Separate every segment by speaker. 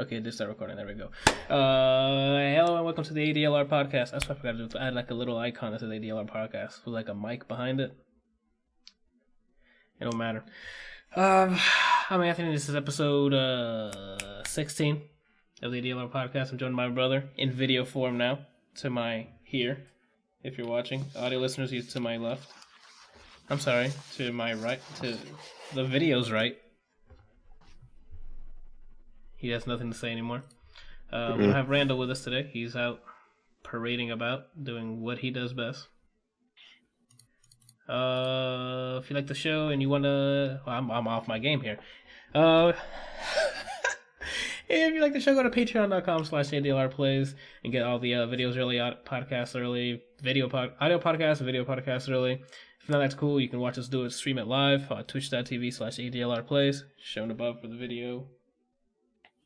Speaker 1: Okay, just start recording. There we go. Hello and welcome to the ADLR Podcast. That's what I forgot to do. I had like a little icon that says ADLR Podcast with like a mic behind it. It don't matter. I'm Anthony. This is episode 16 of the ADLR Podcast. I'm joined by my brother in video form now. To my here, if you're watching. Audio listeners, he's to my left. I'm sorry, to my right. To the video's right. He has nothing to say anymore. We'll have Randall with us today. He's out parading about, doing what he does best. If you like the show and you want to... Well, I'm off my game here. If you like the show, go to patreon.com/ADLRplays and get all the videos early, podcasts early, audio podcasts, and video podcasts early. If not, that's cool. You can watch us do it, stream it live on twitch.tv/ADLRplays, shown above for the video.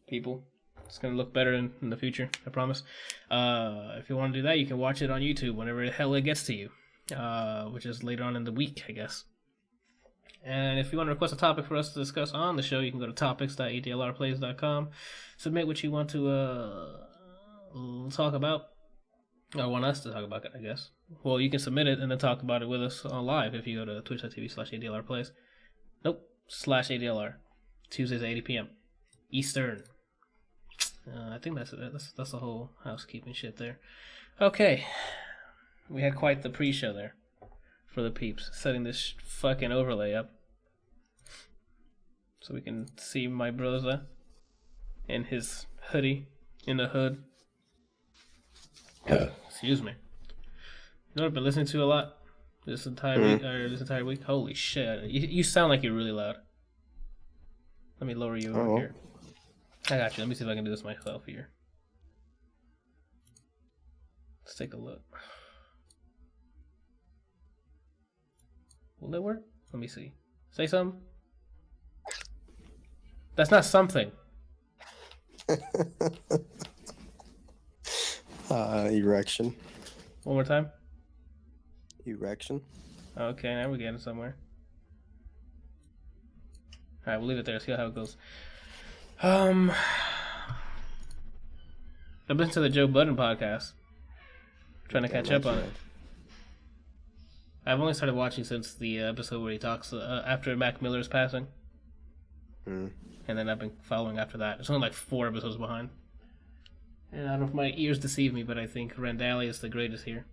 Speaker 1: People, it's gonna look better in the future, I promise. If you want to do that, you can watch it on YouTube whenever the hell it gets to you, which is later on in the week, I guess. And if you want to request a topic for us to discuss on the show, you can go to topics.adlrplays.com, submit what you want to talk about, or want us to talk about it, I guess. Well, you can submit it and then talk about it with us on live if you go to twitch.tv/ADLRplays. Nope, /ADLR. Tuesdays at 8 p.m. Eastern. I think that's the whole housekeeping shit there. Okay. We had quite the pre-show there for the peeps, setting this fucking overlay up so we can see my brother in his hoodie in the hood. Excuse me. You know what I've been listening to a lot this entire week? Holy shit. You sound like you're really loud. Let me lower you over here. I got you. Let me see if I can do this myself here. Let's take a look. Will that work? Let me see. Say something. That's not something.
Speaker 2: Erection.
Speaker 1: One more time.
Speaker 2: Erection.
Speaker 1: Okay, now we're getting somewhere. Alright, we'll leave it there. See how it goes. I've listened to the Joe Budden podcast. Trying to catch up on it. I've only started watching since the episode where he talks after Mac Miller's passing. And then I've been following after that. It's only like 4 episodes behind. And I don't know if my ears deceive me, but I think Randall is the greatest here.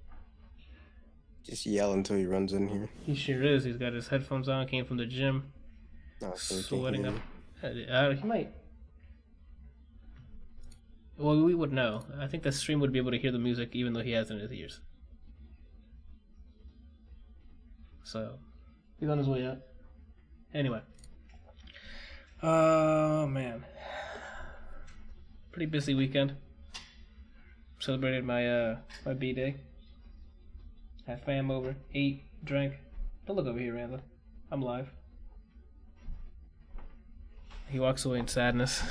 Speaker 2: Just yell until he runs in here.
Speaker 1: He sure is. He's got his headphones on, came from the gym. Sweating up. He might. Well, we would know. I think the stream would be able to hear the music even though he has it in his ears. So, he's on his way out. Anyway. Oh, man. Pretty busy weekend. Celebrated my my B-Day. Had fam over, ate, drank. Don't look over here, Randall. I'm live. He walks away in sadness.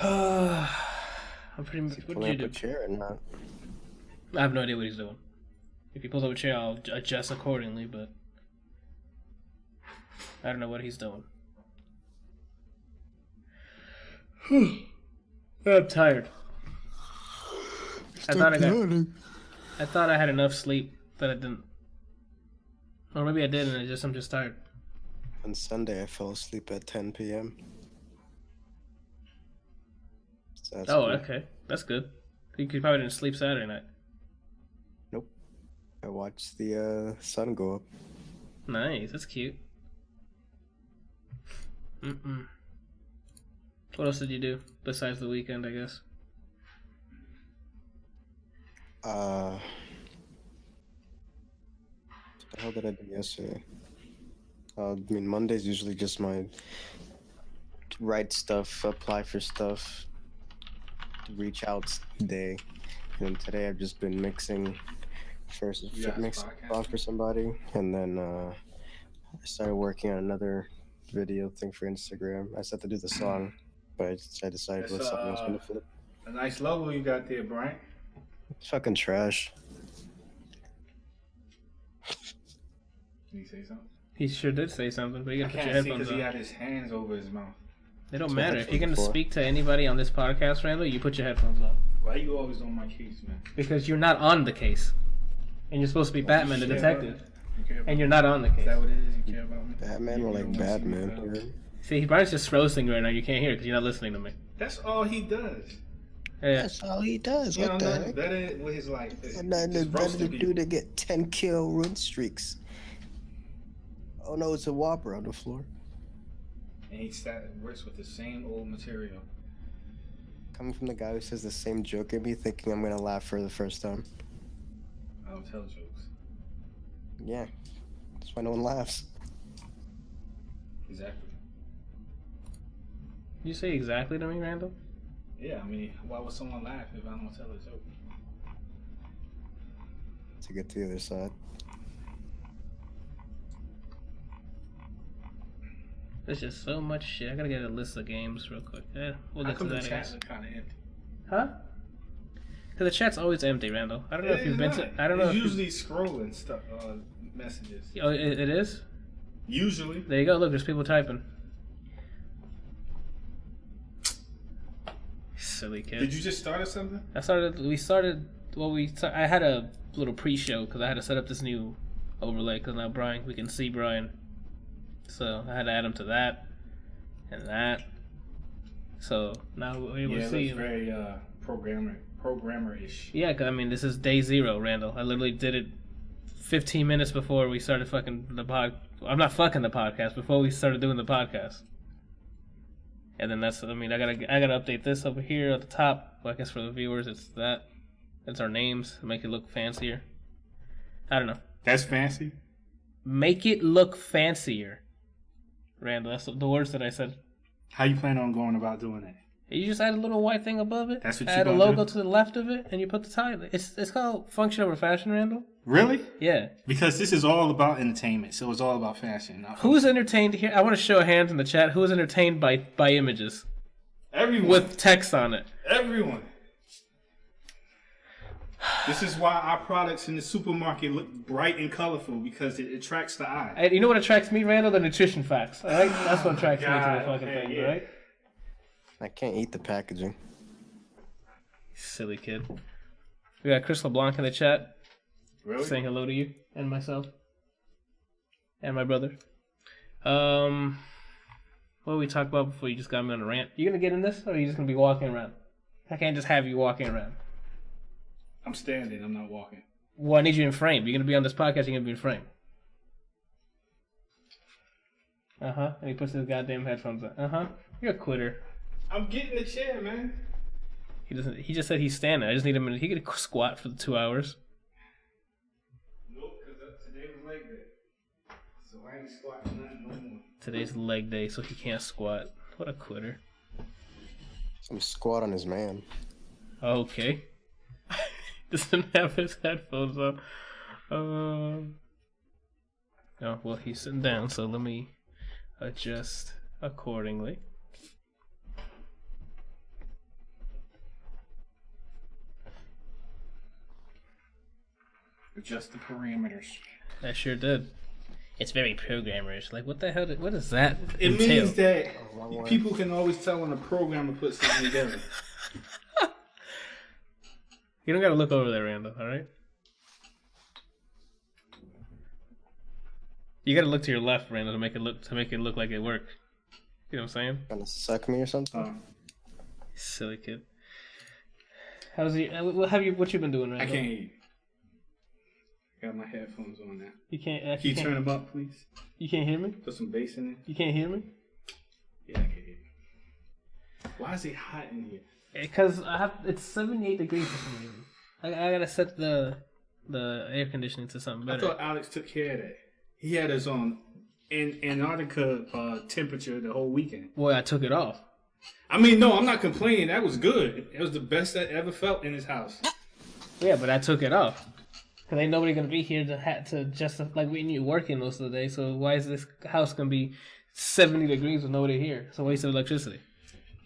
Speaker 1: I'm pretty much. What did you do?
Speaker 2: A chair or not?
Speaker 1: I have no idea what he's doing. If he pulls up a chair, I'll adjust accordingly, but I don't know what he's doing. I'm tired. I thought I had enough sleep, but I didn't. Or maybe I did, and I'm just tired.
Speaker 2: On Sunday, I fell asleep at 10 p.m. So
Speaker 1: okay. That's good. You probably didn't sleep Saturday night.
Speaker 2: Nope. I watched the sun go up.
Speaker 1: Nice. That's cute. What else did you do besides the weekend, I guess?
Speaker 2: What the hell did I do yesterday? Monday's usually just my write stuff, apply for stuff, reach out day. And today I've just been mixing a song for somebody. And then I started working on another video thing for Instagram. I just had to do the song, but I decided what something else to flip.
Speaker 3: A nice logo you got there, Brian.
Speaker 2: It's fucking trash.
Speaker 3: Did he say something?
Speaker 1: He sure did say something, but you gotta put your
Speaker 3: I can't see
Speaker 1: headphones
Speaker 3: because he
Speaker 1: on.
Speaker 3: had his hands over his mouth.
Speaker 1: It don't
Speaker 2: So
Speaker 1: matter. If you're
Speaker 2: headphones
Speaker 1: gonna
Speaker 2: for?
Speaker 1: speak to anybody on this podcast, Randall, you put your headphones on.
Speaker 3: Why you always on my case, man?
Speaker 1: Because you're not on the case. And you're supposed to be Batman the
Speaker 3: Shit,
Speaker 1: detective.
Speaker 3: You care about
Speaker 1: And you're
Speaker 3: me?
Speaker 1: not on the
Speaker 3: Is
Speaker 1: case.
Speaker 3: that what it is? You care about me?
Speaker 2: Batman or
Speaker 3: You
Speaker 2: like
Speaker 3: don't wanna see me
Speaker 2: Batman?
Speaker 3: fail?
Speaker 2: You heard me?
Speaker 1: See, Brian's just roasting you right now. You can't hear it because you're not listening to me.
Speaker 3: That's all he does.
Speaker 1: Yeah.
Speaker 2: That's all he does.
Speaker 3: You know,
Speaker 2: What the
Speaker 3: nothing
Speaker 2: heck?
Speaker 3: better with his life.
Speaker 2: And nothing
Speaker 3: Just
Speaker 2: better
Speaker 3: roasting
Speaker 2: to
Speaker 3: people.
Speaker 2: do to get 10 kill run streaks. Oh no, it's a Whopper on the floor.
Speaker 3: And he works with the same old material.
Speaker 2: Coming from the guy who says the same joke at me, thinking I'm gonna laugh for the first time.
Speaker 3: I don't tell jokes.
Speaker 2: Yeah, that's why no one laughs.
Speaker 3: Exactly.
Speaker 1: You say exactly to me, Randall?
Speaker 3: Yeah, I mean, why would someone laugh if I don't tell a joke?
Speaker 2: To get to the other side.
Speaker 1: There's just so much shit. I gotta get a list of games real quick. We'll
Speaker 3: How
Speaker 1: get to
Speaker 3: come the
Speaker 1: that, I
Speaker 3: chats
Speaker 1: guess.
Speaker 3: are kind of empty?
Speaker 1: Huh? Because the chat's always empty, Randall. I don't know if you've been to. I don't know.
Speaker 3: It's
Speaker 1: If
Speaker 3: usually scrolling stuff, messages.
Speaker 1: oh, it is?
Speaker 3: Usually.
Speaker 1: There you go. Look, there's people typing. Silly kid.
Speaker 3: Did you just start something?
Speaker 1: I had a little pre-show because I had to set up this new overlay because now we can see Brian. So I had to add him to that and that. So now we're able to see
Speaker 3: it's
Speaker 1: him.
Speaker 3: very programmer-ish.
Speaker 1: Yeah, 'cause, I mean, this is day 0, Randall. I literally did it 15 minutes before we started fucking the pod. I'm not fucking the podcast, before we started doing the podcast. And then I gotta update this over here at the top. Well, I guess for the viewers, it's that. It's our names to make it look fancier. I don't know.
Speaker 3: That's fancy.
Speaker 1: Make it look fancier. Randall, that's the words that I said.
Speaker 3: How you plan on going about doing that?
Speaker 1: You just add a little white thing above it.
Speaker 3: That's what you
Speaker 1: add a
Speaker 3: gonna
Speaker 1: logo
Speaker 3: do?
Speaker 1: to the left of it, and you put the title. It's called Function Over Fashion, Randall.
Speaker 3: Really?
Speaker 1: Yeah.
Speaker 3: Because this is all about entertainment, so it's all about fashion. Not
Speaker 1: Who's entertained here? I want to show hands in the chat. Who is entertained by images
Speaker 3: everyone?
Speaker 1: with text on it?
Speaker 3: Everyone. This is why our products in the supermarket look bright and colorful, because it attracts the eye.
Speaker 1: And you know what attracts me, Randall? The nutrition facts. All right, that's what attracts me to
Speaker 3: God,
Speaker 1: the fucking
Speaker 3: okay,
Speaker 1: thing,
Speaker 3: yeah.
Speaker 1: right?
Speaker 2: I can't eat the packaging.
Speaker 1: Silly kid. We got Chris LeBlanc in the chat
Speaker 3: Really?
Speaker 1: saying hello to you and myself and my brother. What did we talk about before you just got me on a rant? You gonna get in this, or are you just gonna be walking around? I can't just have you walking around.
Speaker 3: I'm standing. I'm not walking.
Speaker 1: Well, I need you in frame. You're gonna be on this podcast. You're gonna be in frame. And he puts his goddamn headphones on. You're a quitter.
Speaker 3: I'm getting the chair, man.
Speaker 1: He doesn't. He just said he's standing. I just need him. He could squat for the 2 hours.
Speaker 3: Nope, because today was leg day. So I ain't squatting nothing no more.
Speaker 1: Today's leg day, so he can't squat. What a quitter.
Speaker 2: Some squat on his man.
Speaker 1: Okay. Doesn't have his headphones on. Oh, well, he's sitting down, so let me adjust accordingly.
Speaker 3: Adjust the parameters.
Speaker 1: I sure did. It's very programmerish. Like, what the hell? What is that?
Speaker 3: It
Speaker 1: entail?
Speaker 3: means that
Speaker 2: wrong way.
Speaker 3: people can always tell when a programmer put something together.
Speaker 1: You don't gotta look over there, Randall. All right. You gotta look to your left, Randall, to make it look like it worked. You know what I'm saying?
Speaker 2: Gonna suck me or something?
Speaker 1: Silly kid. How's he? What you been doing,
Speaker 3: I
Speaker 1: Randall?
Speaker 3: can't hear you. Got my headphones on now.
Speaker 1: You can't.
Speaker 3: Can
Speaker 1: You
Speaker 3: you
Speaker 1: can't,
Speaker 3: turn them up, please?
Speaker 1: you can't hear me.
Speaker 3: Put some bass in it.
Speaker 1: You can't hear me.
Speaker 3: Yeah, I can hear you. Why is it hot in here?
Speaker 1: Because it's 78 degrees for some reason. I gotta set the air conditioning to something
Speaker 3: I
Speaker 1: better.
Speaker 3: thought Alex took care of that. He had us on Antarctica temperature the whole weekend.
Speaker 1: Boy, I took it off.
Speaker 3: I mean, no, I'm not complaining. That was good. It was the best I ever felt in his house.
Speaker 1: Yeah, but I took it off. Cause ain't nobody gonna be here to justify, like, we need working most of the day. So why is this house gonna be 70 degrees with nobody here? It's a waste of electricity.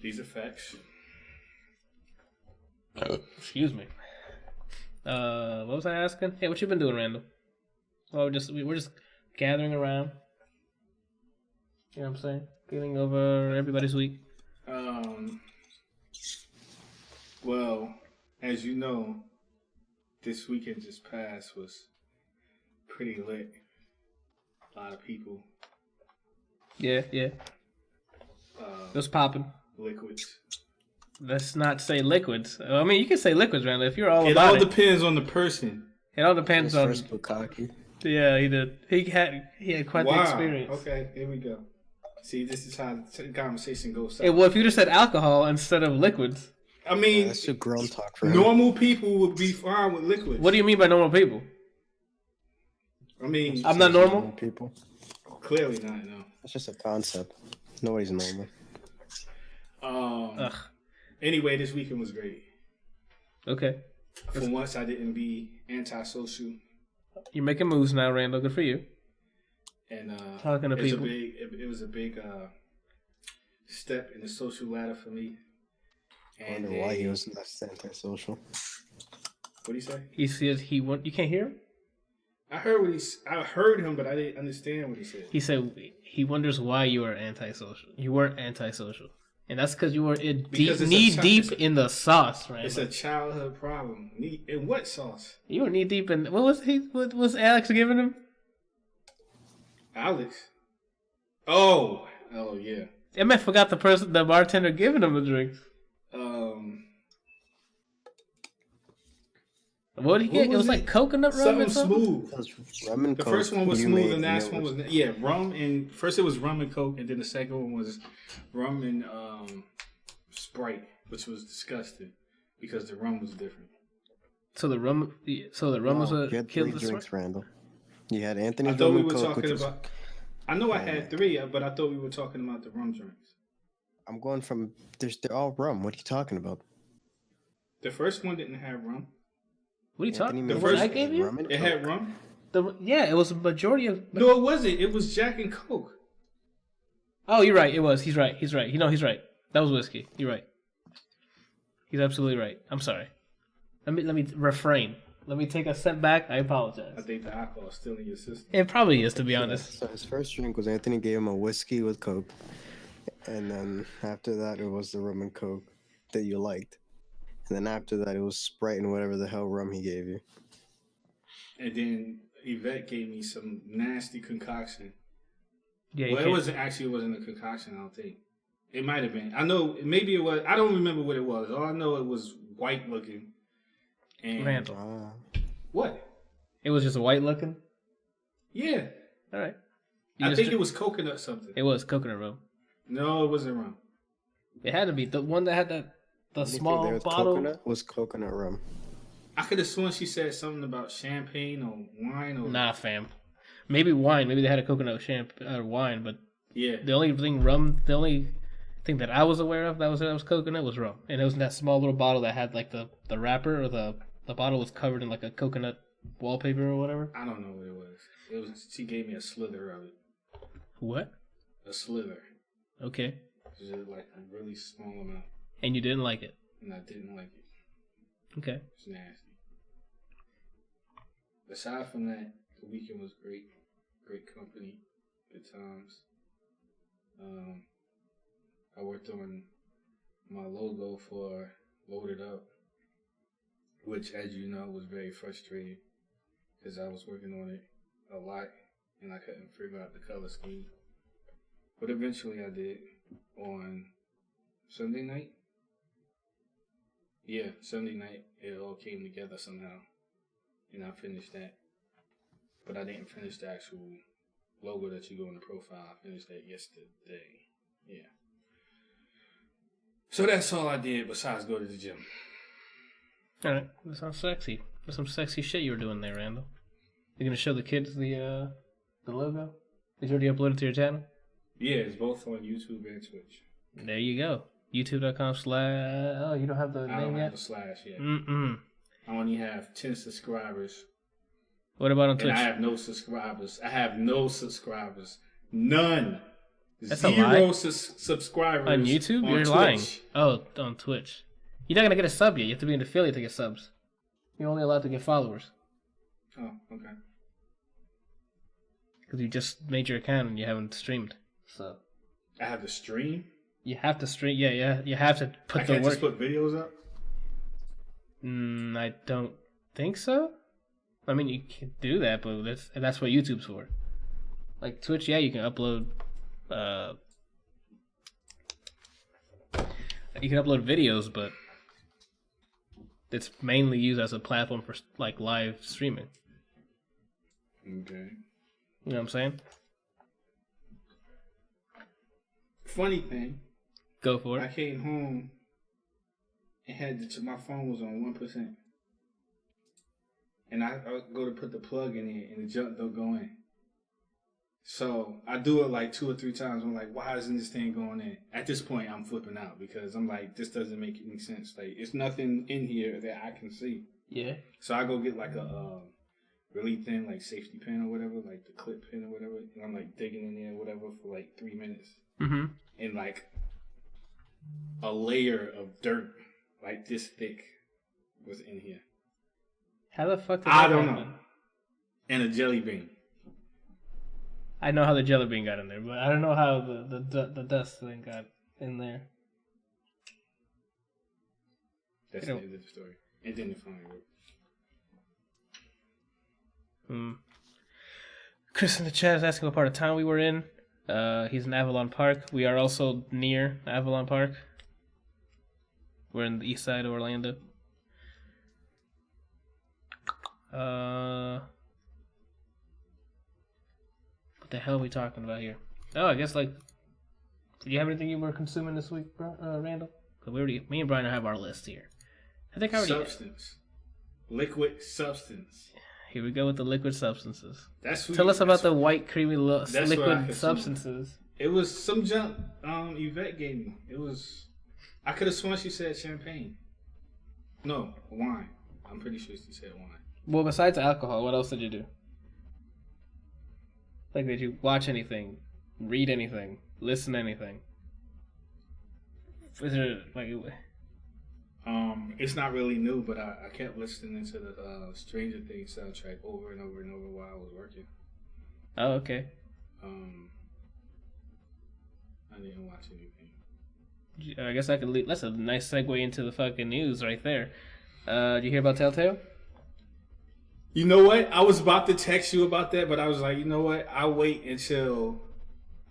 Speaker 3: These are facts.
Speaker 1: Excuse me. What was I asking? Hey, what you been doing, Randall? Well, we're just gathering around. You know what I'm saying? Getting over everybody's week.
Speaker 3: Well, as you know, this weekend just passed was pretty lit. A lot of people.
Speaker 1: Yeah. It was popping.
Speaker 3: Liquids.
Speaker 1: Let's not say liquids. I mean, you can say liquids, Randall, if you're all
Speaker 3: It
Speaker 1: about
Speaker 3: all
Speaker 1: it.
Speaker 3: depends on the person.
Speaker 1: It all depends on.
Speaker 2: First Bukaki.
Speaker 1: Yeah, he did. He had quite the experience.
Speaker 3: Okay, here we go. See, this is how the conversation goes.
Speaker 1: Hey, well, if you just said alcohol instead of liquids.
Speaker 3: I mean,
Speaker 2: That's a grown talk for him.
Speaker 3: normal people would be fine with liquids.
Speaker 1: What do you mean by normal people?
Speaker 3: I mean,
Speaker 1: I'm not normal?
Speaker 2: People.
Speaker 3: clearly not. No.
Speaker 2: It's just a concept. Nobody's normal.
Speaker 1: Ugh.
Speaker 3: Anyway, this weekend was great.
Speaker 1: Okay.
Speaker 3: For once, I didn't be antisocial.
Speaker 1: You're making moves now, Randall. Good for you.
Speaker 3: And
Speaker 1: Talking to people.
Speaker 3: It was a big step in the social ladder for me.
Speaker 2: I wonder why he was less antisocial.
Speaker 3: What do you say?
Speaker 1: He said he want. You can't hear him.
Speaker 3: I heard him, but I didn't understand what he said.
Speaker 1: He said he wonders why you are antisocial. You weren't antisocial, and that's because you were knee deep in the sauce, right?
Speaker 3: It's a childhood problem. In what sauce?
Speaker 1: You were knee deep in. What was Alex giving him?
Speaker 3: Alex. Oh yeah.
Speaker 1: I mean, I forgot the bartender giving him the drinks. What did he get? It was like coconut rum or
Speaker 3: something
Speaker 1: something?
Speaker 3: smooth.
Speaker 2: Rum and
Speaker 3: The
Speaker 2: Coke
Speaker 3: first one was
Speaker 2: you
Speaker 3: smooth,
Speaker 2: made,
Speaker 3: and the last
Speaker 2: it
Speaker 3: one was rum. And first it was rum and Coke, and then the second one was rum and Sprite, which was disgusting because the rum was different.
Speaker 1: So the rum was
Speaker 2: You
Speaker 1: what
Speaker 2: had
Speaker 1: killed
Speaker 2: 3
Speaker 1: the
Speaker 2: drinks,
Speaker 1: Sprite?
Speaker 2: Randall. You had Anthony
Speaker 3: I thought
Speaker 2: rum
Speaker 3: we
Speaker 2: and
Speaker 3: were
Speaker 2: Coke,
Speaker 3: talking
Speaker 2: which was-
Speaker 3: about. I know I had 3, but I thought we were talking about the rum drinks.
Speaker 2: I'm going from. They're all rum. What are you talking about?
Speaker 3: The first one didn't have rum.
Speaker 1: What are you talking?
Speaker 2: Anthony
Speaker 1: The
Speaker 2: made
Speaker 1: one I
Speaker 3: first-
Speaker 1: gave you?
Speaker 2: rum and
Speaker 3: It
Speaker 2: Coke.
Speaker 3: had rum.
Speaker 1: Yeah, it was a majority of.
Speaker 3: No, it wasn't. It was Jack and Coke.
Speaker 1: Oh, you're right. It was. He's right. He's right. He's right. That was whiskey. You're right. He's absolutely right. I'm sorry. Let me refrain. Let me take a step back. I apologize.
Speaker 3: I think the alcohol is still in your system.
Speaker 1: It probably is, to be honest.
Speaker 2: So his first drink was Anthony gave him a whiskey with Coke, and then after that it was the rum and Coke that you liked, and then after that it was Sprite and whatever the hell rum he gave you.
Speaker 3: And then Yvette gave me some nasty concoction.
Speaker 1: Yeah.
Speaker 3: Well, it wasn't a concoction. I don't think it might have been. I know maybe it was. I don't remember what it was. All I know it was white looking. And
Speaker 1: Randall.
Speaker 3: what?
Speaker 1: It was just white looking.
Speaker 3: Yeah,
Speaker 1: All right.
Speaker 3: I think it was coconut something.
Speaker 1: It was coconut rum.
Speaker 3: No, it wasn't rum.
Speaker 1: It had to be the one that had the
Speaker 2: Anything
Speaker 1: small
Speaker 2: there with
Speaker 1: bottle.
Speaker 2: coconut was coconut rum.
Speaker 3: I could have sworn she said something about champagne or wine or
Speaker 1: Nah, fam. Maybe wine. Maybe they had a coconut wine, but
Speaker 3: yeah.
Speaker 1: the only thing that I was aware of that was coconut was rum, and it was in that small little bottle that had like the wrapper or the bottle was covered in like a coconut wallpaper or whatever.
Speaker 3: I don't know what it was. It was. She gave me a slither of it.
Speaker 1: What?
Speaker 3: A slither.
Speaker 1: Okay.
Speaker 3: It was like a really small amount,
Speaker 1: And you didn't like it.
Speaker 3: and I didn't like it.
Speaker 1: Okay.
Speaker 3: It's nasty. Aside from that, the weekend was great. Great company. Good times. I worked on my logo for Loaded Up, which, as you know, was very frustrating because I was working on it a lot and I couldn't figure out the color scheme. But eventually I did on Sunday night. Yeah, Sunday night it all came together somehow, and I finished that. But I didn't finish the actual logo that you go in the profile. I finished that yesterday. Yeah. So that's all I did besides go to the gym.
Speaker 1: All right. That sounds sexy. There's some sexy shit you were doing there, Randall. You gonna show the kids the logo? Did you already upload it to your channel?
Speaker 3: Yeah, it's both on YouTube and Twitch.
Speaker 1: There you go. YouTube.com/ Oh, you don't have the
Speaker 3: I
Speaker 1: name
Speaker 3: don't have
Speaker 1: yet?
Speaker 3: the slash yet.
Speaker 1: Mm-mm.
Speaker 3: I only have 10 subscribers.
Speaker 1: What about on
Speaker 3: And
Speaker 1: Twitch?
Speaker 3: I have no subscribers. None.
Speaker 1: That's a
Speaker 3: Zero
Speaker 1: lie.
Speaker 3: subscribers.
Speaker 1: On YouTube?
Speaker 3: on
Speaker 1: You're
Speaker 3: Twitch.
Speaker 1: lying. Oh, on Twitch. You're not going to get a sub yet. You have to be an affiliate to get subs. You're only allowed to get followers.
Speaker 3: Oh, okay.
Speaker 1: Because you just made your account and you haven't streamed. So
Speaker 3: I have to stream.
Speaker 1: you have to stream. Yeah. You have to
Speaker 3: I
Speaker 1: put the
Speaker 3: can't
Speaker 1: work.
Speaker 3: just put videos up.
Speaker 1: I don't think so. I mean, you can do that, but that's what YouTube's for. Like Twitch, yeah, you can upload. You can upload videos, but it's mainly used as a platform for like live streaming.
Speaker 3: Okay.
Speaker 1: You know what I'm saying?
Speaker 3: Funny thing.
Speaker 1: Go for it.
Speaker 3: I came home and my phone was on 1%. And I go to put the plug in it and the junk don't go in. So I do it like 2 or 3 times. I'm like, why isn't this thing going in? At this point, I'm flipping out because I'm like, this doesn't make any sense. Like, it's nothing in here that I can see.
Speaker 1: Yeah.
Speaker 3: So I go get like a really thin like safety pin or whatever, like the clip pin or whatever. And I'm like digging in there or whatever for like 3 minutes.
Speaker 1: Mm-hmm.
Speaker 3: And like a layer of dirt like this thick was in here.
Speaker 1: How the fuck did
Speaker 3: I
Speaker 1: that
Speaker 3: don't
Speaker 1: happen?
Speaker 3: know. And a jelly bean.
Speaker 1: I know how the jelly bean got in there, but I don't know how the dust thing got in there.
Speaker 3: That's the end of the story. And then it finally worked.
Speaker 1: Chris in the chat is asking what part of town we were in. He's in Avalon Park. We are also near Avalon Park. We're in the east side of Orlando. What the hell are we talking about here? Oh, I guess like, do you have anything you were consuming this week, Randall? Cause me and Brian have our list here. I think I already.
Speaker 3: Substance. Liquid substance.
Speaker 1: Here we go with the liquid substances.
Speaker 3: Tell
Speaker 1: us about the white creamy liquid substances.
Speaker 3: It was some junk Yvette gave me. It was, I could have sworn she said champagne. No, wine. I'm pretty sure she said wine.
Speaker 1: Well, besides alcohol, what else did you do? Like, did you watch anything, read anything, listen to anything? Is there like?
Speaker 3: It's not really new, but I kept listening to the Stranger Things soundtrack over and over and over while I was working.
Speaker 1: Oh, okay.
Speaker 3: I didn't watch anything.
Speaker 1: I guess I could leave. That's a nice segue into the fucking news right there. Did you hear about Telltale?
Speaker 3: You know what? I was about to text you about that, but I was like, you know what? I'll wait until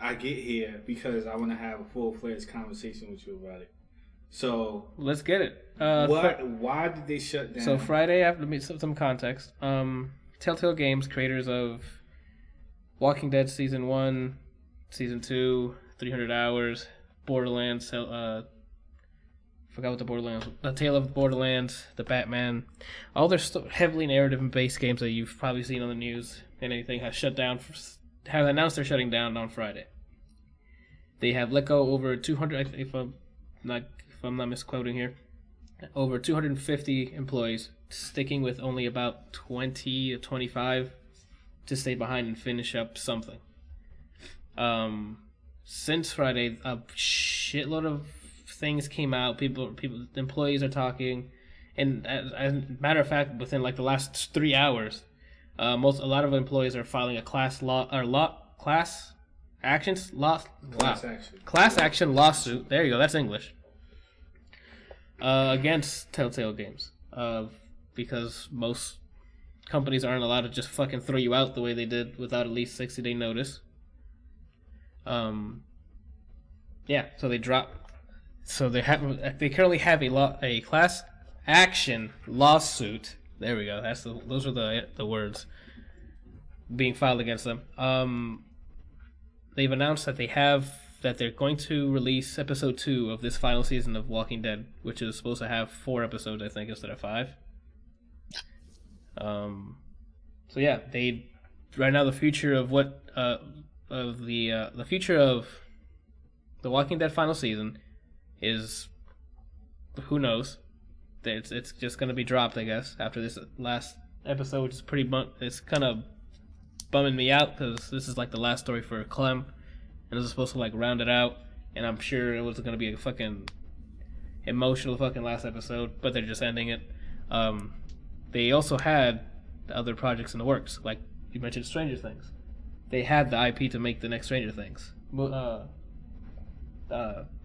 Speaker 3: I get here because I want to have a full-fledged conversation with you about it. So
Speaker 1: let's get it.
Speaker 3: Why did they shut down?
Speaker 1: So Friday, after some context, Telltale Games, creators of Walking Dead Season 1, Season 2, 300 Hours, Borderlands, forgot what the Borderlands, The Tale of Borderlands, the Batman, all their heavily narrative-based games that you've probably seen on the news and anything have shut down. Have announced they're shutting down on Friday. They have let go over 200, if I'm not misquoting here, over 250 employees, sticking with only about 20 or 25 to stay behind and finish up something. Since Friday, a shitload of things came out. Employees are talking, and as a matter of fact, within like the last 3 hours, a lot of employees are filing a class action lawsuit. There you go. That's English. Against Telltale Games, because most companies aren't allowed to just fucking throw you out the way they did without at least 60-day notice. Yeah, so they dropped. So they currently have a class action lawsuit. There we go. Those are the words being filed against them. They've announced that they're going to release episode 2 of this final season of Walking Dead, which is supposed to have 4 episodes, I think, instead of 5. So yeah, right now the future of the future of the Walking Dead final season is, who knows? It's just gonna be dropped, I guess, after this last episode, which is it's kind of bumming me out because this is like the last story for Clem, and this is supposed to like round it out, and I'm sure it was gonna be a fucking emotional fucking last episode, but they're just ending it. They also had other projects in the works, like you mentioned, Stranger Things. They had the IP to make the next Stranger Things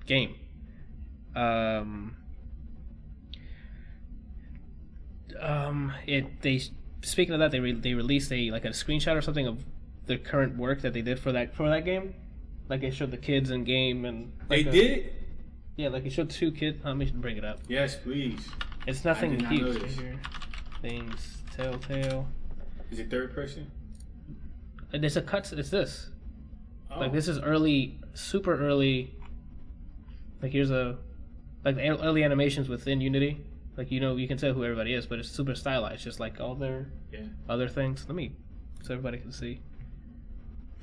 Speaker 1: game. They speaking of that, they released a screenshot or something of the current work that they did for that game. Like they showed the kids in game and
Speaker 3: They did?
Speaker 1: Yeah, like they showed 2 kids. Let me bring it up.
Speaker 3: Yes, please.
Speaker 1: It's nothing
Speaker 3: I did not
Speaker 1: huge.
Speaker 3: know this.
Speaker 1: Here. Things Telltale.
Speaker 3: Is it third person?
Speaker 1: There's a cut. It's this.
Speaker 3: Oh.
Speaker 1: Like this is early, super early. Like here's the early animations within Unity. Like you can tell who everybody is, but it's super stylized, just like all their other things. Let me, so everybody can see.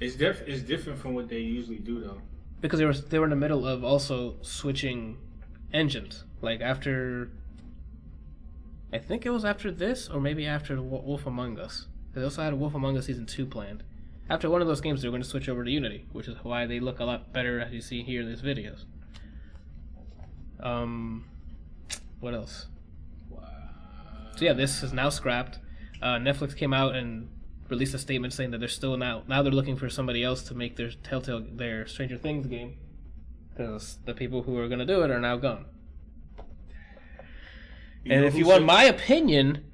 Speaker 3: It's different from what they usually do though.
Speaker 1: Because they were in the middle of also switching engines. Like after, I think it was after this, or maybe after Wolf Among Us. They also had a Wolf Among Us Season 2 planned. After one of those games, they're going to switch over to Unity, which is why they look a lot better, as you see here in these videos. What else?
Speaker 3: Wow.
Speaker 1: So yeah, this is now scrapped. Netflix came out and released a statement saying that they're still now they're looking for somebody else to make their Stranger Things game, because the people who are going to do it are now gone. And if you want my opinion,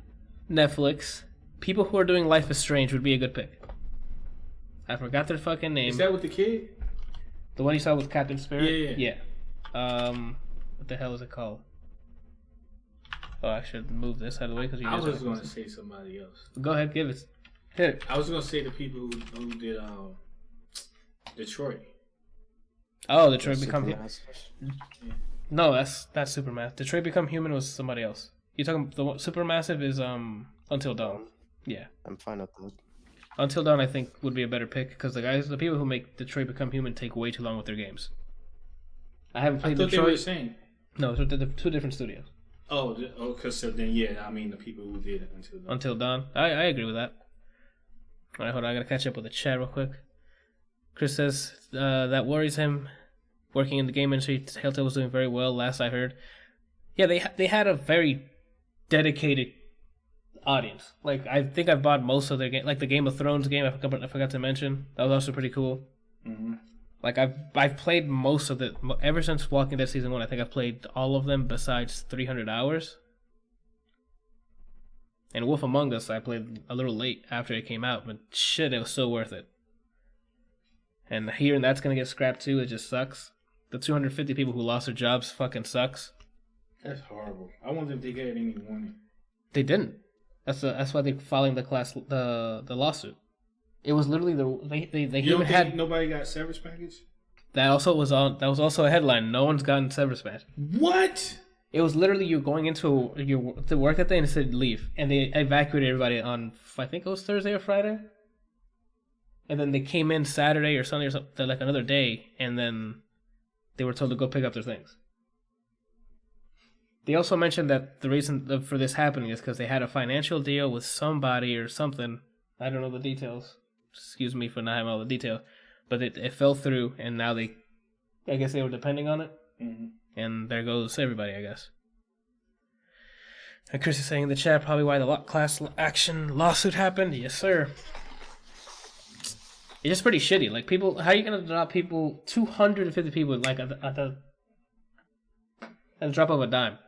Speaker 1: Netflix, people who are doing Life is Strange would be a good pick. I forgot their fucking name.
Speaker 3: Is that with the kid?
Speaker 1: The one you saw with Captain Spirit?
Speaker 3: Yeah.
Speaker 1: What the hell is it called? Oh, I should move this out of the way because you
Speaker 3: I
Speaker 1: guys
Speaker 3: was going to say somebody else.
Speaker 1: Go ahead, give it. Hit it.
Speaker 3: I was going to say the people who did Detroit.
Speaker 1: Oh, Detroit Become Human.
Speaker 2: Supermassive.
Speaker 1: No, that's Supermassive. Detroit Become Human was somebody else. You talking the Supermassive is Until Dawn. Yeah.
Speaker 2: I'm fine with that.
Speaker 1: Until Dawn, I think, would be a better pick because the people who make Detroit Become Human take way too long with their games. I haven't played
Speaker 3: Detroit.
Speaker 1: Detroit.
Speaker 3: They were the same.
Speaker 1: No, they're 2 different studios.
Speaker 3: Oh, because so then I mean the people who did it Until Dawn.
Speaker 1: Until Dawn. I agree with that. All right, hold on. I gotta catch up with the chat real quick. Chris says that worries him. Working in the game industry, Telltale was doing very well. Last I heard. Yeah, they had a very dedicated audience. Like I think I've bought most of their game, like the Game of Thrones game. I forgot to mention that was also pretty cool.
Speaker 3: Mm-hmm.
Speaker 1: Like I've played most of it ever since Walking Dead Season 1. I think I've played all of them besides 300 hours. And Wolf Among Us I played a little late after it came out, but shit, it was so worth it. And hearing that's gonna get scrapped too, it just sucks. The 250 people who lost their jobs fucking sucks.
Speaker 3: That's horrible. I wonder if they get any warning.
Speaker 1: They didn't. That's why they're filing the lawsuit. It was literally they
Speaker 3: You don't
Speaker 1: even
Speaker 3: think
Speaker 1: had
Speaker 3: nobody got severance package?
Speaker 1: that was also a headline. No one's gotten severance package.
Speaker 3: What?
Speaker 1: It was literally you going into to work that day and it said leave, and they evacuated everybody on I think it was Thursday or Friday, and then they came in Saturday or Sunday or something, like another day, and then they were told to go pick up their things. They also mentioned that the reason for this happening is because they had a financial deal with somebody or something. I don't know the details. Excuse me for not having all the detail, but it fell through, and now I guess they were depending on it.
Speaker 3: Mm-hmm.
Speaker 1: And there goes everybody, I guess. And Chris is saying in the chat probably why the class action lawsuit happened. Yes, sir. It's just pretty shitty. Like people, how are you gonna drop people? 250 people like at the drop of a dime.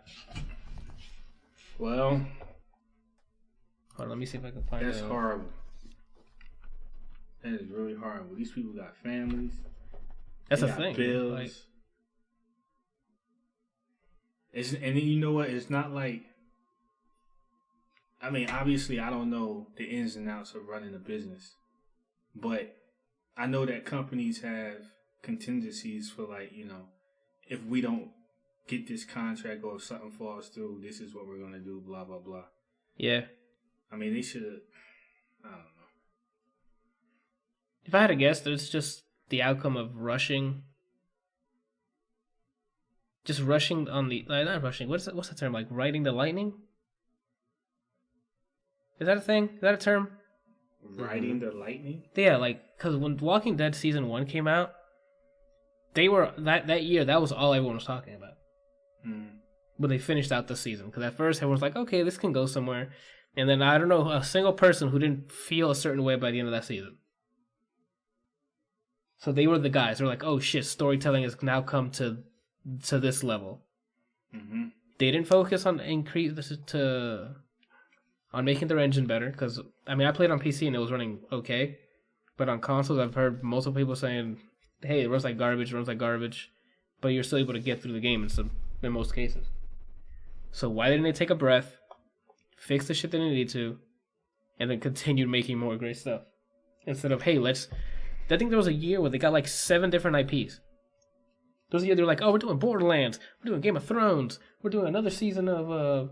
Speaker 3: Well,
Speaker 1: hold on, let me see if I can find.
Speaker 3: That's horrible. That is really horrible. These people got families.
Speaker 1: That's
Speaker 3: they
Speaker 1: the
Speaker 3: got
Speaker 1: thing.
Speaker 3: Bills.
Speaker 1: Like,
Speaker 3: And then you know what? It's not like. I mean, obviously, I don't know the ins and outs of running a business, but I know that companies have contingencies for, like, if we don't get this contract or if something falls through, this is what we're gonna do. Blah blah blah.
Speaker 1: yeah.
Speaker 3: I mean, they should have. I don't know.
Speaker 1: If I had to guess, it's just the outcome of rushing. Just rushing on the not rushing. What's the term? Like riding the lightning? Is that a thing? Is that a term?
Speaker 3: Riding the lightning?
Speaker 1: Yeah, like because when Walking Dead Season 1 came out, they were that year. That was all everyone was talking about.
Speaker 3: Mm.
Speaker 1: When they finished out the season, because at first everyone was like, "Okay, this can go somewhere," and then I don't know a single person who didn't feel a certain way by the end of that season. So they were the guys. They're like, "Oh shit, storytelling has now come to this level."
Speaker 3: Mm-hmm.
Speaker 1: They didn't focus on increase to on making their engine better. Because I mean, I played on PC and it was running okay, but on consoles, I've heard multiple people saying, "Hey, it runs like garbage," but you're still able to get through the game in most cases. So why didn't they take a breath, fix the shit they needed to, and then continue making more great stuff instead of, hey, let's. I think there was a year where they got like 7 different IPs. There was a year they were like, oh, we're doing Borderlands, we're doing Game of Thrones, we're doing another season of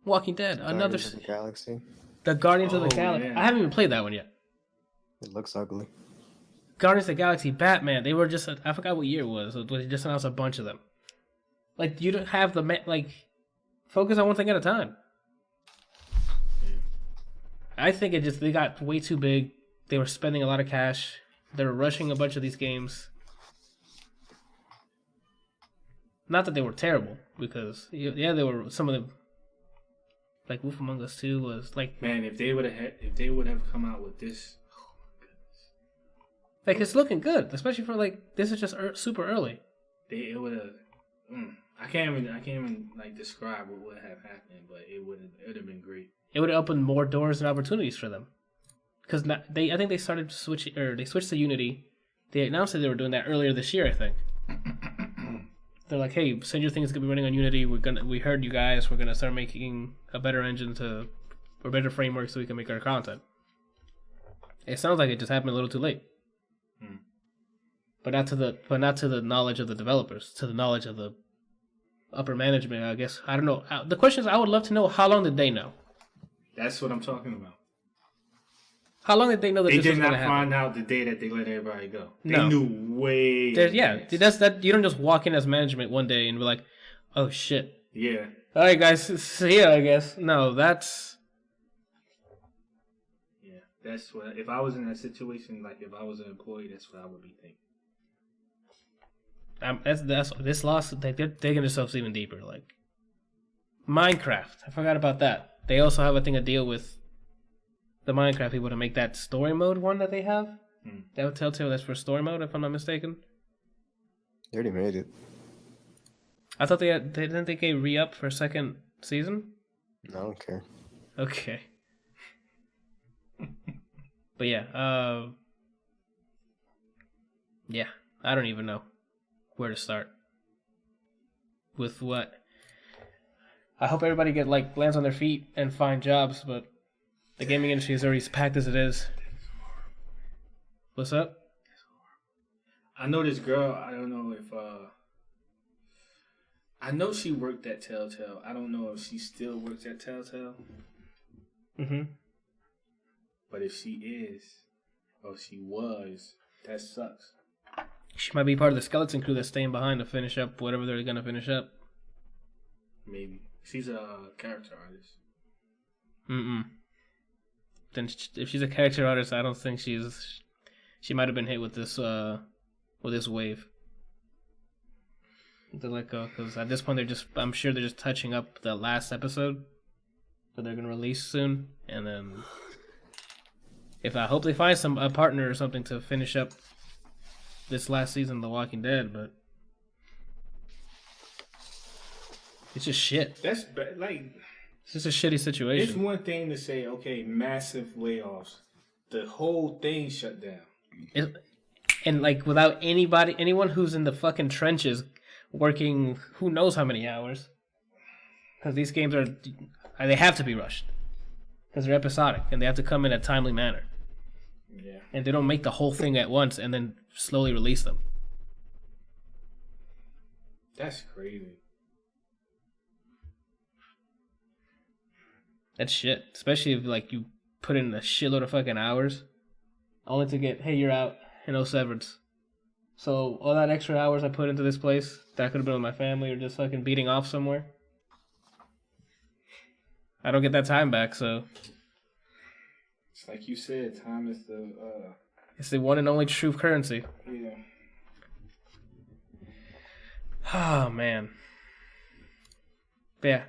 Speaker 1: Walking Dead,
Speaker 2: Guardians of the Galaxy.
Speaker 1: The Guardians of the Galaxy.
Speaker 3: Yeah.
Speaker 1: I haven't even played that one yet.
Speaker 2: It looks ugly.
Speaker 1: Guardians of the Galaxy, Batman. They were just, I forgot what year it was. They just announced a bunch of them. Like, you don't have focus on one thing at a time. I think they got way too big. They were spending a lot of cash. They were rushing a bunch of these games. Not that they were terrible, because, yeah, they were, some of them, like Wolf Among Us 2 was like...
Speaker 3: Man, if they would have come out with this, oh my goodness.
Speaker 1: Like, it's looking good, especially for, like, this is just super early.
Speaker 3: It would have... I can't even like describe what would have happened, but it would have been great.
Speaker 1: It would have opened more doors and opportunities for them. Because I think they started switching, or they switched to Unity. They announced that they were doing that earlier this year, I think. They're like, hey, Stranger Things is gonna be running on Unity. We heard you guys. We're gonna start making a better engine or better framework so we can make our content. It sounds like it just happened a little too late. But not to the knowledge of the developers, to the knowledge of the upper management, I guess. I don't know. The question is, I would love to know, how long did they know?
Speaker 3: That's what I'm talking about.
Speaker 1: How long did they know that this was going to happen?
Speaker 3: They did not find out the day that they let everybody go. They
Speaker 1: No.
Speaker 3: knew way.
Speaker 1: Yeah, that's that. You don't just walk in as management one day and be like, "Oh shit."
Speaker 3: Yeah.
Speaker 1: All right, guys, see ya, I guess. No, that's.
Speaker 3: Yeah, that's what. If I was in that situation, like if I was an employee, that's what I would be thinking.
Speaker 1: That's this loss. They're digging themselves even deeper. Like Minecraft, I forgot about that. They also have, I think, a deal with the Minecraft people to make that story mode one that they have. That would Telltale, that's for story mode, if I'm not mistaken.
Speaker 2: They already made it.
Speaker 1: I thought they didn't they get re-up for a second season?
Speaker 2: I don't care.
Speaker 1: Okay. But yeah, yeah, I don't even know where to start. With what? I hope everybody lands on their feet and find jobs, but the gaming industry is already as packed as it is. What's up?
Speaker 3: I know this girl. I don't know if. I know she worked at Telltale. I don't know if she still works at Telltale.
Speaker 1: Mm-hmm.
Speaker 3: But if she is, or she was, that sucks.
Speaker 1: She might be part of the skeleton crew that's staying behind to finish up whatever they're gonna finish up.
Speaker 3: Maybe. She's a character artist.
Speaker 1: Mm-mm. Then if she's a character artist, I don't think she might have been hit with this wave. To let go, because at this point I'm sure they're just touching up the last episode that they're gonna release soon, and then I hope they find a partner or something to finish up this last season of The Walking Dead, but it's just shit.
Speaker 3: That's like.
Speaker 1: It's just a shitty situation.
Speaker 3: It's one thing to say, okay, massive layoffs. The whole thing shut down.
Speaker 1: And without anyone who's in the fucking trenches working who knows how many hours. Because these games they have to be rushed. Because they're episodic and they have to come in a timely manner.
Speaker 3: Yeah.
Speaker 1: And they don't make the whole thing at once and then slowly release them.
Speaker 3: That's crazy.
Speaker 1: That's shit. Especially if you put in a shitload of fucking hours only to get, hey, you're out and no severance. So all that extra hours I put into this place that I could have been with my family or just fucking beating off somewhere, I don't get that time back, so
Speaker 3: It's like you said, time is
Speaker 1: it's the one and only true currency.
Speaker 3: Yeah.
Speaker 1: Oh man. But yeah,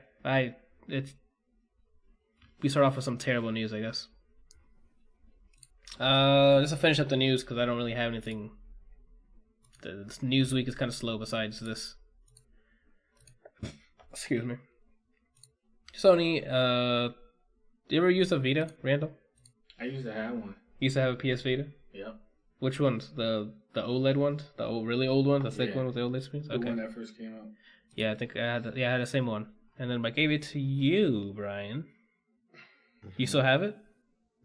Speaker 1: we start off with some terrible news, I guess. Just to finish up the news, because I don't really have anything. The news week is kind of slow besides this. Excuse me. Sony Do you ever use a Vita, Randall?
Speaker 3: I used to have one.
Speaker 1: You used to have a PS Vita?
Speaker 3: Yep.
Speaker 1: Which ones? The OLED ones? The old, really old one? The thick one with the OLED screens?
Speaker 3: The one that first came out.
Speaker 1: Yeah, I think I had I had the same one. And then I gave it to you, Brian. You still have it?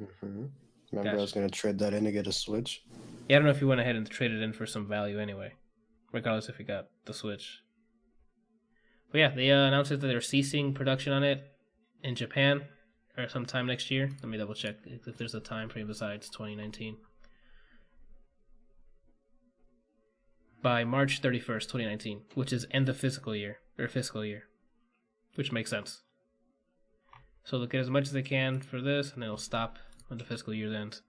Speaker 2: Mm-hmm. Remember I was going to trade that in to get a Switch?
Speaker 1: Yeah, I don't know if you went ahead and traded in for some value anyway. Regardless if you got the Switch. But yeah, they announced that they're ceasing production on it in Japan or sometime next year. Let me double check if there's a time frame besides 2019. By March 31st, 2019, which is end of fiscal year, which makes sense. So they'll get as much as they can for this, and then it'll stop when the fiscal year ends.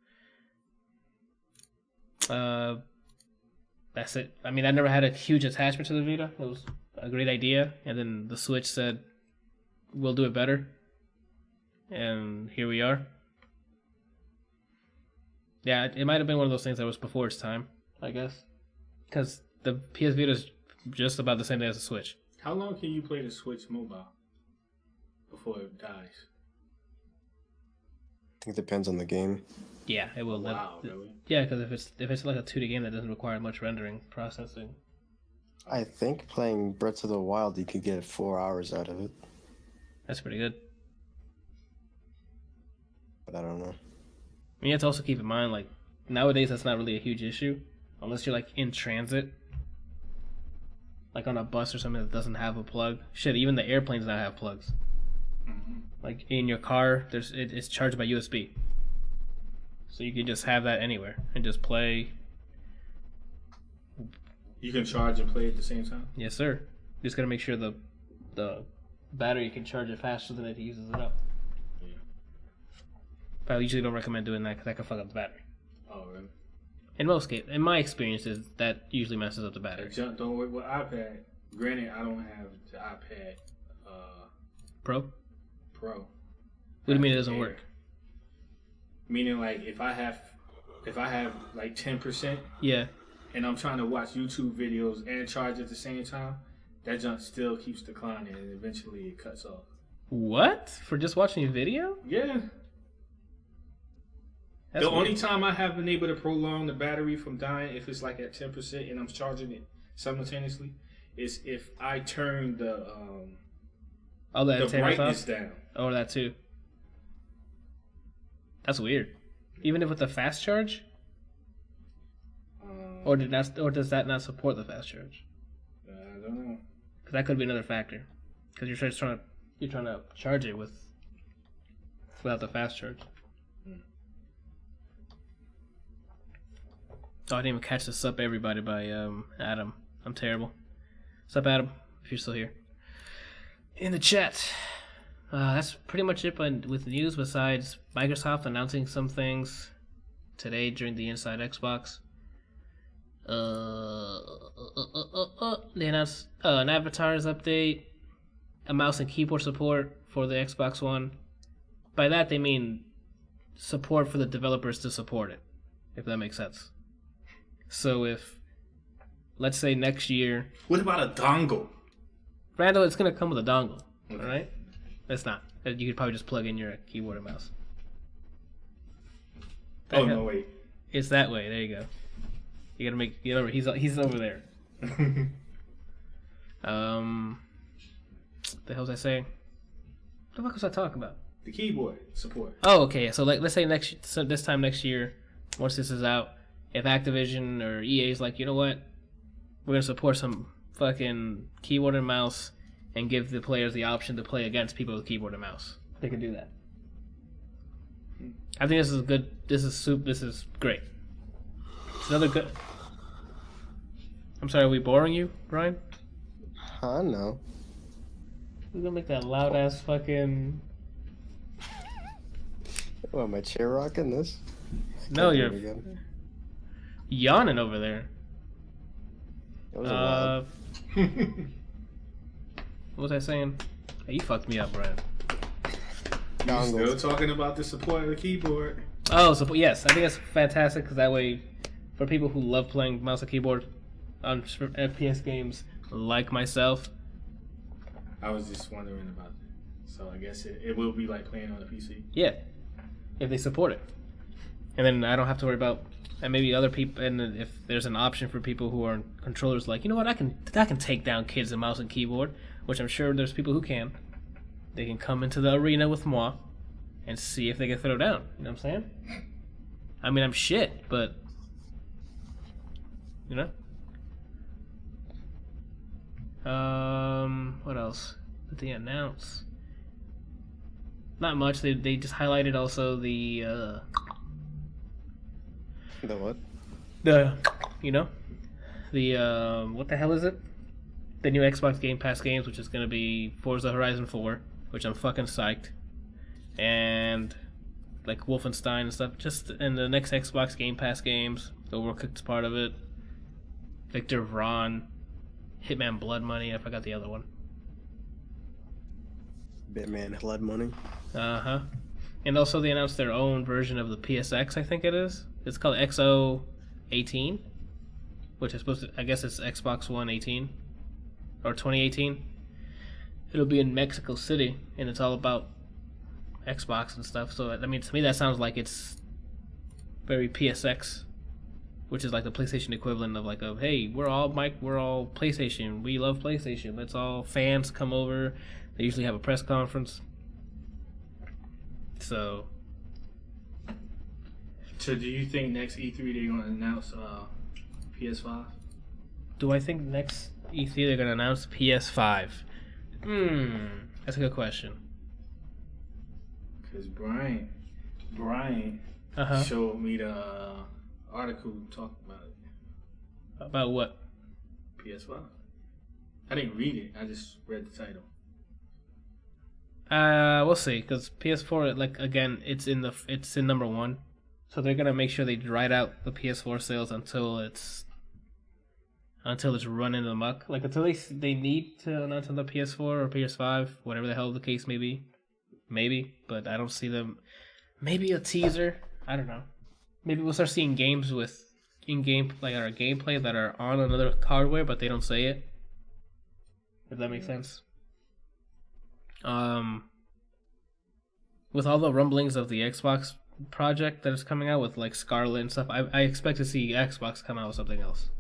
Speaker 1: That's it. I mean, I never had a huge attachment to the Vita. It was a great idea, and then the Switch said, we'll do it better. And here we are. Yeah, it might have been one of those things that was before its time, I guess. Because the PS Vita is just about the same thing as the Switch.
Speaker 3: How long can you play the Switch mobile before it dies?
Speaker 2: I think it depends on the game.
Speaker 1: Yeah, it will.
Speaker 3: Wow, really?
Speaker 1: Yeah, because if it's like a 2D game that doesn't require much rendering processing.
Speaker 2: I think playing Breath of the Wild, you could get 4 hours out of it.
Speaker 1: That's pretty good.
Speaker 2: But I don't know.
Speaker 1: You have to also keep in mind, like, nowadays that's not really a huge issue. Unless you're, like, in transit. Like on a bus or something that doesn't have a plug. Shit, even the airplanes now have plugs.
Speaker 3: Mm-hmm.
Speaker 1: Like, in your car, it's charged by USB. So you can just have that anywhere and just play.
Speaker 3: You can charge and play at the same time?
Speaker 1: Yes, sir. Just gotta make sure the battery can charge it faster than it uses it up.
Speaker 3: Yeah.
Speaker 1: But I usually don't recommend doing that because that can fuck up the battery.
Speaker 3: Oh, really?
Speaker 1: In my experiences, that usually messes up the battery.
Speaker 3: Don't work with iPad. Granted, I don't have the iPad
Speaker 1: Pro?
Speaker 3: Pro.
Speaker 1: What do you mean it doesn't work?
Speaker 3: Meaning, like, if I have like 10%,
Speaker 1: yeah,
Speaker 3: and I'm trying to watch YouTube videos and charge at the same time, that junk still keeps declining, and eventually it cuts off.
Speaker 1: What? For just watching a video?
Speaker 3: Yeah.
Speaker 1: That's
Speaker 3: the
Speaker 1: weird.
Speaker 3: only time I have been able to prolong the battery from dying, if it's like at 10% and I'm charging it simultaneously, is if I turn the brightness down.
Speaker 1: Oh, that too. That's weird. Even if with the fast charge, or does that not support the fast charge?
Speaker 3: I don't know.
Speaker 1: Because that could be another factor. Because you're trying to charge it without the fast charge. Oh, I didn't even catch the Sup Everybody by Adam. I'm terrible. Sup, Adam, if you're still here. In the chat. That's pretty much it with the news, besides Microsoft announcing some things today during the Inside Xbox. They announced an avatars update, a mouse and keyboard support for the Xbox One. By that they mean support for the developers to support it, if that makes sense. So if, let's say next year...
Speaker 3: What about a dongle?
Speaker 1: Randall, it's going to come with a dongle,
Speaker 3: Okay.
Speaker 1: alright? It's not. You could probably just plug in your keyboard and mouse.
Speaker 3: No, wait.
Speaker 1: It's that way. There you go. You gotta make... He's over there. The hell was I saying? What the fuck was I talking about?
Speaker 3: The keyboard support.
Speaker 1: Oh, okay. So let's say this time next year, once this is out, if Activision or EA is like, you know what, we're gonna support some fucking keyboard and mouse and give the players the option to play against people with keyboard and mouse, they can do that. I think this is good. This is great. It's another good. I'm sorry, are we boring you, Brian?
Speaker 2: No.
Speaker 1: We're gonna make that loud ass fucking.
Speaker 2: What, am I chair rocking this?
Speaker 1: No,
Speaker 2: Can't do
Speaker 1: you're
Speaker 2: it again.
Speaker 1: yawning over there.
Speaker 2: That was a lot.
Speaker 1: What was I saying? Hey, you fucked me up, Brian.
Speaker 3: You're still talking about the support of the keyboard.
Speaker 1: Oh, so yes, I think that's fantastic because that way, for people who love playing mouse and keyboard on FPS games like myself.
Speaker 3: I was just wondering about that. So I guess it will be like playing on the PC.
Speaker 1: Yeah, if they support it. And then I don't have to worry about, and maybe other people, and if there's an option for people who are controllers, like, you know what, I can take down kids and mouse and keyboard, which I'm sure there's people who can. They can come into the arena with moi and see if they can throw down. You know what I'm saying? I mean, I'm shit, but, you know? What else did they announce? Not much. They just highlighted also the
Speaker 2: what?
Speaker 1: You know, the what the hell is it? The new Xbox Game Pass games, which is gonna be Forza Horizon 4, which I'm fucking psyched, and like Wolfenstein and stuff. Just in the next Xbox Game Pass games, Overcooked's part of it. Victor Vron, Hitman Blood Money. I forgot the other one.
Speaker 2: Bitman Blood Money.
Speaker 1: And also they announced their own version of the PSX. I think it is. It's called XO18, which is supposed to, I guess it's Xbox One 18 or 2018. It'll be in Mexico City, and it's all about Xbox and stuff. So I mean, to me that sounds like it's very PSX, which is like the PlayStation equivalent of like a, hey, we're all PlayStation. We love PlayStation. Let's all fans come over. They usually have a press conference. So
Speaker 3: do you think next E3 they're gonna announce PS5?
Speaker 1: Do I think next E3 they're gonna announce PS5? That's a good question.
Speaker 3: Because Brian showed me the article talking about it.
Speaker 1: About what?
Speaker 3: PS5. I didn't read it. I just read the title.
Speaker 1: We'll see. Because PS4, like again, it's in number one, so they're gonna make sure they ride out the PS4 sales until it's running amok. Like until they need to announce on the PS4 or PS5, whatever the hell the case may be. Maybe, but I don't see them. Maybe a teaser. I don't know. Maybe we'll start seeing games with in-game, like our gameplay that are on another hardware, but they don't say it. If that makes sense. With all the rumblings of the Xbox project that is coming out with like Scarlet and stuff, I expect to see Xbox come out with something else.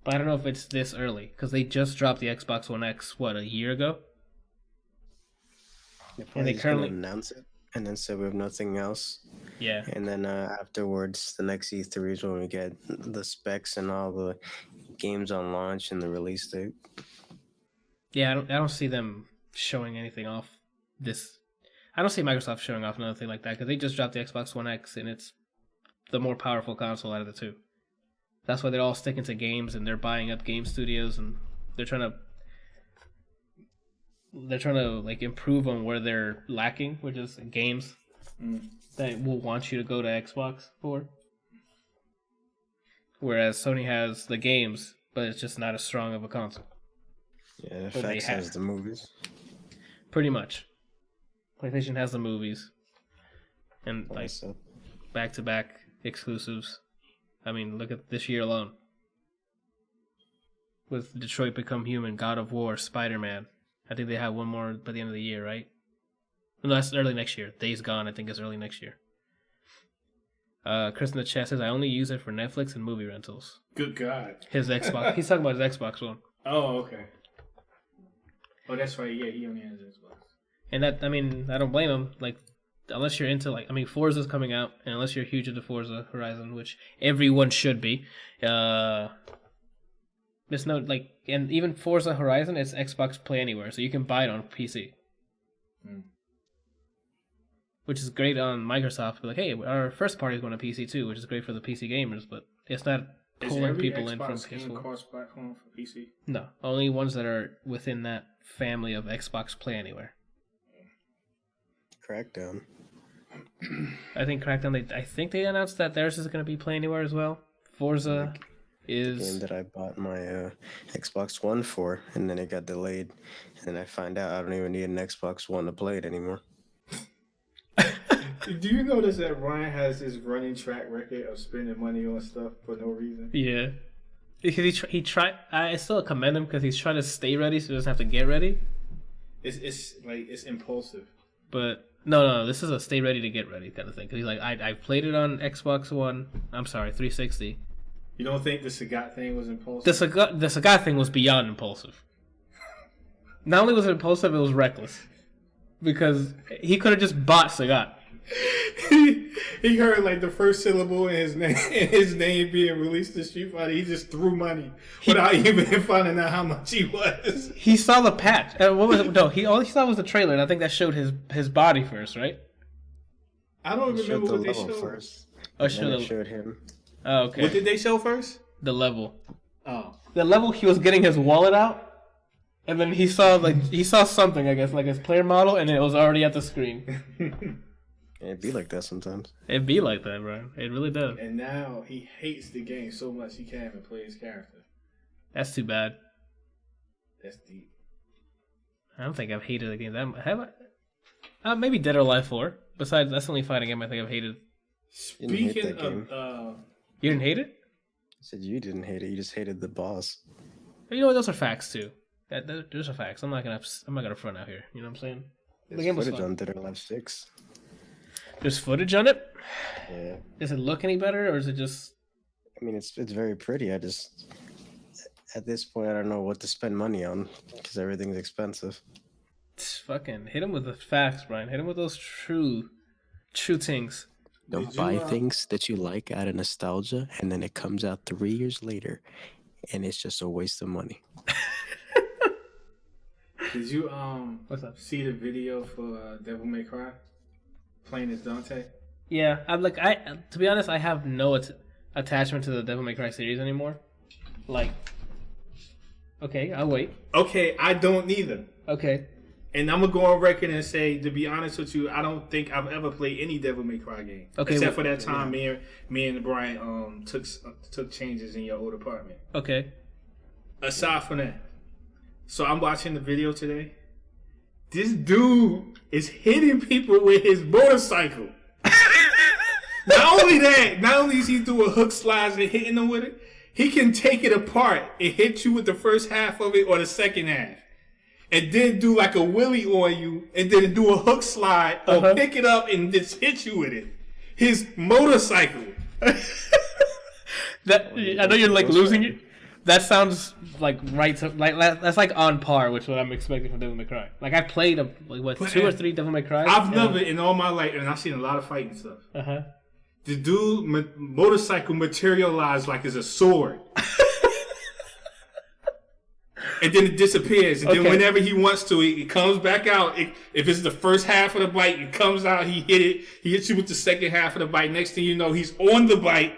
Speaker 1: But I don't know if it's this early, because they just dropped the Xbox One X, a year ago?
Speaker 2: And they currently announce it and then say we have nothing else.
Speaker 1: Yeah.
Speaker 2: And then afterwards, the next E3 is when we get the specs and all the games on launch and the release date.
Speaker 1: Yeah, I don't see them showing anything off this. I don't see Microsoft showing off another thing like that, because they just dropped the Xbox One X and it's the more powerful console out of the two. That's why they're all sticking to games and they're buying up game studios and they're trying to like improve on where they're lacking, which is games that will want you to go to Xbox for. Whereas Sony has the games, but it's just not as strong of a console.
Speaker 2: Yeah, FX has the movies.
Speaker 1: Pretty much. PlayStation has the movies. And like back-to-back exclusives. I mean, look at this year alone. With Detroit Become Human, God of War, Spider-Man. I think they have one more by the end of the year, right? No, that's early next year. Days Gone, I think, is early next year. Chris in the chat says, I only use it for Netflix and movie rentals.
Speaker 3: Good God.
Speaker 1: His Xbox. He's talking about his Xbox One.
Speaker 3: Oh, okay. Oh, that's right. Yeah, he only has Xbox.
Speaker 1: And that, I mean, I don't blame him. Like, unless you're into, like, I mean, Forza's coming out, and unless you're huge into Forza Horizon, which everyone should be, there's no, like, and even Forza Horizon, it's Xbox Play Anywhere, so you can buy it on PC. Which is great on Microsoft. Like, hey, our first party is going to PC too, which is great for the PC gamers, but it's not pulling people in from PS4.
Speaker 3: Cross-platform for PC?
Speaker 1: No, only ones that are within that family of Xbox Play Anywhere.
Speaker 2: Crackdown.
Speaker 1: I think Crackdown. I think they announced that theirs is going to be Play Anywhere as well. Forza is
Speaker 2: the game that I bought my Xbox One for, and then it got delayed, and then I find out I don't even need an Xbox One to play it anymore.
Speaker 3: Do you notice that Ryan has this running track record of spending money on stuff for no reason?
Speaker 1: Yeah, because he tried. I still commend him because he's trying to stay ready so he doesn't have to get ready.
Speaker 3: It's like it's impulsive.
Speaker 1: But no, this is a stay ready to get ready kind of thing. Because he's like, I played it on Xbox One. I'm sorry, 360.
Speaker 3: You don't think the Sagat thing was impulsive?
Speaker 1: The Sagat thing was beyond impulsive. Not only was it impulsive, it was reckless. Because he could have just bought Sagat.
Speaker 3: He heard like the first syllable in his name being released to Street Fighter. He just threw money without even finding out how much he was.
Speaker 1: He saw the patch. What was it? No, all he saw was the trailer, and I think that showed his body first, right?
Speaker 3: I don't remember what they showed
Speaker 2: first.
Speaker 1: Oh,
Speaker 2: Showed him.
Speaker 1: Oh, okay.
Speaker 3: What did they show first?
Speaker 1: The level.
Speaker 3: Oh,
Speaker 1: The level. He was getting his wallet out, and then he saw something, I guess, like his player model, and it was already at the screen.
Speaker 2: It'd be like that sometimes.
Speaker 1: It'd be like that, bro. It really does.
Speaker 3: and now he hates the game so much he can't even play his character.
Speaker 1: That's too bad.
Speaker 3: That's deep.
Speaker 1: I don't think I've hated the game that much. Have I? Maybe Dead or Alive 4. Besides, that's the only fighting game I think I've hated.
Speaker 2: You didn't hate
Speaker 3: Speaking
Speaker 2: that game.
Speaker 3: of,
Speaker 1: You didn't hate it?
Speaker 2: I said you didn't hate it. You just hated the boss.
Speaker 1: You know what? Those are facts too. Those are facts. I'm not gonna front out here. You know what I'm saying?
Speaker 2: There's
Speaker 1: game was
Speaker 2: footage
Speaker 1: fun.
Speaker 2: on Dead or Alive 6.
Speaker 1: There's footage on it.
Speaker 2: Yeah.
Speaker 1: Does it look any better, or is it just?
Speaker 2: I mean, it's very pretty. I just, at this point, I don't know what to spend money on because everything's expensive.
Speaker 1: Fucking hit him with the facts, Brian. Hit him with those true things.
Speaker 2: Don't
Speaker 3: Did you,
Speaker 2: buy things that you like out of nostalgia, and then it comes out 3 years later, and it's just a waste of money.
Speaker 3: did you
Speaker 1: What's up?
Speaker 3: see the video for Devil May Cry? Playing as Dante?
Speaker 1: Yeah, to be honest, I have no attachment to the Devil May Cry series anymore. Like, okay, I'll wait.
Speaker 3: Okay, I don't neither.
Speaker 1: Okay,
Speaker 3: And I'm gonna go on record and say, to be honest with you, I don't think I've ever played any Devil May Cry game.
Speaker 1: Okay,
Speaker 3: Except for that time me and Brian took changes in your old apartment.
Speaker 1: okay.
Speaker 3: Aside from that, so I'm watching the video today. This dude is hitting people with his motorcycle. Not only is he doing hook slides and hitting them with it, he can take it apart and hit you with the first half of it or the second half. And then do like a wheelie on you and then do a hook slide or pick it up and just hit you with it. His motorcycle.
Speaker 1: That I know you're like losing it. That sounds like that's like on par with what I'm expecting from Devil May Cry. Like I played two or three Devil May Cry.
Speaker 3: I've never in all my life, and I've seen a lot of fighting stuff. The dude motorcycle materialized like it's a sword. And then it disappears. And then whenever he wants to, it comes back out. If it's the first half of the bite, it comes out. He hits you with the second half of the bite. Next thing you know, he's on the bite,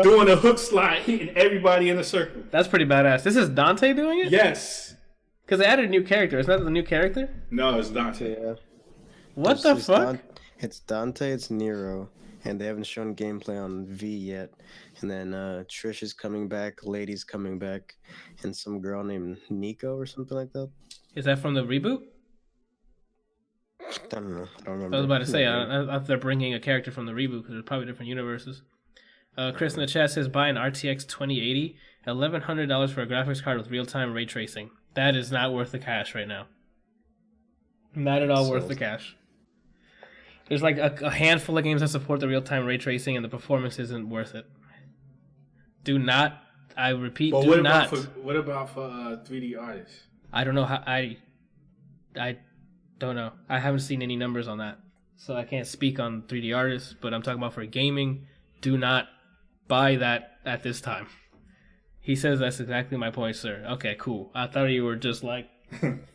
Speaker 3: doing a hook slide, hitting everybody in a circle.
Speaker 1: That's pretty badass. This is Dante doing it?
Speaker 3: Yes.
Speaker 1: Because they added a new character. Isn't that the new character?
Speaker 3: No, it's Dante.
Speaker 2: Yeah.
Speaker 1: What the fuck?
Speaker 2: It's Dante, it's Nero, and they haven't shown gameplay on V yet. And then Trish is coming back, Lady's coming back, and some girl named Nico or something like that.
Speaker 1: Is that from the reboot?
Speaker 2: I don't know. I don't remember.
Speaker 1: I was about to say, I they're bringing a character from the reboot because they're probably different universes. Chris in the chat says, buy an RTX 2080, $1,100 for a graphics card with real-time ray tracing. That is not worth the cash right now. Not at all worth the cash. There's like a handful of games that support the real-time ray tracing, and the performance isn't worth it. Do not, I repeat,
Speaker 3: But
Speaker 1: do not.
Speaker 3: What about for 3D artists?
Speaker 1: I don't know how, I don't know. I haven't seen any numbers on that. So I can't speak on 3D artists, but I'm talking about for gaming. Do not buy that at this time. He says that's exactly my point, sir. Okay, cool. I thought you were just like,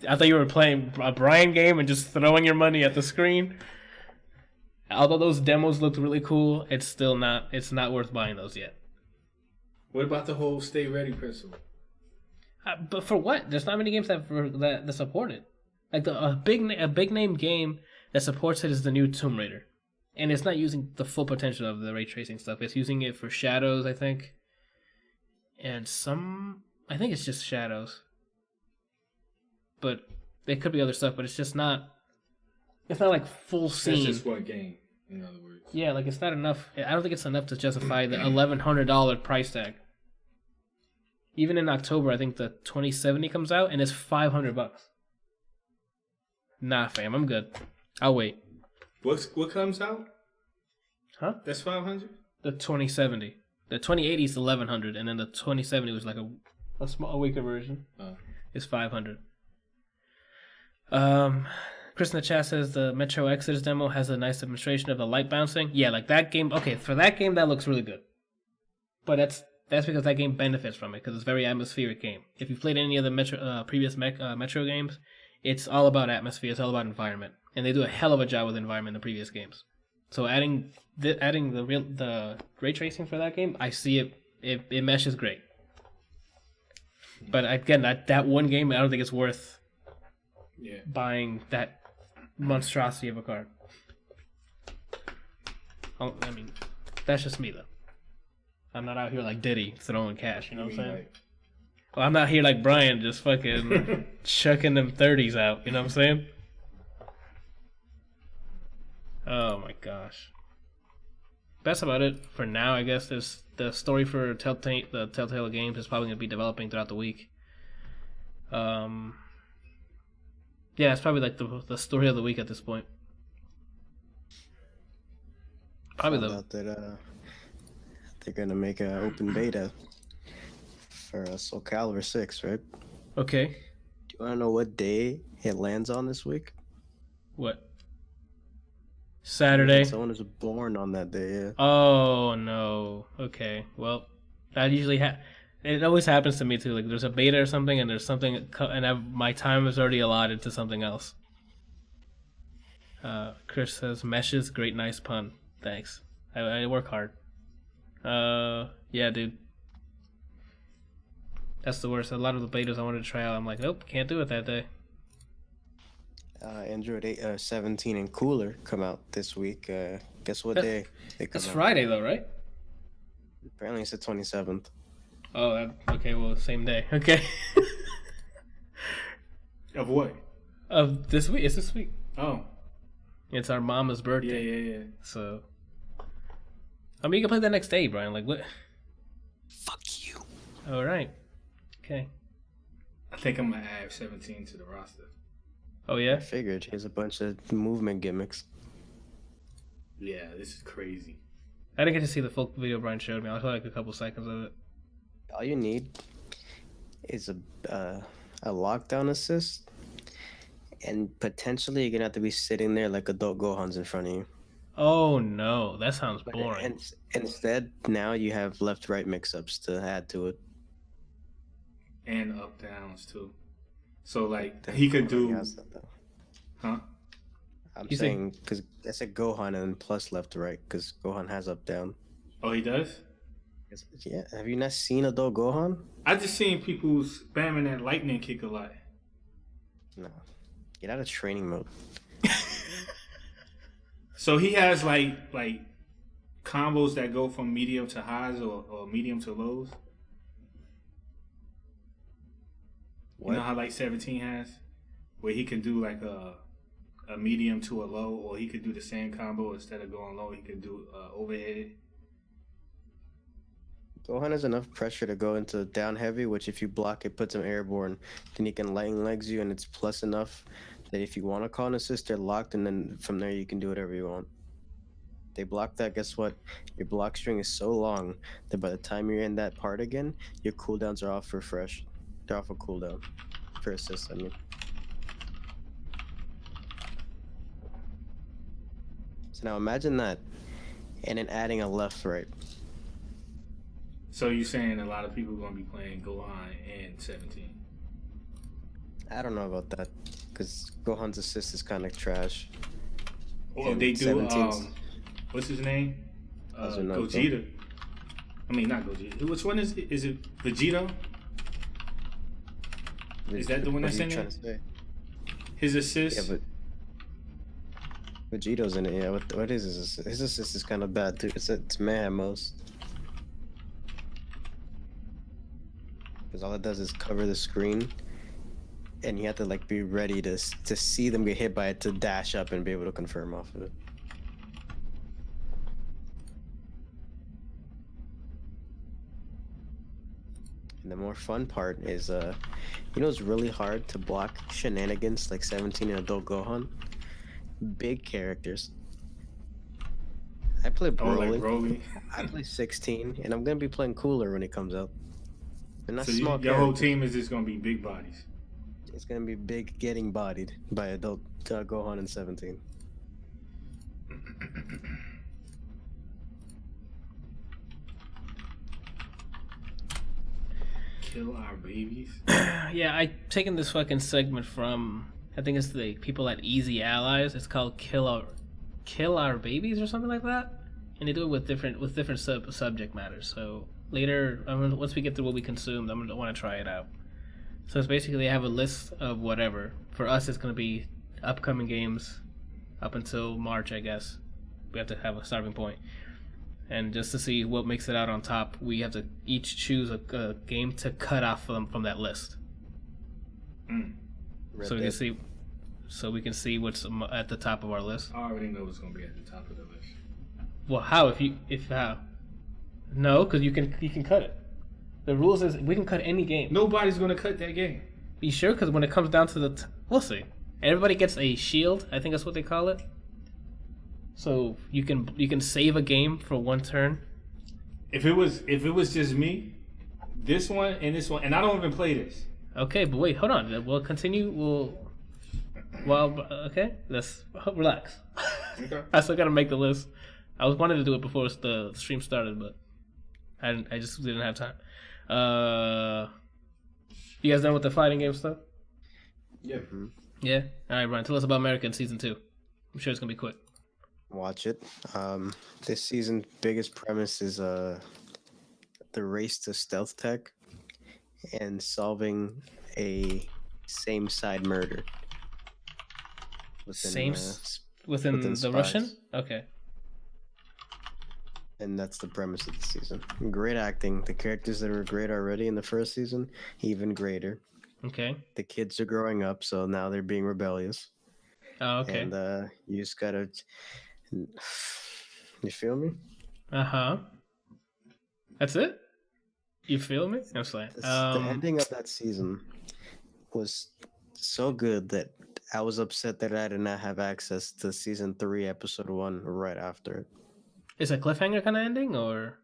Speaker 1: I thought you were playing a Brian game and just throwing your money at the screen. Although those demos looked really cool, it's not worth buying those yet.
Speaker 3: What about the whole stay ready principle?
Speaker 1: But for what? There's not many games that support it. Like a big name game that supports it is the new Tomb Raider, and it's not using the full potential of the ray tracing stuff. It's using it for shadows, I think, and I think it's just shadows. But it could be other stuff. But it's just not. It's not like full scene.
Speaker 3: That's just one game, in other words. Yeah,
Speaker 1: like it's not enough. I don't think it's enough to justify the $1,100 price tag. Even in October, I think the 2070 comes out, and it's $500. Nah, fam, I'm good. I'll wait.
Speaker 3: What comes out?
Speaker 1: Huh?
Speaker 3: That's 500.
Speaker 1: The 2070. The 2080 is 1100, and then the 2070 was like a weaker version. It's 500. Chris in the chat says the Metro Exodus demo has a nice demonstration of the light bouncing. Yeah, like that game. Okay, for that game, that looks really good. But that's because that game benefits from it because it's a very atmospheric game. If you've played any of the previous Metro games, it's all about atmosphere. It's all about environment, and they do a hell of a job with environment in the previous games. So adding the ray tracing for that game, I see it meshes great. But again, that one game, I don't think it's worth buying that monstrosity of a card. I mean, that's just me though. I'm not out here like Diddy throwing cash, you know what I'm saying? Well, I'm not here like Brian just fucking chucking them 30s out, you know what I'm saying? Oh my gosh. That's about it for now, I guess. There's the story for the Telltale Games is probably going to be developing throughout the week. Yeah, it's probably like the story of the week at this point. Probably
Speaker 2: that they're gonna make an open beta for Soul Calibur 6, right?
Speaker 1: Okay.
Speaker 2: Do you wanna know what day it lands on this week?
Speaker 1: What? Saturday.
Speaker 2: Someone is born on that day. Yeah.
Speaker 1: Oh no. Okay. Well, that usually it always happens to me too. Like there's a beta or something, and there's something, and my time is already allotted to something else. Chris says meshes, great, nice pun. Thanks. I work hard. Yeah, dude. That's the worst. A lot of the betas I wanted to try out, I'm like, nope, can't do it that day.
Speaker 2: Android 17 and cooler come out this week. Guess what day they come
Speaker 1: It's
Speaker 2: out?
Speaker 1: Friday though, right?
Speaker 2: Apparently it's the 27th.
Speaker 1: Oh, okay. Well, same day. Okay.
Speaker 3: Of what?
Speaker 1: Of this week. It's this week.
Speaker 3: Oh.
Speaker 1: It's our mama's birthday.
Speaker 3: Yeah.
Speaker 1: So, I mean, you can play that next day, Brian. Like what?
Speaker 2: Fuck you.
Speaker 1: All right. Okay.
Speaker 3: I think I'm gonna add 17 to the roster.
Speaker 1: Oh yeah.
Speaker 2: I figured. Here's a bunch of movement gimmicks.
Speaker 3: Yeah, this is crazy.
Speaker 1: I didn't get to see the full video Brian showed me. I saw like a couple seconds of it.
Speaker 2: All you need is a lockdown assist, and potentially you're gonna have to be sitting there like adult Gohan's in front of you.
Speaker 1: Oh no, that sounds boring.
Speaker 2: And instead, now you have left-right mix-ups to add to it.
Speaker 3: And up downs too. So like he could do. Huh?
Speaker 2: I'm saying because I said Gohan and then plus left to right because Gohan has up down.
Speaker 3: Oh, he does.
Speaker 2: Yeah, have you not seen adult Gohan?
Speaker 3: I just seen people spamming that lightning kick a lot.
Speaker 2: No, get out of training mode.
Speaker 3: So he has like combos that go from medium to highs or medium to lows.
Speaker 2: What?
Speaker 3: You know how like 17 has, where he can do like a medium to a low, or he could do the same combo instead of going low. He could do overhead.
Speaker 2: Gohan has enough pressure to go into down heavy, which if you block it puts him airborne. Then he can lightning legs you, and it's plus enough that if you want to call an assist, they're locked, and then from there you can do whatever you want. They block that, guess what? Your block string is so long that by the time you're in that part again, your cooldowns are off for fresh. They're off a cooldown for assist, I mean. So now imagine that, and then adding a left right.
Speaker 3: So you're saying a lot of people are gonna be playing Gohan and 17?
Speaker 2: I don't know about that, because Gohan's assist is kind of trash.
Speaker 3: Oh,
Speaker 2: And
Speaker 3: they do.
Speaker 2: 17's
Speaker 3: What's his name?
Speaker 2: Naruto.
Speaker 3: Gogeta. I mean, not Gogeta. Which one is it? Is it Vegeta? Is that the one that's in it? His assist.
Speaker 2: Yeah, but Vegeto's in it. Yeah, what is his assist? His assist is kind of bad too. It's meh at most. Because all it does is cover the screen, and you have to like be ready to see them get hit by it to dash up and be able to confirm off of it. And the more fun part is, it's really hard to block shenanigans like 17 and Adult Gohan. Big characters. I play Broly.
Speaker 3: Like Broly.
Speaker 2: I play 16, and I'm gonna be playing Cooler when it comes out. And not
Speaker 3: So
Speaker 2: small
Speaker 3: your whole
Speaker 2: characters.
Speaker 3: team is just gonna be big bodies.
Speaker 2: It's gonna be big getting bodied by Adult Gohan and 17.
Speaker 3: Kill our babies.
Speaker 1: Yeah, I taken this fucking segment from, I think it's the people at Easy Allies. It's called Kill Our Babies or something like that, and they do it with different subject matters. So later, once we get through what we consumed, I'm gonna want to try it out. So it's basically they have a list of whatever. For us, it's gonna be upcoming games up until March, I guess. We have to have a starting point. And just to see what makes it out on top, we have to each choose a game to cut off from that list. So we can see what's at the top of our list.
Speaker 3: I already know what's gonna be at the top of the list.
Speaker 1: Well, how? If how? No, because you can cut it. The rules is we can cut any game.
Speaker 3: Nobody's gonna cut that game.
Speaker 1: Be sure, because when it comes down to we'll see. Everybody gets a shield. I think that's what they call it. So you can save a game for one turn.
Speaker 3: If it was just me, this one, and I don't even play this.
Speaker 1: Okay, but wait, hold on. We'll continue. Okay, let's relax.
Speaker 3: Okay.
Speaker 1: I still gotta make the list. I was wanted to do it before the stream started, but I just didn't have time. You guys done with the fighting game stuff?
Speaker 3: Yeah.
Speaker 1: Yeah. All right, Brian. Tell us about American Season 2. I'm sure it's gonna be quick.
Speaker 2: Watch it. This season's biggest premise is the race to stealth tech and solving a same side murder. Within
Speaker 1: the
Speaker 2: spies.
Speaker 1: Russian? Okay.
Speaker 2: And that's the premise of the season. Great acting. The characters that were great already in the first season, even greater.
Speaker 1: Okay.
Speaker 2: The kids are growing up, so now they're being rebellious.
Speaker 1: Oh, okay.
Speaker 2: And you just gotta. You feel me?
Speaker 1: That's it? You feel me? I'm sorry.
Speaker 2: The ending of that season was so good that I was upset that I did not have access to season 3, episode 1 right after it.
Speaker 1: Is it a cliffhanger kind of ending, or?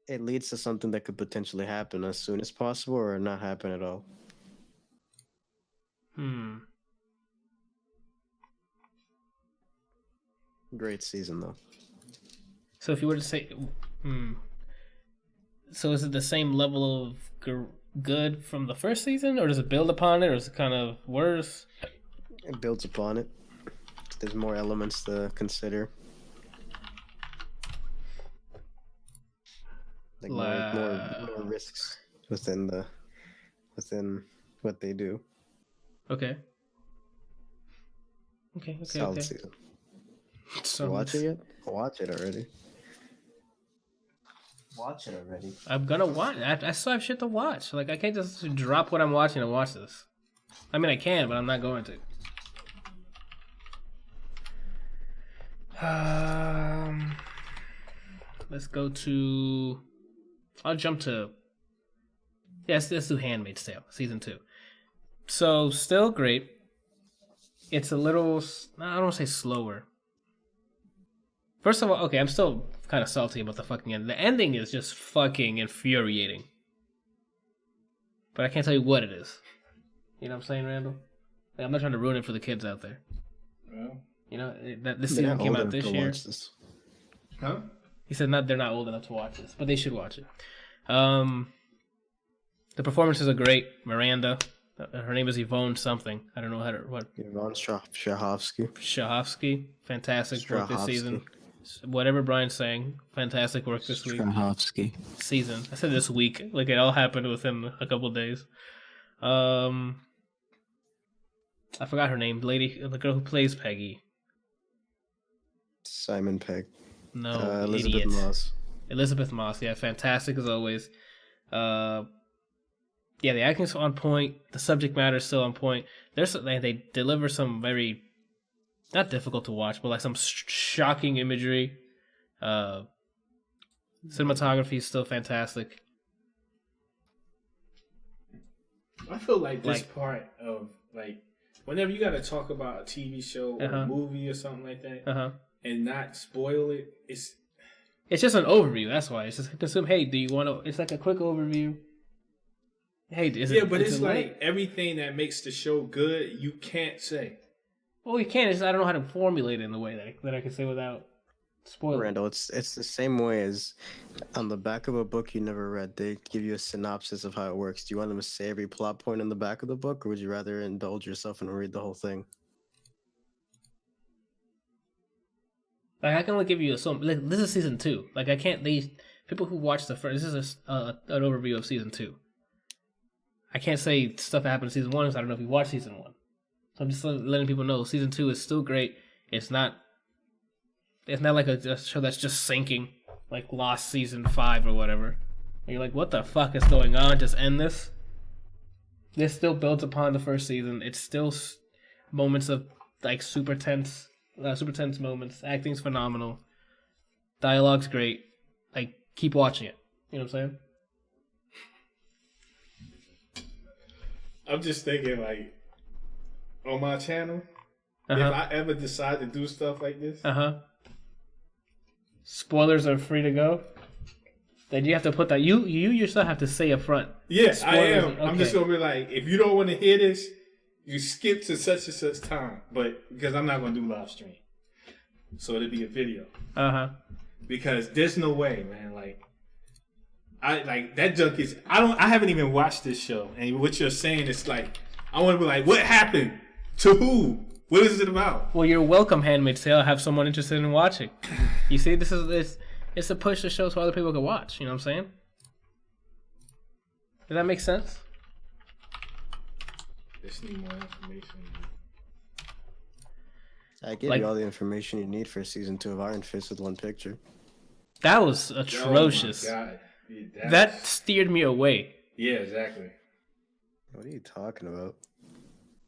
Speaker 2: It leads to something that could potentially happen as soon as possible or not happen at all. Great season, though.
Speaker 1: So if you were to say... So is it the same level of good from the first season, or does it build upon it, or is it kind of worse?
Speaker 2: It builds upon it. There's more elements to consider. Like more risks within what they do.
Speaker 1: Okay.
Speaker 2: Solid season.
Speaker 1: So
Speaker 2: Watch it yet? Watch it already. Watch it already.
Speaker 1: I'm gonna watch. I still have shit to watch. Like I can't just drop what I'm watching and watch this. I mean I can, but I'm not going to. Let's go to. I'll jump to. Yes, let's do Handmaid's Tale, season 2. So still great. It's a little. I don't want to say slower. First of all, okay, I'm still kind of salty about the fucking end. The ending is just fucking infuriating. But I can't tell you what it is. You know what I'm saying, Randall? Like, I'm not trying to ruin it for the kids out there.
Speaker 3: Well,
Speaker 1: You know, this season came out this year.
Speaker 3: huh?
Speaker 1: He said they're not old enough to watch this, but they should watch it. The performances are great. Miranda, her name is Yvonne something. I don't know what.
Speaker 2: Yvonne Strahovski.
Speaker 1: Shahovsky, fantastic work this season. Whatever Brian's saying, fantastic work this week.
Speaker 2: Strahovski.
Speaker 1: Season. I said this week. Like it all happened within a couple of days. I forgot her name. The girl who plays Peggy.
Speaker 2: Simon Pegg.
Speaker 1: No,
Speaker 2: Elizabeth
Speaker 1: idiot.
Speaker 2: Moss.
Speaker 1: Elizabeth Moss. Yeah, fantastic as always. Yeah, the acting's on point. The subject matter is still on point. They deliver some very not difficult to watch, but like some shocking imagery. Cinematography is still fantastic.
Speaker 3: I feel like this part of like whenever you got to talk about a TV show or a movie or something like that, and not spoil it,
Speaker 1: it's just an overview. That's why it's just assume. Hey, do you want to? It's like a quick overview. Hey,
Speaker 3: but it's like everything that makes the show good, you can't say.
Speaker 1: Well, you can. I don't know how to formulate it in the way that I can say without spoiling.
Speaker 2: Randall, it's the same way as on the back of a book you never read. They give you a synopsis of how it works. Do you want them to say every plot point in the back of the book, or would you rather indulge yourself and read the whole thing?
Speaker 1: Like I can only give you like, this is season 2. Like I can't. These people who watch the first. This is an overview of season 2. I can't say stuff that happened in season 1 because I don't know if you watched season 1. So I'm just letting people know season 2 is still great. It's not like a show that's just sinking like Lost season 5 or whatever. And you're like, what the fuck is going on? Just end this. This still builds upon the first season. It's still moments of like super tense moments. Acting's phenomenal. Dialogue's great. Like keep watching it. You know what I'm saying?
Speaker 3: I'm just thinking like on my channel, if I ever decide to do stuff like this,
Speaker 1: spoilers are free to go. Then you have to put that you yourself have to say up front.
Speaker 3: Yes, I am. Okay. I'm just gonna be like, if you don't want to hear this, you skip to such and such time. But because I'm not gonna do live stream, so it'll be a video. Because there's no way, man. Like, I like that junk is. I haven't even watched this show, and what you're saying is like, I want to be like, what happened to who? What is it about?
Speaker 1: Well, you're welcome, Handmaid's Tale. Have someone interested in watching. You see, it's a push to show so other people can watch. You know what I'm saying? Does that make sense?
Speaker 3: Just need more information.
Speaker 2: I gave you all the information you need for season 2 of Iron Fist with one picture.
Speaker 1: That was atrocious.
Speaker 3: Oh my God. Yeah,
Speaker 1: that steered me away.
Speaker 3: Yeah, exactly.
Speaker 2: What are you talking about?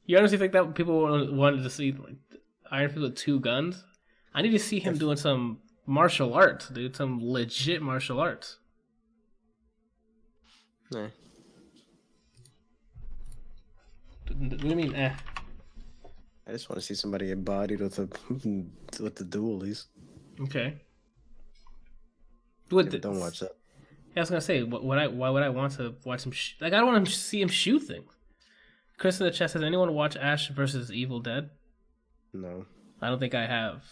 Speaker 1: You honestly think that people wanted to see like Iron Fist with 2 guns? I need to see him doing some martial arts, dude. Some legit martial arts.
Speaker 2: Nah.
Speaker 1: What do you mean, eh?
Speaker 2: I just want to see somebody get bodied with the dualies.
Speaker 1: Okay.
Speaker 2: Don't watch that.
Speaker 1: Yeah, I was gonna say, why would I want to watch him? Like, I don't want to see him shoot things. Chris in the chat says, anyone watch Ash versus Evil Dead?
Speaker 2: No.
Speaker 1: I don't think I have.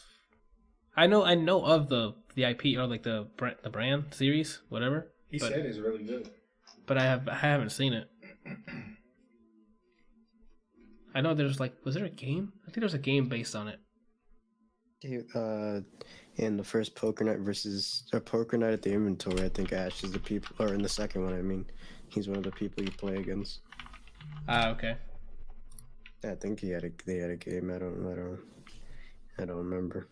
Speaker 1: I know of the IP or like the brand series, whatever.
Speaker 3: He said it's really good,
Speaker 1: but I haven't seen it. I know there's like, was there a game? I think there was a game based on it.
Speaker 2: In the first Poker Night Poker Night at the Inventory, I think Ash is the people, or in the second one, I mean, he's one of the people you play against.
Speaker 1: Ah, okay.
Speaker 2: I think they had a game. I don't remember.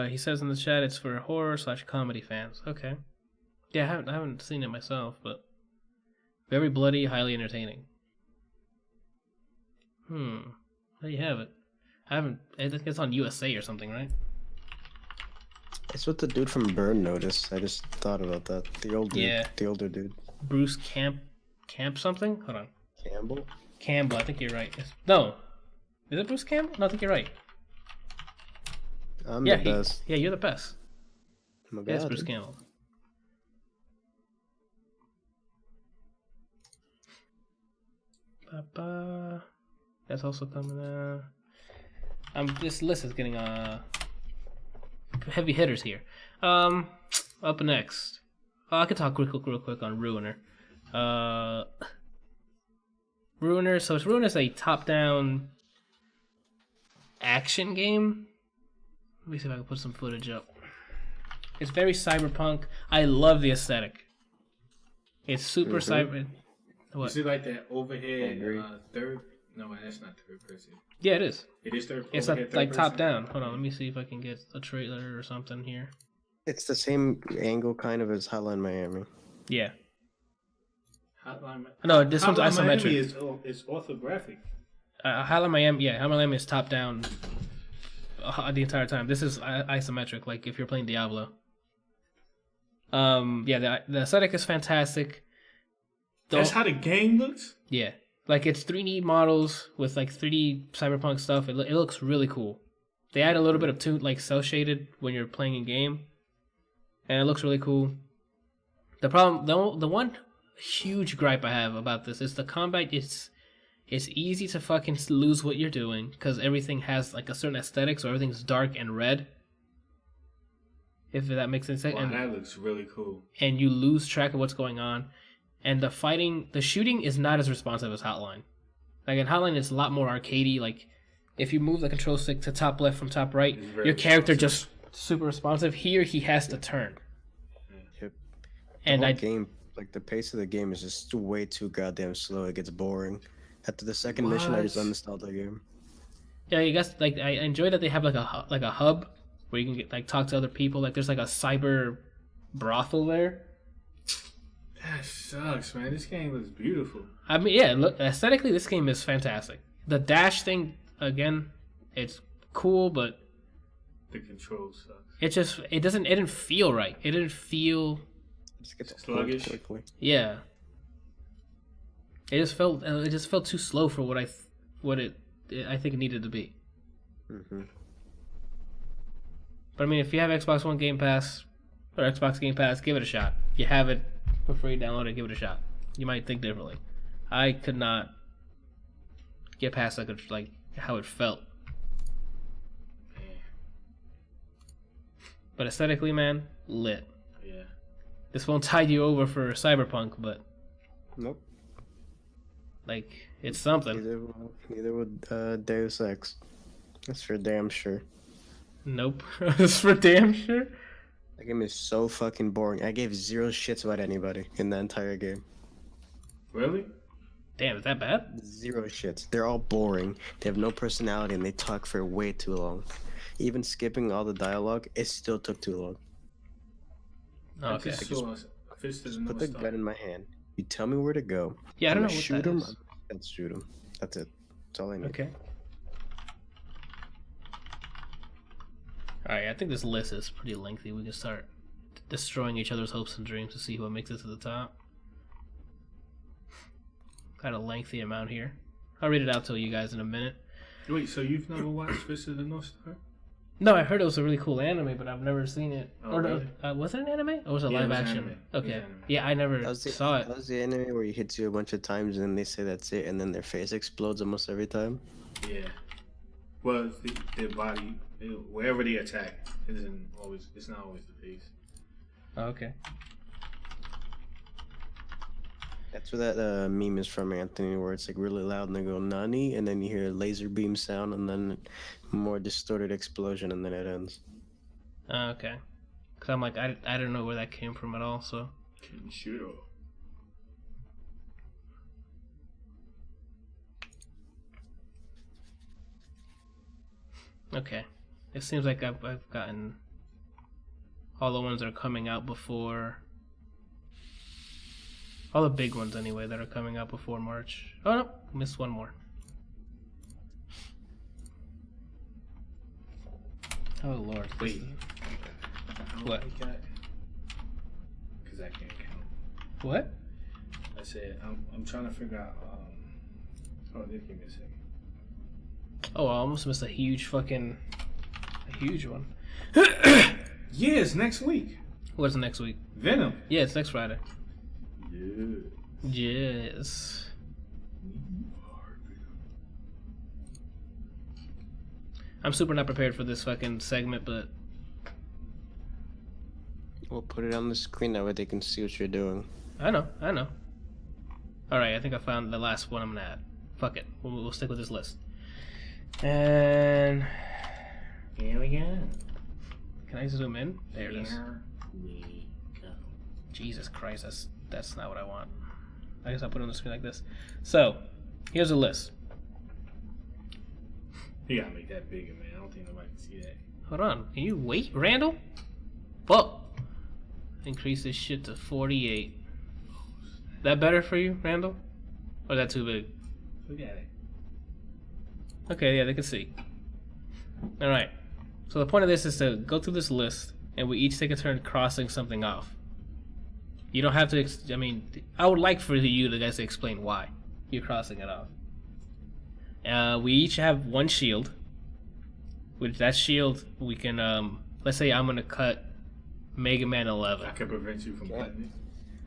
Speaker 1: He says in the chat it's for horror/comedy fans. Okay. Yeah, I haven't seen it myself, but very bloody, highly entertaining. There you have it. I think it's on USA or something, right?
Speaker 2: It's what the dude from Burn noticed. I just thought about that. The old dude. Yeah. The older dude.
Speaker 1: Bruce Camp something? Hold on.
Speaker 2: Campbell,
Speaker 1: I think you're right. No. Is it Bruce Campbell? No, I think you're right.
Speaker 2: I'm the best.
Speaker 1: You're the best.
Speaker 2: Oh my God,
Speaker 1: yes, Bruce Campbell. That's also coming this list is getting heavy hitters here. Up next, I could talk real quick on Ruiner. Ruiner. So Ruiner is a top-down action game. Let me see if I can put some footage up. It's very cyberpunk. I love the aesthetic. It's super cyber. What?
Speaker 3: Is it like that overhead third? No, that's not third person.
Speaker 1: Yeah, it is.
Speaker 3: It is third.
Speaker 1: It's like top down. Hold on, let me see if I can get a trailer or something here.
Speaker 2: It's the same angle kind of as Hotline Miami.
Speaker 1: Yeah.
Speaker 3: Hotline.
Speaker 1: No, this one's isometric.
Speaker 3: Miami is orthographic.
Speaker 1: Hotline Miami, yeah, Hotline Miami is top down the entire time. This is isometric, like if you're playing Diablo. Yeah, the aesthetic is fantastic.
Speaker 3: That's how the game looks?
Speaker 1: Yeah. Like, it's 3D models with, like, 3D cyberpunk stuff. It looks really cool. They add a little bit of like, cel-shaded when you're playing in game. And it looks really cool. The problem, the one huge gripe I have about this is the combat. It's easy to fucking lose what you're doing because everything has, like, a certain aesthetic, so everything's dark and red. If that makes sense.
Speaker 3: Wow, that looks really cool. And
Speaker 1: you lose track of what's going on. And the shooting is not as responsive as Hotline. Like, in Hotline, it's a lot more arcadey. Like, if you move the control stick to top left from top right, your character just super responsive. Here, he has to turn.
Speaker 2: Yep.
Speaker 1: And
Speaker 2: game, like, the pace of the game is just way too goddamn slow. It gets boring. After the second mission, I just uninstalled the game.
Speaker 1: Yeah, I guess, like, I enjoy that they have like a hub where you can get, like, talk to other people. Like, there's like a cyber brothel there.
Speaker 3: That sucks, man. This game looks beautiful.
Speaker 1: I mean, yeah, look, aesthetically, this game is fantastic. The dash thing, again, it's cool, but
Speaker 3: the control sucks.
Speaker 1: It didn't feel right. It didn't feel...
Speaker 2: It just gets
Speaker 3: sluggish.
Speaker 2: Quickly.
Speaker 1: Yeah. It just felt too slow for what I think it needed to be.
Speaker 2: Mm-hmm.
Speaker 1: But I mean, if you have Xbox One Game Pass or Xbox Game Pass, give it a shot. You have it for free, download it, give it a shot. You might think differently. I could not get past like how it felt. But aesthetically, man, lit.
Speaker 3: Yeah.
Speaker 1: This won't tide you over for Cyberpunk, but
Speaker 2: nope.
Speaker 1: Like, it's something.
Speaker 2: Neither would Deus Ex. That's for damn sure.
Speaker 1: Nope. That's for damn sure.
Speaker 2: That game is so fucking boring. I gave 0 shits about anybody in the entire game.
Speaker 3: Really?
Speaker 1: Damn, is that bad?
Speaker 2: 0 shits. They're all boring. They have no personality and they talk for way too long. Even skipping all the dialogue, it still took too long.
Speaker 1: Okay.
Speaker 3: Just
Speaker 2: put the gun in my hand. You tell me where to go.
Speaker 1: Yeah, I don't know what
Speaker 2: shoot
Speaker 1: that
Speaker 2: him.
Speaker 1: is.
Speaker 2: Let's shoot him. That's it. That's all I need.
Speaker 1: Okay. Alright, I think this list is pretty lengthy. We can start destroying each other's hopes and dreams to see who makes it to the top. Got a lengthy amount here. I'll read it out to you guys in a minute.
Speaker 3: Wait, so you've never watched Fist of the North Star?
Speaker 1: No, I heard it was a really cool anime, but I've never seen it.
Speaker 3: Oh, really?
Speaker 1: Was it an anime? Or was it live action?
Speaker 3: Anime.
Speaker 1: Okay.
Speaker 3: Anime.
Speaker 1: Yeah, I never saw it.
Speaker 2: That was the anime where he hits you a bunch of times and then they say that's it, and then their face explodes almost every time.
Speaker 3: Yeah. Well, their body, wherever they attack, it's not always the face.
Speaker 1: Oh, okay.
Speaker 2: That's where that meme is from, Anthony, where it's like really loud and they go "nani," and then you hear a laser beam sound and then more distorted explosion and then it ends.
Speaker 1: Oh, okay. Cause I'm like, I don't know where that came from at all. So.
Speaker 3: Kenshiro.
Speaker 1: Okay. It seems like I've gotten all the ones that are coming out before. All the big ones, anyway, that are coming out before March. Oh, no. Missed one more. Oh, Lord.
Speaker 3: Wait.
Speaker 1: What?
Speaker 3: Because I can't count.
Speaker 1: What?
Speaker 3: I said, I'm trying to figure out. Give me a second.
Speaker 1: Oh, I almost missed a huge one.
Speaker 3: Yeah, it's next week.
Speaker 1: What's next week?
Speaker 3: Venom.
Speaker 1: Yeah, it's next Friday.
Speaker 3: Yeah.
Speaker 1: Yes. I'm super not prepared for this fucking segment, but
Speaker 2: We'll put it on the screen that way they can see what you're doing.
Speaker 1: I know. Alright, I think I found the last one I'm gonna add. Fuck it. We'll stick with this list. And
Speaker 3: Here we go.
Speaker 1: can I zoom in? There it is.
Speaker 3: Here we go.
Speaker 1: Jesus Christ, that's not what I want. I guess I'll put it on the screen like this. So, here's a list.
Speaker 3: You gotta make that bigger, man. I don't think nobody can see that.
Speaker 1: Hold on. Can you wait, Randall? Fuck. Increase this shit to 48. That better for you, Randall? Or is that too big?
Speaker 3: Look at it.
Speaker 1: Okay, yeah, they can see. Alright. So the point of this is to go through this list, and we each take a turn crossing something off. You don't have to. I mean, I would like for you guys to explain why you're crossing it off. We each have one shield. With that shield, we can. Let's say I'm gonna cut Mega Man 11.
Speaker 3: I can prevent you from cutting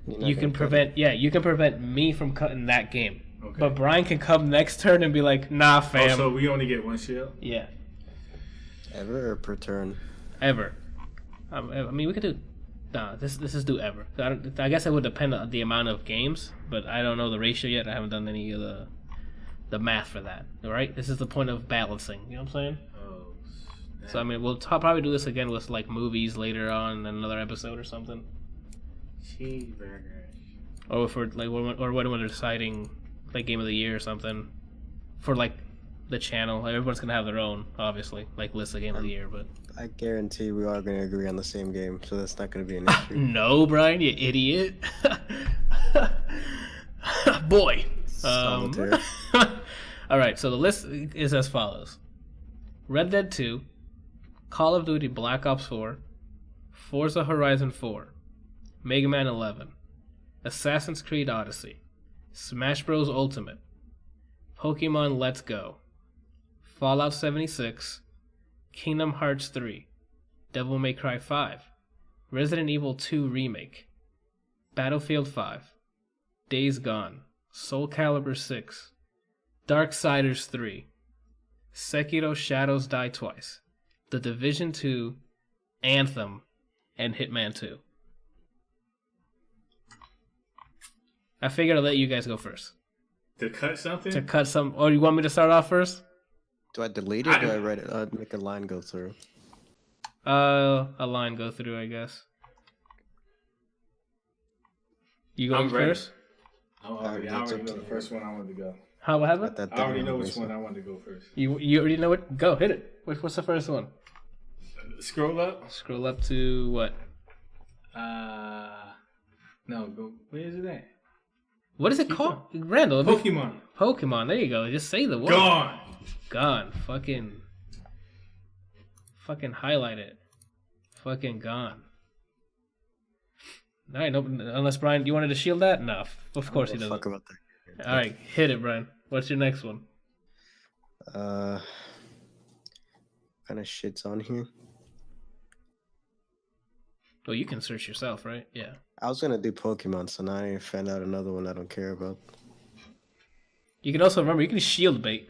Speaker 3: it.
Speaker 1: You can prevent. Yeah, you can prevent me from cutting that game.
Speaker 3: Okay.
Speaker 1: But Brian can come next turn and be like, "Nah, fam."
Speaker 3: Oh, so we only get one shield?
Speaker 1: Yeah.
Speaker 2: Ever or per turn?
Speaker 1: Ever. I mean, we could do. Nah, this is do ever. I guess it would depend on the amount of games, but I don't know the ratio yet. I haven't done any of the math for that. All right, this is the point of balancing. You know what I'm saying?
Speaker 3: Oh.
Speaker 1: So I mean, we'll probably do this again with like movies later on in another episode or something.
Speaker 3: Cheeseburgers.
Speaker 1: Or if we're like, or when we're deciding like game of the year or something for like the channel. Like, everyone's gonna have their own, obviously, like list of game of the year. But
Speaker 2: I guarantee we are going to agree on the same game, so that's not going to be an issue.
Speaker 1: no, Brian, you idiot. Boy.
Speaker 2: Solitaire.
Speaker 1: All right, so the list is as follows: Red Dead 2, Call of Duty Black Ops 4, Forza Horizon 4, Mega Man 11, Assassin's Creed Odyssey, Smash Bros. Ultimate, Pokemon Let's Go, Fallout 76, Kingdom Hearts 3, Devil May Cry 5, Resident Evil 2 Remake, Battlefield 5, Days Gone, Soul Calibur 6, Darksiders 3, Sekiro Shadows Die Twice, The Division 2, Anthem, and Hitman 2. I figured I'd let you guys go first.
Speaker 3: To cut something?
Speaker 1: To cut some... Oh, you want me to start off first?
Speaker 2: Do I delete it or do I write it? Make a line go through.
Speaker 1: A line go through, I guess. You going first?
Speaker 3: I already know the first one I wanted to go.
Speaker 1: How, what happened?
Speaker 3: I already know which one I wanted to go first.
Speaker 1: You already know it? Go, hit it. What's the first one?
Speaker 3: Scroll up.
Speaker 1: Scroll up to what?
Speaker 3: No, go. Where is it at?
Speaker 1: What is it called? Randall.
Speaker 3: Pokemon.
Speaker 1: Pokemon, there you go. Just say the word.
Speaker 3: Gone.
Speaker 1: Gone. Fucking highlight it. Fucking gone. Alright, no, unless Brian, you wanted to shield that? No, of course he doesn't.
Speaker 2: Fuck about that.
Speaker 1: Alright, hit it, Brian. What's your next one?
Speaker 2: Kind of shit's on here.
Speaker 1: Well, you can search yourself, right? Yeah.
Speaker 2: I was gonna do Pokemon, so now I found out another one I don't care about.
Speaker 1: You can also remember, you can shield bait.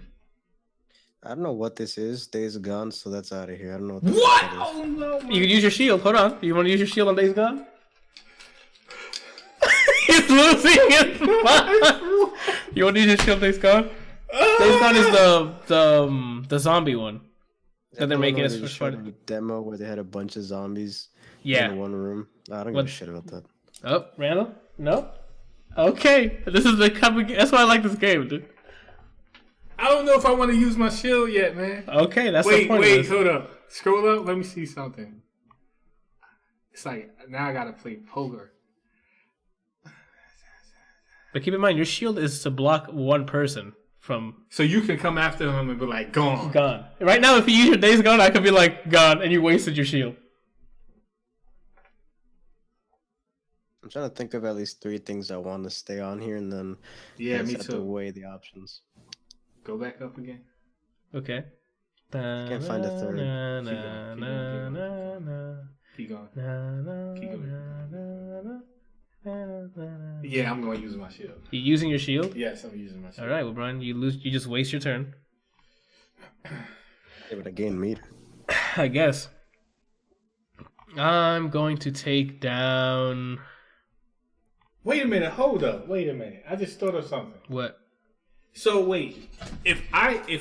Speaker 2: I don't know what this is. Days Gone, so that's out of here. I don't know what
Speaker 3: What?
Speaker 2: Is.
Speaker 3: Oh no!
Speaker 1: You can use your shield. Hold on. You want to use your shield on Days Gone? He's losing his mind. You want to use your shield on Days Gone? Days Gone is the zombie one that they're making as first part.
Speaker 2: A demo where they had a bunch of zombies
Speaker 1: Yeah.
Speaker 2: in one room. I don't give a shit about that.
Speaker 1: Oh, Randall? No? Okay. This is the coming. That's why I like this game, dude.
Speaker 3: I don't know if I want to use my shield yet, man.
Speaker 1: Okay, that's the point.
Speaker 3: Wait, hold up. Scroll up. Let me see something. It's like now I gotta play poker.
Speaker 1: But keep in mind, your shield is to block one person from
Speaker 3: So you can come after him and be like, gone.
Speaker 1: gone. Right now, if you use your Days Gone, I could be like, gone, and you wasted your shield.
Speaker 2: I'm trying to think of at least 3 things I want to stay on here, and then
Speaker 3: Yeah,
Speaker 2: I just
Speaker 3: me
Speaker 2: have to
Speaker 3: too.
Speaker 2: weigh the options.
Speaker 3: Go back up again.
Speaker 1: Okay.
Speaker 2: Can't find a third.
Speaker 3: Keep going. Yeah, I'm going to use my shield.
Speaker 1: You using your shield?
Speaker 3: Yes, I'm using my shield.
Speaker 1: All right, well, Brian, you lose. You just waste your turn.
Speaker 2: Yeah, but I gain meter.
Speaker 1: I guess. I'm going to take down.
Speaker 3: Wait a minute. Hold up. Wait a minute. I just thought of something.
Speaker 1: What?
Speaker 3: So wait, if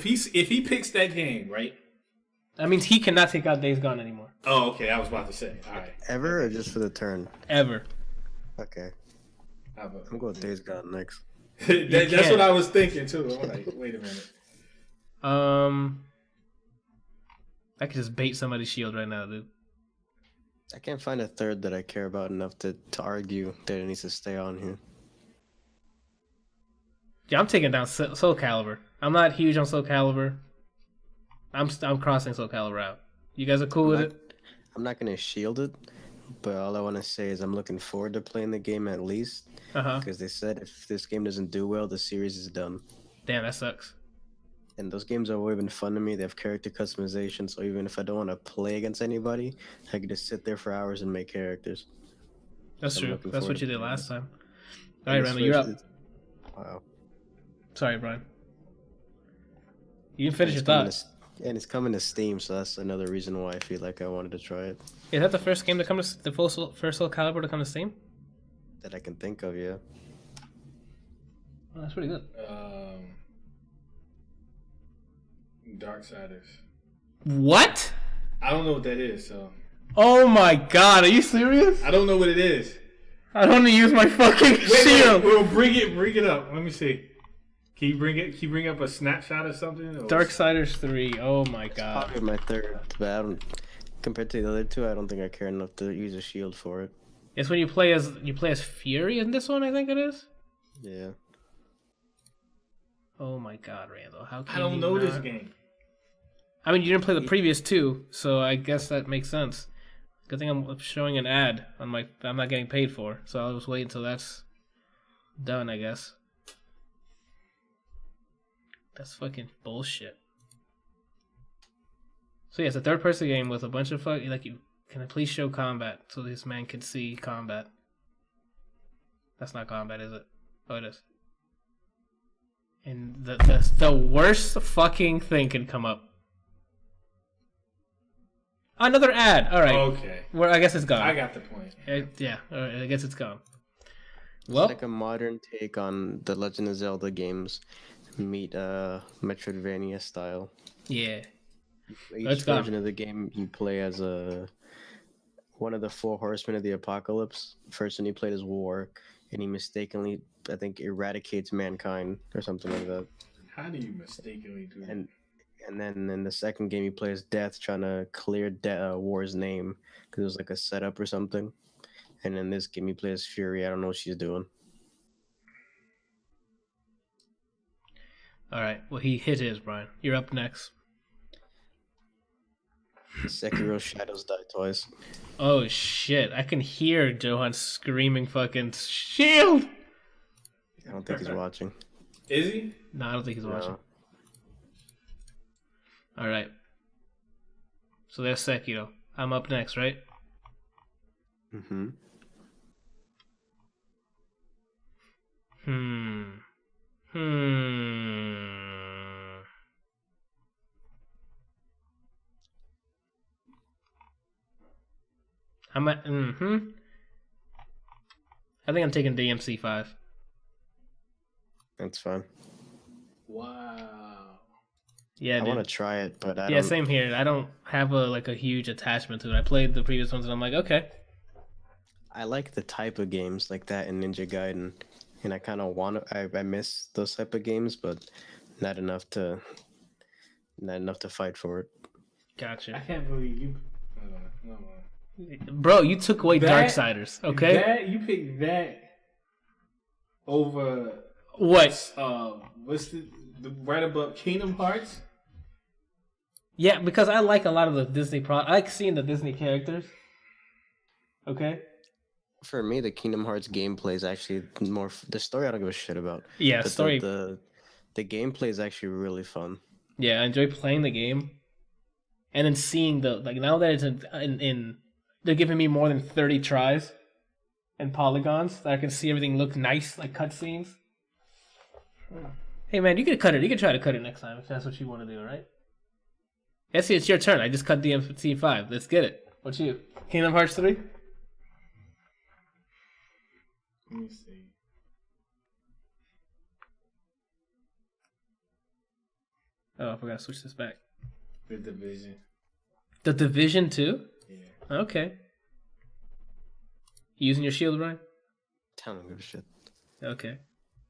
Speaker 3: he picks that game, right?
Speaker 1: That means he cannot take out Days Gone anymore.
Speaker 3: Oh, okay. I was about to say. All right.
Speaker 2: Ever or just for the turn?
Speaker 1: Ever.
Speaker 2: Okay.
Speaker 3: How about
Speaker 2: I'm going Days Gone next.
Speaker 3: that's
Speaker 1: can't.
Speaker 3: what I was thinking too. I'm like, wait a minute.
Speaker 1: I could just bait somebody's shield right now, dude.
Speaker 2: I can't find a third that I care about enough to argue that it needs to stay on here.
Speaker 1: Yeah, I'm taking down Soul Calibur. I'm not huge on Soul Calibur. I'm crossing Soul Calibur out. You guys are cool with it?
Speaker 2: I'm not gonna shield it, but all I want to say is I'm looking forward to playing the game at least, because they said if this game doesn't do well, the series is done.
Speaker 1: Damn, that sucks.
Speaker 2: And those games have always been fun to me. They have character customization, so even if I don't want to play against anybody, I can just sit there for hours and make characters.
Speaker 1: That's
Speaker 2: So I'm
Speaker 1: true.
Speaker 2: looking
Speaker 1: That's
Speaker 2: forward
Speaker 1: what you
Speaker 2: to
Speaker 1: did
Speaker 2: playing
Speaker 1: last
Speaker 2: it.
Speaker 1: time. All right, Randall, you're up.
Speaker 2: Wow.
Speaker 1: Sorry, Brian. You can finish your
Speaker 2: It's coming
Speaker 1: thought.
Speaker 2: and it's coming to Steam, so that's another reason why I feel like I wanted to try it.
Speaker 1: Is that the first game to come to the first Soul Calibur to come to Steam?
Speaker 2: That I can think of, yeah.
Speaker 1: Oh, that's pretty good.
Speaker 3: Darksiders.
Speaker 1: What?
Speaker 3: I don't know what that is, so
Speaker 1: Oh my god, are you serious?
Speaker 3: I don't know what it is.
Speaker 1: I don't want to use my fucking shield.
Speaker 3: Wait, bring it up. Let me see. Can you bring up a snapshot or something? Or
Speaker 1: Darksiders 3. Oh my god.
Speaker 2: Probably my third, but I don't. Compared to the other two, I don't think I care enough to use a shield for it.
Speaker 1: It's when you play as Fury in this one, I think it is.
Speaker 2: Yeah.
Speaker 1: Oh my god, Randall. How can
Speaker 3: I don't
Speaker 1: you
Speaker 3: know this
Speaker 1: not-
Speaker 3: game.
Speaker 1: I mean, you didn't play the previous two, so I guess that makes sense. Good thing I'm showing an ad on my. I'm not getting paid for, so I'll just wait until that's done, I guess. That's fucking bullshit. So yeah, it's a third-person game with a bunch of you. Can I please show combat so this man can see combat? That's not combat, is it? Oh, it is. And the worst fucking thing can come up. Another ad. All right.
Speaker 3: Okay.
Speaker 1: Well, I guess it's gone.
Speaker 3: I got the point.
Speaker 1: Yeah. All right, I guess it's gone.
Speaker 2: It's
Speaker 1: Well,
Speaker 2: like a modern take on the Legend of Zelda games, meet Metroidvania style.
Speaker 1: yeah.
Speaker 2: Each
Speaker 1: It's gone.
Speaker 2: version of the game you play as one of the four horsemen of the apocalypse. First one you played as War, and he mistakenly, I think, eradicates mankind or something like that.
Speaker 3: How do you mistakenly do that?
Speaker 2: And then in the second game you play as Death, trying to clear War's name because it was like a setup or something. And in this game you play as Fury. I don't know what she's doing.
Speaker 1: All right. Well, he hit his, Brian. You're up next.
Speaker 2: Sekiro Shadows Die Twice.
Speaker 1: Oh shit! I can hear Johan screaming, "Fucking shield!"
Speaker 2: I don't think he's watching.
Speaker 3: Is he?
Speaker 1: No, I don't think he's watching.
Speaker 2: No.
Speaker 1: All right. So there's Sekiro. I'm up next, right?
Speaker 2: Mm-hmm.
Speaker 1: Hmm. I'm at. I think I'm taking DMC5.
Speaker 2: That's fine.
Speaker 3: Wow.
Speaker 1: Yeah,
Speaker 2: I
Speaker 1: dude.
Speaker 2: want to try it, but I
Speaker 1: Yeah,
Speaker 2: don't.
Speaker 1: same here. I don't have a huge attachment to it. I played the previous ones and I'm like, okay.
Speaker 2: I like the type of games like that in Ninja Gaiden, and I kind of want to. I miss those type of games, but not enough to fight for it.
Speaker 3: I
Speaker 1: Gotcha.
Speaker 3: can't believe you. No.
Speaker 1: Bro, you took away
Speaker 3: That-
Speaker 1: Darksiders, okay?
Speaker 3: You picked that over
Speaker 1: What?
Speaker 3: what's the right above Kingdom Hearts?
Speaker 1: Yeah, because I like a lot of the Disney I like seeing the Disney characters. Okay?
Speaker 2: For me, the Kingdom Hearts gameplay is actually more. The story I don't give a shit about.
Speaker 1: Yeah,
Speaker 2: But
Speaker 1: story.
Speaker 2: The gameplay is actually really fun.
Speaker 1: Yeah, I enjoy playing the game. And then seeing now that it's in they're giving me more than 30 tries and polygons that I can see everything look nice, like cutscenes. Hey man, you can cut it. You can try to cut it next time if that's what you want to do, right? Yes, it's your turn. I just cut DMC5. Let's get it. What's you? Kingdom Hearts 3?
Speaker 3: Let me see.
Speaker 1: Oh, I forgot to switch this back.
Speaker 3: The Division.
Speaker 1: The Division 2?
Speaker 3: Yeah.
Speaker 1: Okay. You using your shield, Brian?
Speaker 2: I don't give a shit.
Speaker 1: Okay.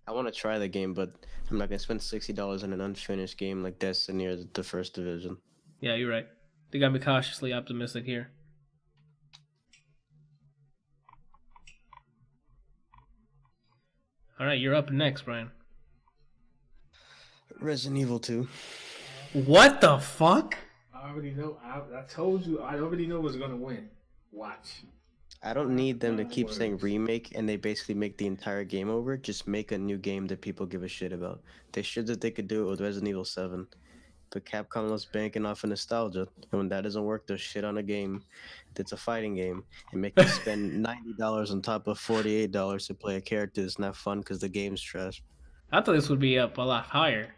Speaker 2: I want to try the game, but I'm not gonna spend $60 on an unfinished game like Destiny or the First Division.
Speaker 1: Yeah, you're right. They got me cautiously optimistic here. All right, you're up next, Brian.
Speaker 2: Resident Evil 2.
Speaker 1: What the fuck?
Speaker 3: I already know. I told you. I already know what's gonna win. Watch.
Speaker 2: I don't need them to keep saying remake and they basically make the entire game over. Just make a new game that people give a shit about. They showed that they could do it with Resident Evil 7. But Capcom was banking off of nostalgia. And when that doesn't work, they'll shit on a game that's a fighting game and make you spend $90 on top of $48 to play a character that's not fun because the game's trash.
Speaker 1: I thought this would be up a lot higher.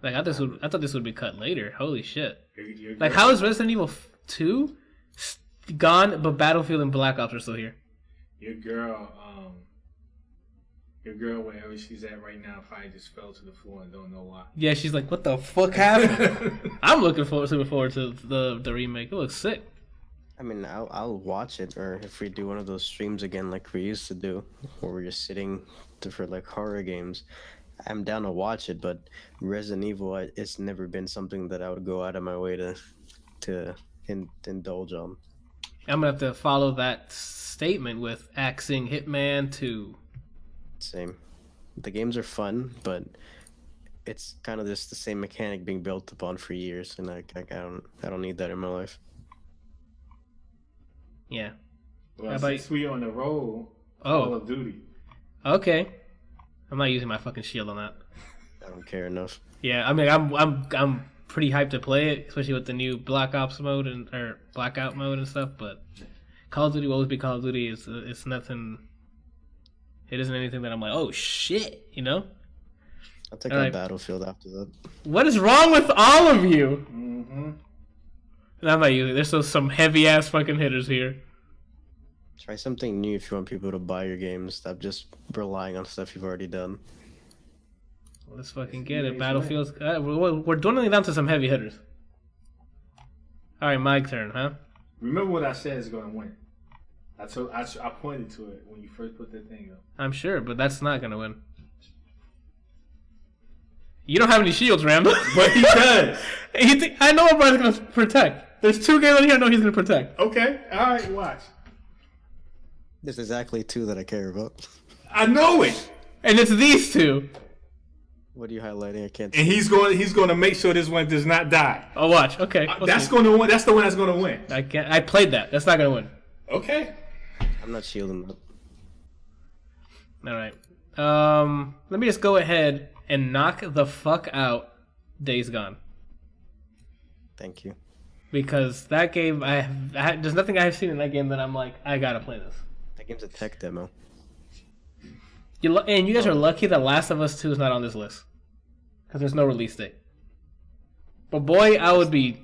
Speaker 1: Like I thought this would be cut later. Holy shit! Like how is Resident Evil 2 gone, but Battlefield and Black Ops are still here?
Speaker 3: Your girl, wherever she's at right now, probably just fell to the floor and don't know why.
Speaker 1: Yeah, she's like, "What the fuck happened?" I'm looking forward to the remake. It looks sick.
Speaker 2: I mean, I'll watch it, or if we do one of those streams again like we used to do, where we're just sitting for like horror games, I'm down to watch it. But Resident Evil, it's never been something that I would go out of my way to indulge on.
Speaker 1: I'm gonna have to follow that statement with axing Hitman 2.
Speaker 2: Same. The games are fun, but it's kind of just the same mechanic being built upon for years, and I don't need that in my life.
Speaker 1: Yeah.
Speaker 3: Well, since we on the roll, Call of Duty.
Speaker 1: Okay. I'm not using my fucking shield on that.
Speaker 2: I don't care enough.
Speaker 1: Yeah, I mean, I'm pretty hyped to play it, especially with the new Black Ops mode or Blackout mode and stuff. But Call of Duty will always be Call of Duty. It's nothing. It isn't anything that I'm like, oh shit, you know.
Speaker 2: I'll take on Battlefield after that.
Speaker 1: What is wrong with all of you?
Speaker 3: Mm-hmm.
Speaker 1: And I'm not using. There's still some heavy ass fucking hitters here.
Speaker 2: Try something new if you want people to buy your games. Stop just relying on stuff you've already done.
Speaker 1: Let's fucking get it. Battlefield's. We're dwindling down to some heavy hitters. All right, my turn, huh?
Speaker 3: Remember what I said is going to win. I pointed to it when you first put that thing up.
Speaker 1: I'm sure, but that's not gonna win. You don't have any shields, Randall.
Speaker 3: But he does.
Speaker 1: I know what Brian's gonna protect. There's 2 games on here I know he's gonna protect.
Speaker 3: Okay, all right, watch.
Speaker 2: There's exactly 2 that I care about.
Speaker 3: I know it.
Speaker 1: And it's these 2.
Speaker 2: What are you highlighting? I can't see.
Speaker 3: And he's going to make sure this one does not die.
Speaker 1: Oh, watch. Okay.
Speaker 3: That's going to win. That's the one that's going to win.
Speaker 1: I played that. That's not gonna win.
Speaker 3: Okay.
Speaker 2: I'm not shielding that.
Speaker 1: All right. Let me just go ahead and knock the fuck out Days Gone.
Speaker 2: Thank you.
Speaker 1: Because that game, there's nothing I've seen in that game that I'm like, I gotta play this.
Speaker 2: That game's a tech demo.
Speaker 1: And you guys are lucky that Last of Us 2 is not on this list. Because there's no release date. But boy, I would be...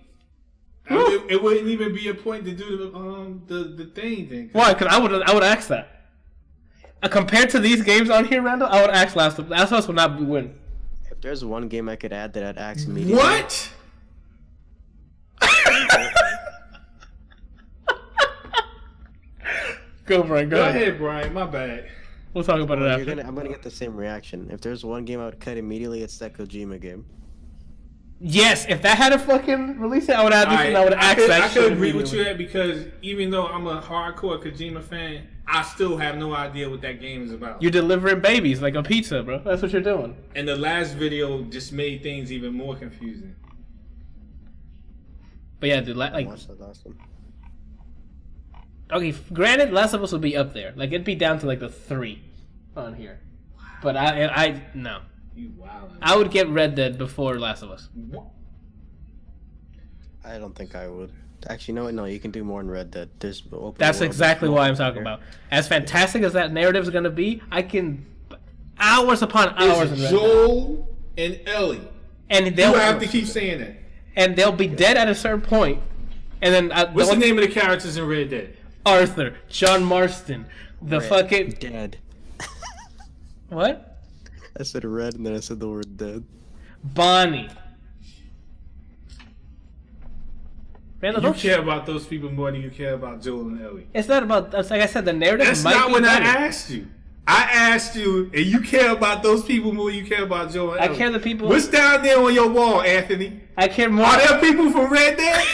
Speaker 3: It wouldn't even be a point to do the thing.
Speaker 1: Why? Because I would ask that. Compared to these games on here, Randall, I would ask Last of Us would not win.
Speaker 2: If there's one game I could add that I'd ask immediately...
Speaker 3: What?
Speaker 1: Go, Brian.
Speaker 3: Go ahead, Brian. My bad.
Speaker 1: We'll talk about it after.
Speaker 2: I'm gonna get the same reaction. If there's one game I would cut immediately, it's that Kojima game.
Speaker 1: Yes, if that had a fucking release date, I would add this and I would ask that.
Speaker 3: I could agree with you that because even though I'm a hardcore Kojima fan, I still have no idea what that game is about.
Speaker 1: You're delivering babies like a pizza, bro. That's what you're doing.
Speaker 3: And the last video just made things even more confusing.
Speaker 1: But yeah, dude, like,
Speaker 2: Watch that last one.
Speaker 1: okay, granted, Last of Us would be up there. Like, it'd be down to like the 3 on here. But I no.
Speaker 3: You wild.
Speaker 1: I would get Red Dead before Last of Us.
Speaker 2: I don't think I would. Actually, no, you can do more in Red Dead. There's open
Speaker 1: That's
Speaker 2: world
Speaker 1: exactly
Speaker 2: before.
Speaker 1: what I'm talking about. As fantastic as that narrative is going to be, I can hours upon hours in Red Dead.
Speaker 3: Joel and Ellie.
Speaker 1: And they'll
Speaker 3: You have to keep saying that.
Speaker 1: And they'll be dead at a certain point. And then
Speaker 3: What's the name of the characters in Red Dead?
Speaker 1: Arthur, John Marston, the
Speaker 2: Red
Speaker 1: fucking
Speaker 2: Dead.
Speaker 1: what?
Speaker 2: I said red and then I said the word dead.
Speaker 1: Bonnie. Randall,
Speaker 3: You care about those people more than you care about Joel and Ellie.
Speaker 1: It's not about. Like I said, the narrative.
Speaker 3: That's
Speaker 1: might
Speaker 3: not
Speaker 1: be
Speaker 3: what
Speaker 1: better.
Speaker 3: I asked you. I asked you, and you care about those people more than you care about Joel and Ellie.
Speaker 1: I care the people.
Speaker 3: What's down there on your wall, Anthony?
Speaker 1: I care more.
Speaker 3: Are there people from Red Dead?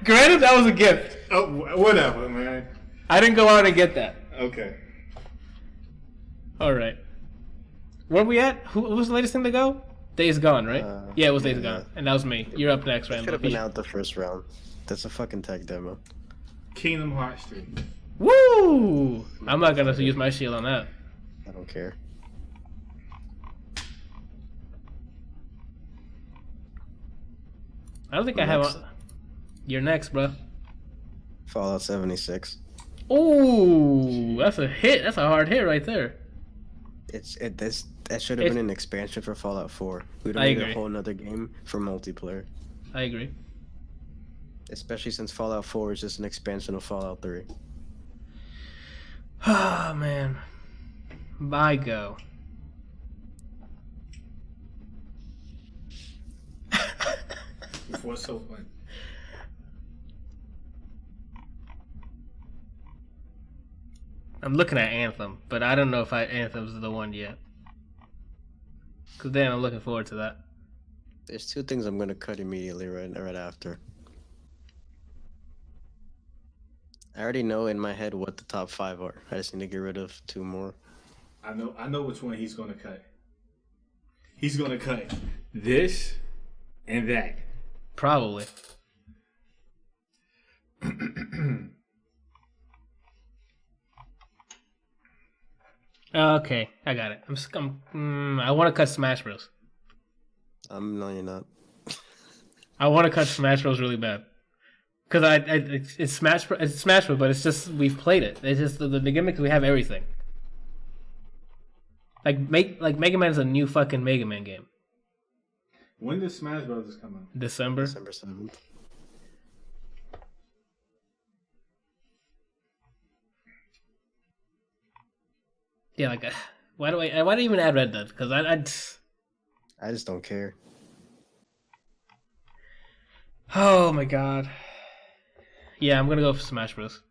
Speaker 1: Granted, that was a gift.
Speaker 3: Oh, whatever, man.
Speaker 1: I didn't go out and get that.
Speaker 3: Okay.
Speaker 1: All right. Where we at? Who was the latest thing to go? Days Gone, right? Yeah, it was Days Gone, and that was me. You're up next,
Speaker 2: It
Speaker 1: Randall.
Speaker 2: should have been out the first round. That's a fucking tech demo.
Speaker 3: Kingdom Hearts 3.
Speaker 1: Woo! I'm not gonna use my shield on that.
Speaker 2: I don't care.
Speaker 1: I don't think I have. You're next, bro.
Speaker 2: Fallout 76.
Speaker 1: Ooh, that's a hit. That's a hard hit right there.
Speaker 2: That should have been an expansion for Fallout 4. We don't need a whole nother game for multiplayer.
Speaker 1: I agree.
Speaker 2: Especially since Fallout 4 is just an expansion of Fallout 3.
Speaker 1: Oh man, I go.
Speaker 3: What's so fun?
Speaker 1: I'm looking at Anthem, but I don't know if Anthem's the one yet. Cause then I'm looking forward to that.
Speaker 2: There's two things I'm gonna cut immediately right after. I already know in my head what the top 5 are. I just need to get rid of 2 more.
Speaker 3: I know which one he's gonna cut. He's gonna cut this and that.
Speaker 1: Probably. Okay, I got it. I want to cut Smash Bros.
Speaker 2: No, you're not.
Speaker 1: I want to cut Smash Bros. Really bad. Because it's Smash Bros, but it's just we've played it. It's just the gimmick. We have everything. Like Mega Man is a new fucking Mega Man game.
Speaker 3: When does Smash Bros. Come out?
Speaker 1: December
Speaker 2: 7th.
Speaker 1: Yeah, like why do I even add Red Dead? Because
Speaker 2: I just don't care.
Speaker 1: Oh my god. Yeah, I'm gonna go for Smash Bros.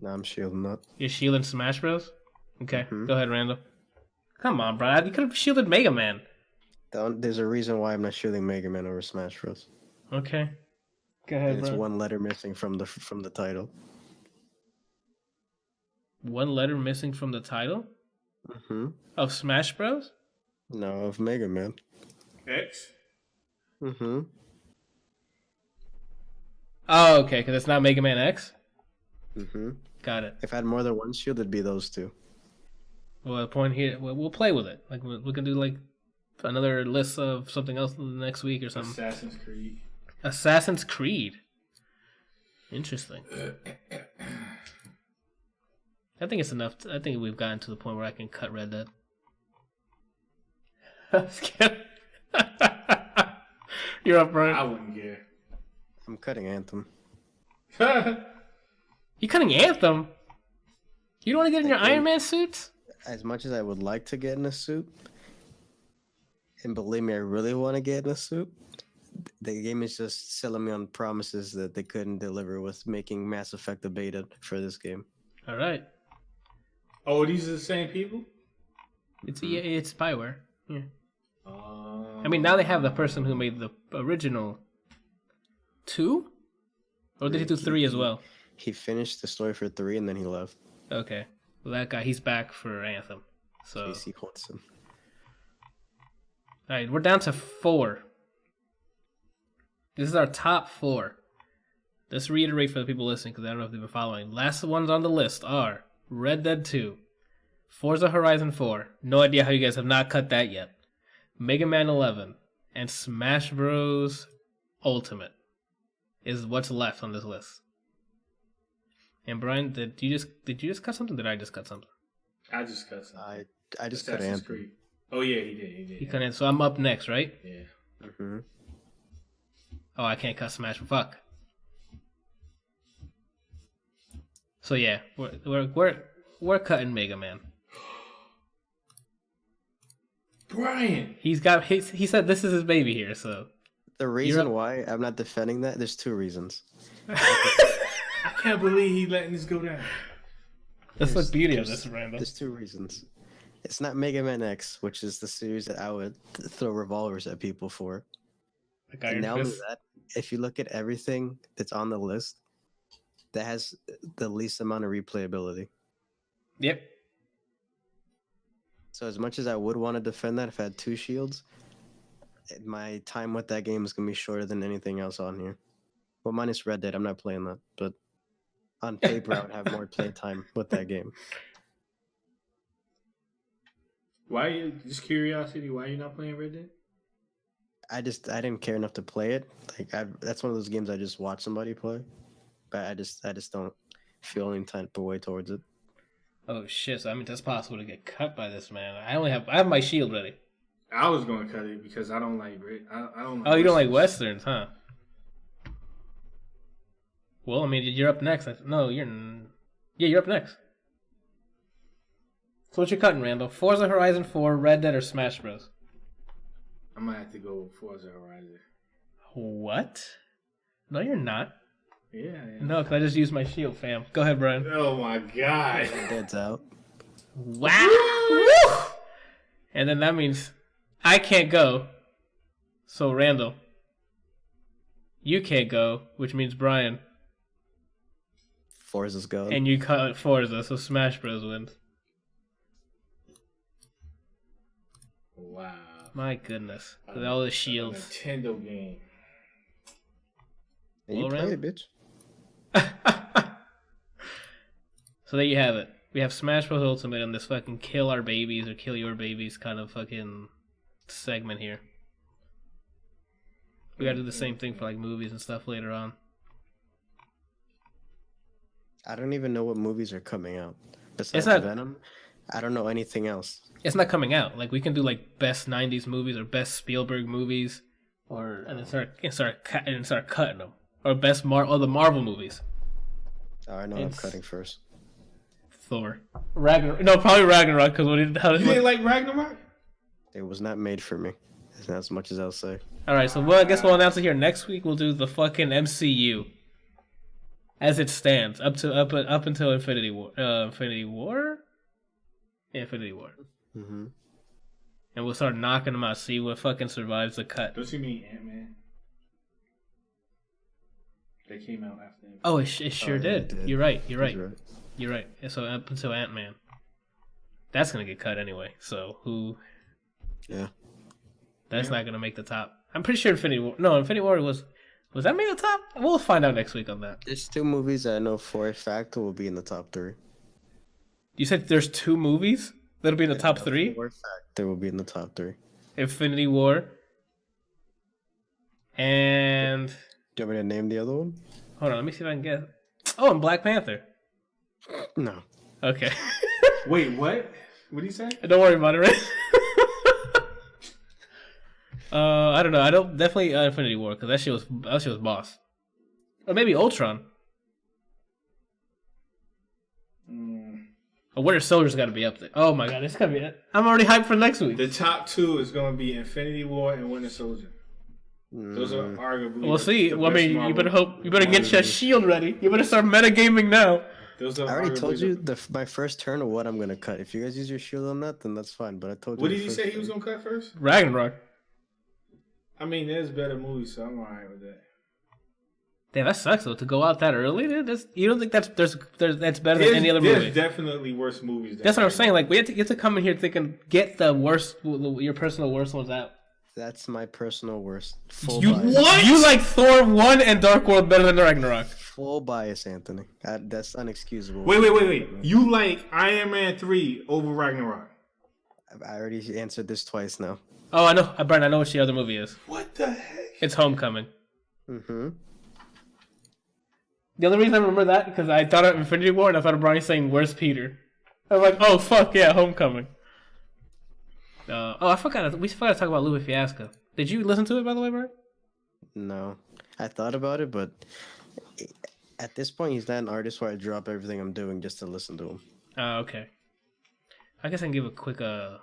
Speaker 2: No, I'm shielding up.
Speaker 1: You're shielding Smash Bros? Okay, Go ahead, Randall. Come on, bro. You could have shielded Mega Man.
Speaker 2: There's a reason why I'm not shielding Mega Man over Smash Bros.
Speaker 1: Okay. Go ahead,
Speaker 2: And it's
Speaker 1: bro.
Speaker 2: one letter missing from the title.
Speaker 1: One letter missing from the title?
Speaker 2: Mm-hmm.
Speaker 1: Of Smash Bros?
Speaker 2: No, of Mega Man.
Speaker 3: X.
Speaker 2: Mm-hmm.
Speaker 1: Oh, okay, because it's not Mega Man X?
Speaker 2: Mm-hmm.
Speaker 1: Got it.
Speaker 2: If I had more than one shield, it'd be those 2.
Speaker 1: Well, the point here, we'll play with it. Like, we can do, like, another list of something else next week or something.
Speaker 3: Assassin's Creed.
Speaker 1: Assassin's Creed. Interesting. I think it's enough. I think we've gotten to the point where I can cut Red Dead. You're up, Brian.
Speaker 3: I wouldn't care.
Speaker 2: I'm cutting Anthem.
Speaker 1: You cutting Anthem? You don't want to get in your Iron Man suits?
Speaker 2: As much as I would like to get in a suit, and believe me, I really want to get in a suit, the game is just selling me on promises that they couldn't deliver with making Mass Effect a beta for this game.
Speaker 1: All right.
Speaker 3: Oh, these are the same people?
Speaker 1: It's Bioware. Yeah. I mean, now they have the person who made the original 2? Or did he do 3 as well?
Speaker 2: He finished the story for 3 and then he left.
Speaker 1: Okay. Well, that guy, he's back for Anthem. So.
Speaker 2: Casey Hudson.
Speaker 1: All right, we're down to 4. This is our top 4. Let's reiterate for the people listening, because I don't know if they've been following. Last ones on the list are Red Dead 2, Forza Horizon 4. No idea how you guys have not cut that yet. Mega Man 11 and Smash Bros. Ultimate is what's left on this list. And Brian, did you just cut something? Did I just cut something?
Speaker 3: I just cut something.
Speaker 2: I just cut
Speaker 3: Assassin's
Speaker 2: Anthem.
Speaker 3: Creed. Oh yeah, he did.
Speaker 1: You cut in, so I'm up next, right?
Speaker 3: Yeah.
Speaker 2: Mm-hmm.
Speaker 1: Oh, I can't cut Smash. Fuck. So yeah, we're cutting Mega Man.
Speaker 3: Brian.
Speaker 1: He said this is his baby here, so.
Speaker 2: The reason why I'm not defending that, there's 2 reasons.
Speaker 3: I can't believe he letting this go down.
Speaker 1: That's the beauty of this, Randall.
Speaker 2: There's 2 reasons. It's not Mega Man X, which is the series that I would throw revolvers at people for.
Speaker 1: Like
Speaker 2: And
Speaker 1: Iron
Speaker 2: now
Speaker 1: Fist.
Speaker 2: that, if you look at everything that's on the list, that has the least amount of replayability.
Speaker 1: Yep.
Speaker 2: So as much as I would want to defend that if I had 2 shields, my time with that game is going to be shorter than anything else on here. Well, minus Red Dead, I'm not playing that, but On paper, I would have more playtime with that game.
Speaker 3: Why you just curiosity? Why you not playing Red Dead?
Speaker 2: I didn't care enough to play it. Like that's one of those games I just watch somebody play, but I just don't feel any type of way towards it.
Speaker 1: Oh shit! So I mean, that's possible to get cut by this man. I have my shield ready.
Speaker 3: I was gonna cut it because I don't like I don't. Like
Speaker 1: oh, you don't like westerns, huh? Well, I mean, you're up next. No, you're up next. So what you cutting, Randall? Forza Horizon 4, Red Dead, or Smash Bros?
Speaker 3: I might have to go with Forza Horizon.
Speaker 1: What? No, you're not.
Speaker 3: Yeah.
Speaker 1: No, because I just used my shield, fam. Go ahead, Brian.
Speaker 3: Oh my god.
Speaker 2: Dead's out.
Speaker 1: Wow. Woo! And then that means I can't go. So Randall, you can't go, which means Brian.
Speaker 2: Forza's gone.
Speaker 1: And you cut Forza, so Smash Bros wins.
Speaker 3: Wow.
Speaker 1: My goodness. With all the shields.
Speaker 3: Nintendo game.
Speaker 2: And you play it, bitch.
Speaker 1: So there you have it. We have Smash Bros. Ultimate and this fucking kill our babies or kill your babies kind of fucking segment here. We gotta do the same thing for like movies and stuff later on.
Speaker 2: I don't even know what movies are coming out. Besides Venom, I don't know anything else.
Speaker 1: It's not coming out. Like we can do like best '90s movies or best Spielberg movies, and then start cutting them, or best the Marvel movies.
Speaker 2: Oh, I know I'm cutting first.
Speaker 1: Thor, Ragnarok. No, probably Ragnarok because
Speaker 3: you didn't like Ragnarok?
Speaker 2: It was not made for me. It's not as much as I'll say.
Speaker 1: All right, so I guess we'll announce it here next week. We'll do the fucking MCU as it stands up until Infinity War. Infinity War.
Speaker 2: Mm-hmm.
Speaker 1: And we'll start knocking them out. See what fucking survives the cut.
Speaker 3: Don't you mean Ant-Man? They came out after him.
Speaker 1: Oh, it sure did. You're right. You're right.
Speaker 2: Right.
Speaker 1: So up until Ant-Man. That's going to get cut anyway. So who...
Speaker 2: Yeah.
Speaker 1: That's not going to make the top. I'm pretty sure Infinity War... No, Infinity War was... Was that made the top? We'll find out next week on that.
Speaker 2: There's 2 movies that I know for a fact will be in the top 3.
Speaker 1: You said there's 2 movies that'll be in the top 3?
Speaker 2: For a fact, they will be in the top 3.
Speaker 1: Infinity War. And...
Speaker 2: Do you want me to name the other one?
Speaker 1: Hold on, let me see if I can guess. Oh, and Black Panther.
Speaker 2: No.
Speaker 1: Okay.
Speaker 3: Wait, what? What did he say?
Speaker 1: Don't worry about it, right? I don't know. I don't definitely Infinity War because that shit was boss. Or maybe Ultron. A Winter Soldier's got to be up there. Oh my god, it's gonna be it. I'm already hyped for next week.
Speaker 3: The top 2 is gonna be Infinity War and Winter Soldier. Those are arguably.
Speaker 1: We'll see. Well, I mean, you better get your shield ready. You better start metagaming now.
Speaker 2: I already told you my first turn of what I'm gonna cut. If you guys use your shield on that, then that's fine. But I told you.
Speaker 3: What did you say he was gonna cut first?
Speaker 1: Ragnarok.
Speaker 3: I mean, there's better movies, so I'm alright with that.
Speaker 1: Damn, that sucks though. To go out that early, you don't think that's better than any other movie?
Speaker 3: There's definitely worse movies.
Speaker 1: That's what I'm saying. Like you have to come in here thinking, get the worst, your personal worst ones out.
Speaker 2: That's my personal worst.
Speaker 1: What? You like Thor 1 and Dark World better than Ragnarok?
Speaker 2: Full bias, Anthony. That's unexcusable.
Speaker 3: Wait. You like Iron Man 3 over Ragnarok?
Speaker 2: I already answered this twice now.
Speaker 1: Oh, I know. Brian, I know what the other movie is.
Speaker 3: What the heck?
Speaker 1: It's Homecoming.
Speaker 2: Mm-hmm.
Speaker 1: The only reason I remember that because I thought of Infinity War and I thought of Brian saying, "Where's Peter?" I'm like, "Oh fuck yeah, Homecoming." I forgot. We forgot to talk about Louis Fiasco. Did you listen to it, by the way, Brian?
Speaker 2: No, I thought about it, but at this point, he's not an artist where I drop everything I'm doing just to listen to him.
Speaker 1: Oh, okay. I guess I can give a quick. I'm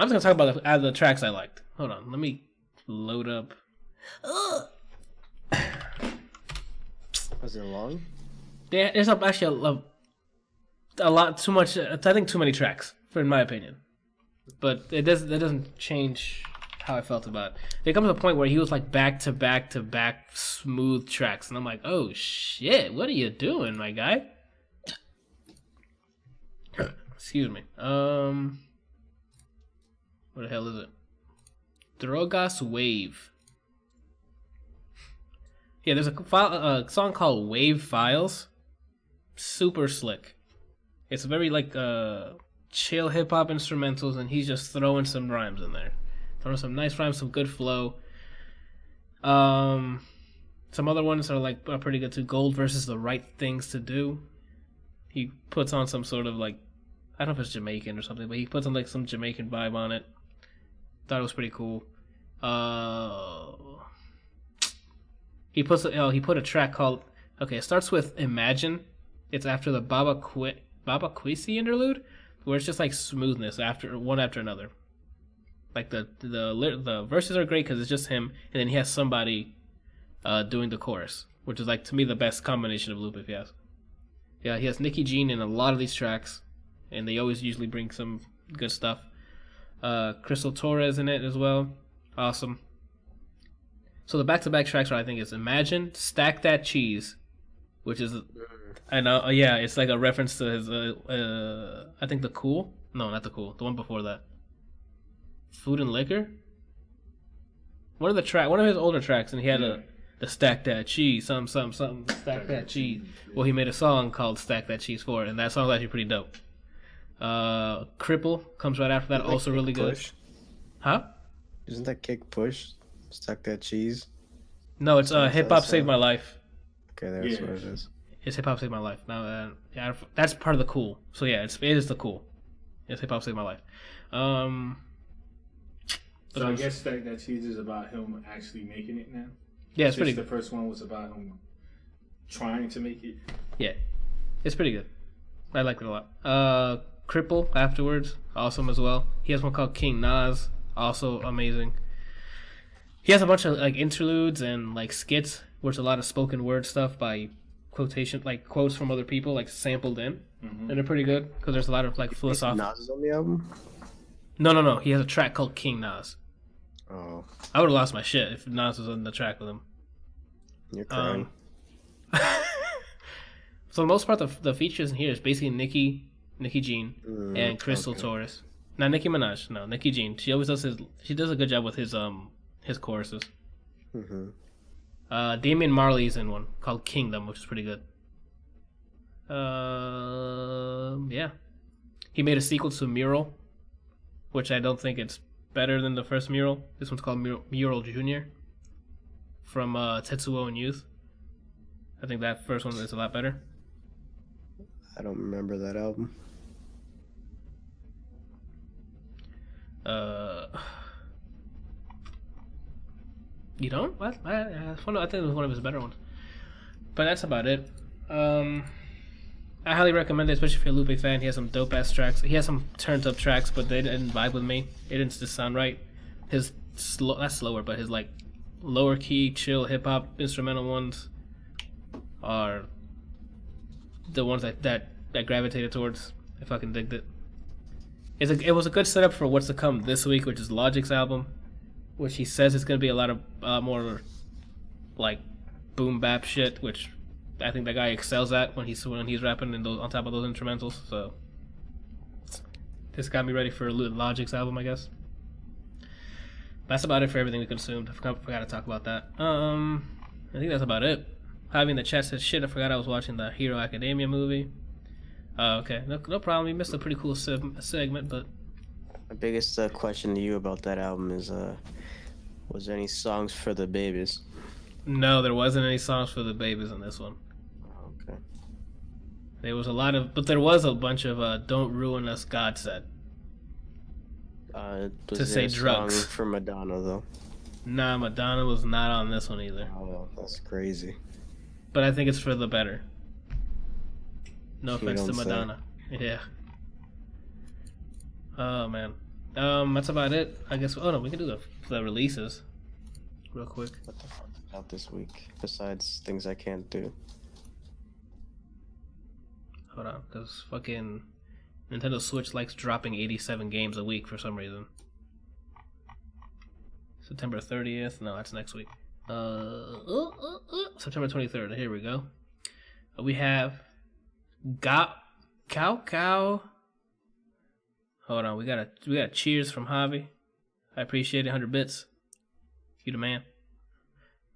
Speaker 1: just gonna talk about the tracks I liked. Hold on, let me load up.
Speaker 2: Was it long?
Speaker 1: Yeah, there's actually a lot too much. I think too many tracks, in my opinion. But that doesn't change how I felt about it. There comes a point where he was like back to back to back smooth tracks, and I'm like, oh shit, what are you doing, my guy? Excuse me. What the hell is it? Drogas Wave. Yeah, there's a song called Wave Files. super slick. It's very like chill hip hop instrumentals, and he's just throwing some rhymes in there, throwing some nice rhymes, some good flow. Some other ones are pretty good too. Gold versus the Right Things to Do. He puts on some sort of like, I don't know if it's Jamaican or something, but he puts on like some Jamaican vibe on it. Thought it was pretty cool. He put a track called, okay, it starts with Imagine. It's after the Baba Quisi interlude, where it's just like smoothness one after another. Like the verses are great because it's just him, and then he has somebody doing the chorus, which is like to me the best combination of loop, if you ask. Yeah, he has Nicki Jean in a lot of these tracks, and they always usually bring some good stuff. Crystal Torres in it as well. Awesome. So the back-to-back tracks I think is Imagine, Stack That Cheese, which is, I know, yeah, it's like a reference to his, I think The Cool. No, not The Cool. The one before that. Food and Liquor. One of his older tracks, and he had the Stack That Cheese, something, Stack That Cheese. Well, he made a song called Stack That Cheese for it, and that song's actually pretty dope. Cripple comes right after that, also really good. Huh?
Speaker 2: Isn't that Kick Push? Stack That Cheese?
Speaker 1: No, it's Hip Hop Saved My Life.
Speaker 2: Okay, that's what it is.
Speaker 1: It's Hip Hop Saved My Life. Now, yeah, that's part of the Cool. So yeah, it is the Cool. It's Hip Hop Saved My Life.
Speaker 3: So I guess that Cheese is about him actually making it now.
Speaker 1: Yeah, it's pretty good.
Speaker 3: The first one was about him trying to make it.
Speaker 1: Yeah, it's pretty good. I liked it a lot. Cripple afterwards, awesome as well. He has one called King Nas, also amazing. He has a bunch of like interludes and like skits, where it's a lot of spoken word stuff by quotation, like quotes from other people, like sampled in, and they're pretty good because there's a lot of like philosophical.
Speaker 2: Nas is on the album?
Speaker 1: No. He has a track called King Nas.
Speaker 2: Oh.
Speaker 1: I would have lost my shit if Nas was on the track with him.
Speaker 2: You're crying.
Speaker 1: For the most part, the features in here is basically Nicki Jean, and Crystal Torres. Not Nicki Minaj, no, Nicki Jean. She always does she does a good job with his choruses. Damian Marley's in one called Kingdom, which is pretty good. Yeah. He made a sequel to Mural, which I don't think it's better than the first Mural. This one's called Mural Junior from Tetsuo and Youth. I think that first one is a lot better.
Speaker 2: I don't remember that album.
Speaker 1: You don't? What? I think it was one of his better ones. But that's about it. I highly recommend it, especially if you're a Lupe fan. He has some dope ass tracks. He has some turned up tracks, but they didn't vibe with me. It didn't just sound right. His not slower, but his like lower key, chill hip hop instrumental ones are the ones that gravitated towards. I fucking digged it. It was a good setup for what's to come this week, which is Logic's album, which he says it's going to be a lot of more like boom bap shit, which I think that guy excels at when he's rapping in on top of those instrumentals. So this got me ready for Logic's album, I guess. That's about it for everything we consumed. I forgot to talk about that. I think that's about it. Javi in the chat said, "Shit, I forgot I was watching the Hero Academia movie." Okay, no problem. You missed a pretty cool segment, but
Speaker 2: My biggest question to you about that album is, was there any songs for the babies?
Speaker 1: no, there wasn't any songs for the babies in this one.
Speaker 2: Okay.
Speaker 1: There was but there was a bunch of "Don't Ruin Us," God said.
Speaker 2: Was
Speaker 1: To say
Speaker 2: there a
Speaker 1: drugs.
Speaker 2: song for Madonna though?
Speaker 1: Nah, Madonna was not on this one either.
Speaker 2: Oh, that's crazy.
Speaker 1: But I think it's for the better. No
Speaker 2: You
Speaker 1: offense to
Speaker 2: don't say.
Speaker 1: Madonna. Yeah. Oh man. That's about it. I guess. Oh no, we can do the releases real quick.
Speaker 2: What the fuck is out this week besides things I can't do?
Speaker 1: Hold on, because fucking Nintendo Switch likes dropping 87 games a week for some reason. September 30th. No, that's next week. September 23rd. Here we go. We have Cow. Hold on, we got a cheers from Javi. I appreciate it. 100 bits. You the man.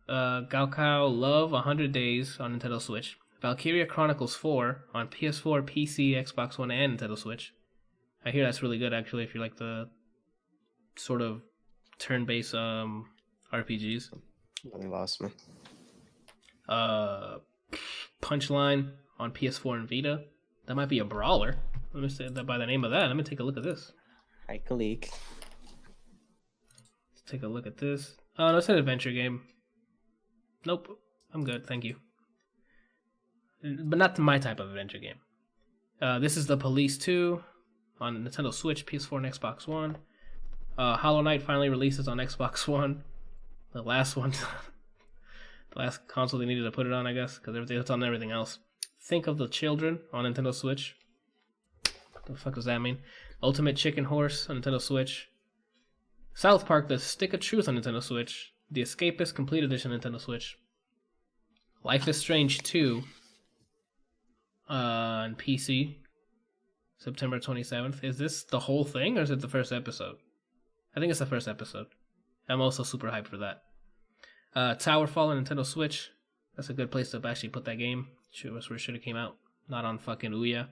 Speaker 1: Cow Love 100 Days on Nintendo Switch. Valkyria Chronicles 4 on PS4, PC, Xbox One, and Nintendo Switch. I hear that's really good, actually, if you like the sort of turn-based RPGs.
Speaker 2: They lost me.
Speaker 1: Punchline on PS4 and Vita. That might be a brawler. Let me say that by the name of that. Let me take a look at this.
Speaker 2: Hi, Kalik.
Speaker 1: Let's take a look at this. Oh, that's an adventure game. Nope. I'm good, thank you. But not my type of adventure game. This is The Police 2 on Nintendo Switch, PS4, and Xbox One. Hollow Knight finally releases on Xbox One. The last one. The last console they needed to put it on, I guess, because it's on everything else. Think of the Children on Nintendo Switch. What the fuck does that mean? Ultimate Chicken Horse on Nintendo Switch. South Park: The Stick of Truth on Nintendo Switch. The Escapist Complete Edition on Nintendo Switch. Life is Strange 2 on PC, September 27th. Is this the whole thing, or is it the first episode? I think it's the first episode. I'm also super hyped for that. Towerfall on Nintendo Switch. That's a good place to actually put that game. That's where it should have came out. Not on fucking Ouya.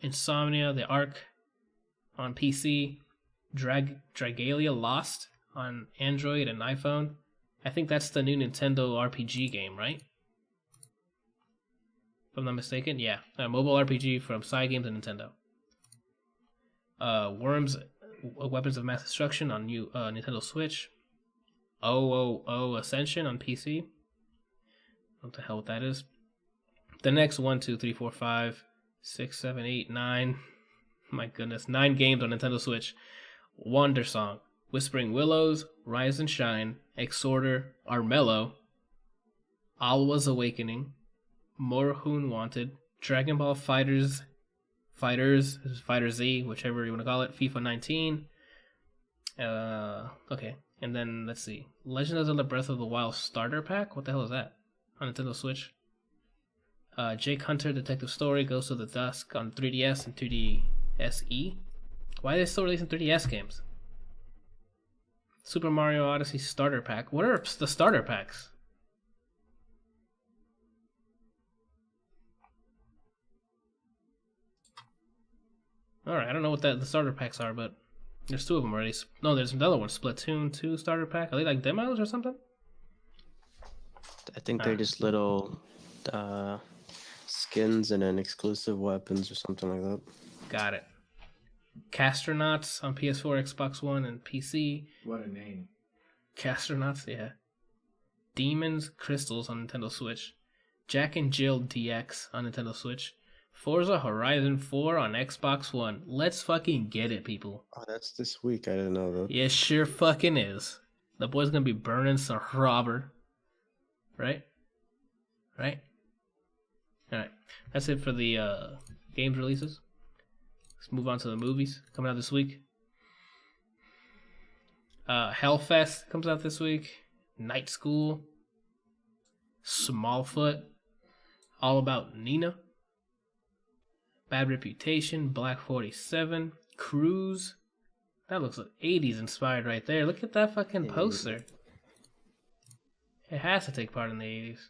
Speaker 1: Insomnia, The Ark on PC. Dragalia Lost on Android and iPhone. I think that's the new Nintendo RPG game, right? If I'm not mistaken, yeah. A mobile RPG from Cygames and Nintendo. Worms, Weapons of Mass Destruction on Nintendo Switch. OOO Ascension on PC. What the hell that is? The next 1, 2, 3, 4, 5, 6, 7, 8, 9. My goodness, 9 games on Nintendo Switch. Wander Song, Whispering Willows, Rise and Shine, Exhorter, Armello, Alwa's Awakening, Morhoon Wanted, Dragon Ball Fighter Z, whichever you want to call it, FIFA 19. Okay, and then let's see, Legend of Zelda: Breath of the Wild Starter Pack. What the hell is that? On Nintendo Switch. Jake Hunter Detective Story, Ghost of the Dusk on 3DS and 2DSe. Why are they still releasing 3DS games? Super Mario Odyssey Starter Pack. What are the starter packs? Alright, I don't know what the starter packs are, but there's 2 of them already. No, there's another one. Splatoon 2 starter pack. Are they like demos or something?
Speaker 2: I think they're just little skins and then exclusive weapons or something like that.
Speaker 1: Got it. Castronauts on PS4, Xbox One, and PC.
Speaker 3: What a name.
Speaker 1: Castronauts, yeah. Demons Crystals on Nintendo Switch. Jack and Jill DX on Nintendo Switch. Forza Horizon 4 on Xbox One. Let's fucking get it, people.
Speaker 2: Oh, that's this week. I didn't know that.
Speaker 1: Yeah, sure fucking is. The boy's gonna be burning some rubber. Right? Right? Alright. That's it for the games releases. Let's move on to the movies coming out this week. Hellfest comes out this week. Night School. Smallfoot. All About Nina. Bad Reputation. Black 47. Cruise. That looks like 80s inspired right there. Look at that fucking poster. It has to take part in the 80s.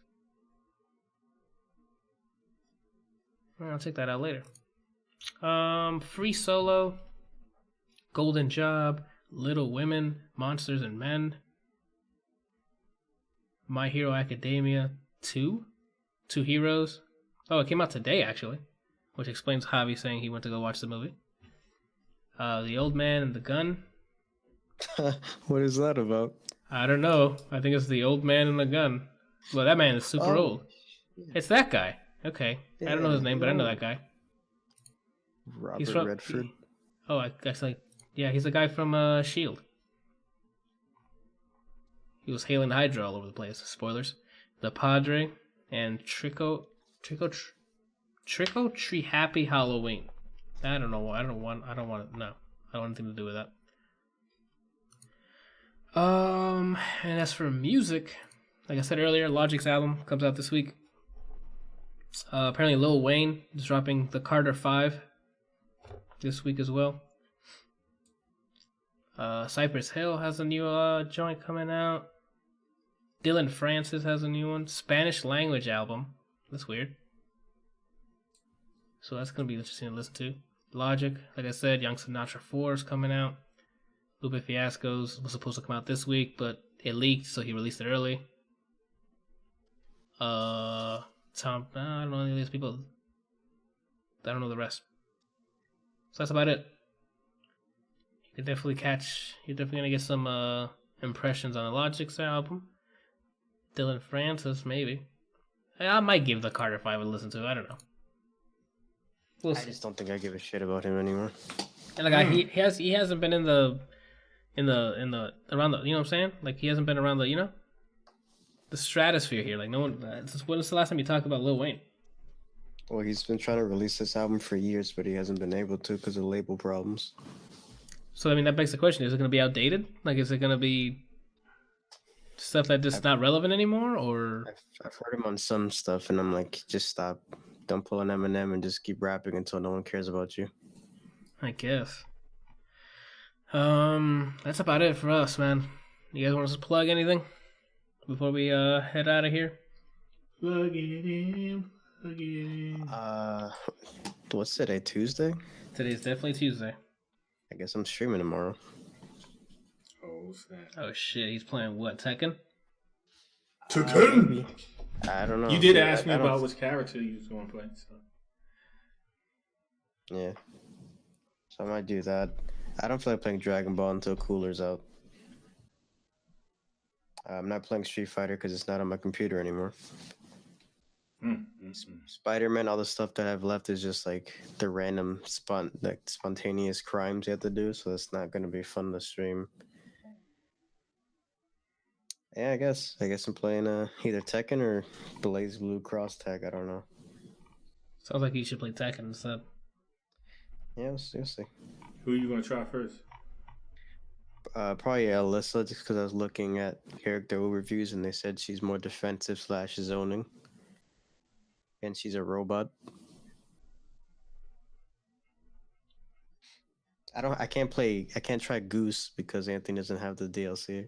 Speaker 1: I'll check that out later. Free Solo, Golden Job, Little Women, Monsters and Men, My Hero Academia 2, 2 Heroes. Oh, it came out today actually, which explains Javi saying he went to go watch the movie. The Old Man and the Gun.
Speaker 2: What is that about?
Speaker 1: I don't know. I think it's The Old Man and the Gun. Well, that man is super old. It's that guy. Okay. I don't know his name, but I know that guy.
Speaker 2: Robert Redford.
Speaker 1: Oh, I guess yeah, he's the guy from S.H.I.E.L.D. He was hailing Hydra all over the place. Spoilers. The Padre and Trick or Treat Happy Halloween. I don't know. I don't want anything to do with that. And as for music, like I said earlier, Logic's album comes out this week. Apparently Lil Wayne is dropping the Carter 5 this week as well. Cypress Hill has a new joint coming out. Dylan Francis has a new one. Spanish language album. That's weird. So that's going to be interesting to listen to. Logic, like I said, Young Sinatra 4 is coming out. Lupe Fiasco's was supposed to come out this week, but it leaked, so he released it early. I don't know any of these people. I don't know the rest. So that's about it. You're definitely gonna get some impressions on the Logic's album. Dylan Francis, maybe. I might give the Carter 5 a listen to. I don't know. We'll
Speaker 2: I just don't think I give a shit about him anymore.
Speaker 1: And like he hasn't been in the around the, you know what I'm saying? Like he hasn't been around the, the stratosphere here. Like no one. When was the last time you talked about Lil Wayne?
Speaker 2: Well, he's been trying to release this album for years, but he hasn't been able to because of label problems.
Speaker 1: So I mean, that begs the question: is it going to be outdated? Like, is it going to be stuff that just not relevant anymore, or?
Speaker 2: I've heard him on some stuff, and I'm like, just stop. Don't pull an Eminem and just keep rapping until no one cares about you.
Speaker 1: I guess. That's about it for us, man. You guys want us to plug anything before we head out of here? Plug it in. Plug it in.
Speaker 2: What's today? Tuesday?
Speaker 1: Today's definitely Tuesday.
Speaker 2: I guess I'm streaming tomorrow.
Speaker 3: Oh, snap.
Speaker 1: Oh shit, he's playing what, Tekken?
Speaker 3: Tekken!
Speaker 2: I don't know.
Speaker 3: You did ask me about which character you was going to play, so.
Speaker 2: Yeah. So I might do that. I don't feel like playing Dragon Ball until Cooler's out. I'm not playing Street Fighter because it's not on my computer anymore. Spider-Man, all the stuff that I've left is just like the random spontaneous crimes you have to do, so it's not going to be fun to stream. Yeah, I guess I'm playing either Tekken or Blaze Blue Cross Tag. I don't know.
Speaker 1: Sounds like you should play Tekken instead.
Speaker 2: Yeah, we'll see.
Speaker 3: Who are you going to try first?
Speaker 2: Probably Alyssa, just because I was looking at character overviews and they said she's more defensive / zoning. And she's a robot. I can't try Goose because Anthony doesn't have the DLC.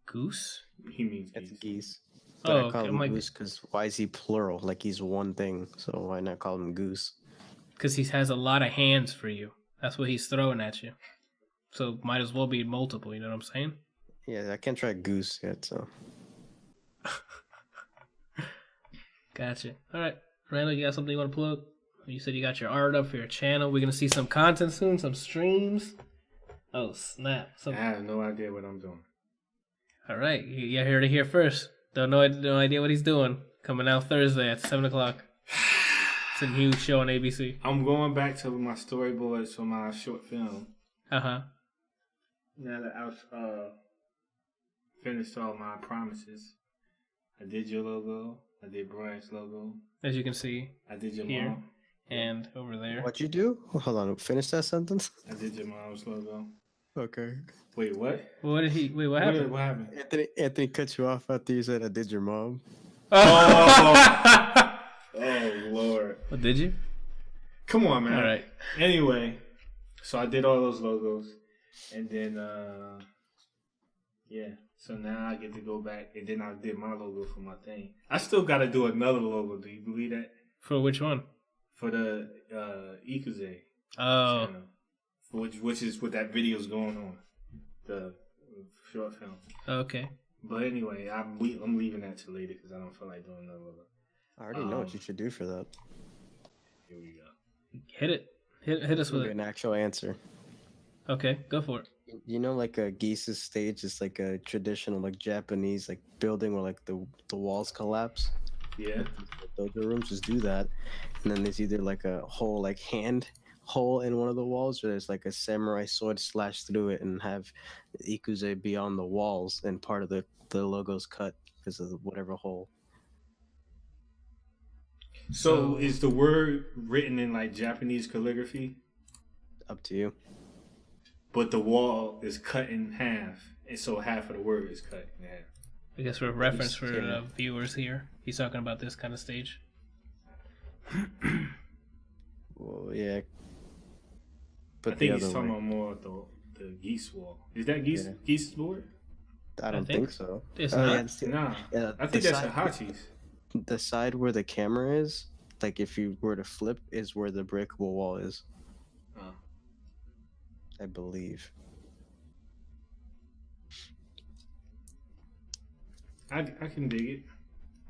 Speaker 1: Goose?
Speaker 3: He means
Speaker 2: It's
Speaker 3: geese.
Speaker 2: geese. But I call him
Speaker 1: like,
Speaker 2: Goose because why is he plural? Like he's one thing, so why not call him Goose?
Speaker 1: Because he has a lot of hands for you. That's what he's throwing at you. So might as well be multiple, you know what I'm saying?
Speaker 2: Yeah, I can't try Goose yet, so.
Speaker 1: Gotcha. All right. Randall, you got something you want to plug? You said you got your art up for your channel. We're going to see some content soon, some streams. Oh, snap.
Speaker 3: I have no idea what I'm doing.
Speaker 1: All right. You heard it here first. No idea what he's doing. Coming out Thursday at 7 o'clock. It's a huge show on ABC.
Speaker 3: I'm going back to my storyboards for my short film.
Speaker 1: Uh-huh.
Speaker 3: Now that I've finished all my promises. I did your logo. I did Brian's logo.
Speaker 1: As you can see.
Speaker 3: I did your
Speaker 1: here
Speaker 3: mom.
Speaker 1: And over there.
Speaker 2: What'd you do? Hold on, finish that sentence.
Speaker 3: I did your mom's logo.
Speaker 2: Okay.
Speaker 3: Wait, what?
Speaker 1: What happened?
Speaker 3: What happened?
Speaker 2: Anthony cut you off after you said I did your mom.
Speaker 3: Oh, Lord.
Speaker 1: What, did you?
Speaker 3: Come on, man.
Speaker 1: All right.
Speaker 3: Anyway, so I did all those logos. And then, yeah. So now I get to go back. And then I did my logo for my thing. I still got to do another logo. Do you believe that?
Speaker 1: For which one?
Speaker 3: For the Ikuze
Speaker 1: Oh.
Speaker 3: channel. Which is what that video's going on. The short film.
Speaker 1: Okay.
Speaker 3: But anyway, I'm leaving that to later because I don't feel like doing another logo.
Speaker 2: I already know what you should do for that.
Speaker 3: Here we go.
Speaker 1: Hit it. Hit us with
Speaker 2: An
Speaker 1: it.
Speaker 2: actual answer.
Speaker 1: Okay, go for it.
Speaker 2: You know, like a geese's stage is like a traditional, like Japanese, like building where like the walls collapse.
Speaker 3: Yeah.
Speaker 2: Dojo rooms just do that, and then there's either like a whole like hand hole in one of the walls, or there's like a samurai sword slashed through it, and have Ikuze be on the walls, and part of the logo's cut because of whatever hole.
Speaker 3: So is the word written in like Japanese calligraphy?
Speaker 2: Up to you.
Speaker 3: But the wall is cut in half, and so half of the word is cut in half.
Speaker 1: I guess for reference for viewers here, he's talking about this kind of stage.
Speaker 2: Well, yeah.
Speaker 3: I think he's talking about more the geese wall. Is that geese's board?
Speaker 2: I don't think so.
Speaker 1: It's
Speaker 2: Oh,
Speaker 1: not.
Speaker 2: yeah, it's
Speaker 3: Nah,
Speaker 2: yeah,
Speaker 3: I think
Speaker 2: the
Speaker 3: that's
Speaker 2: side-
Speaker 3: Hachi's.
Speaker 2: The side where the camera is, like if you were to flip, is where the breakable wall is.
Speaker 3: Oh.
Speaker 2: I believe.
Speaker 3: I can dig it.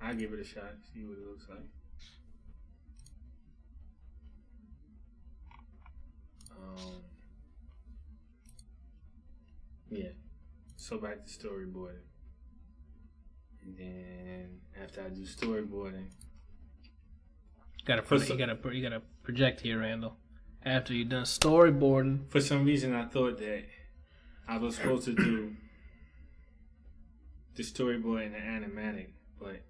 Speaker 3: I'll give it a shot, see what it looks like. Yeah. So back to storyboarding. And then after I do storyboarding,
Speaker 1: You gotta project here, Randall. After you're done storyboarding.
Speaker 3: for some reason I thought that I was supposed to do the storyboard and the animatic, but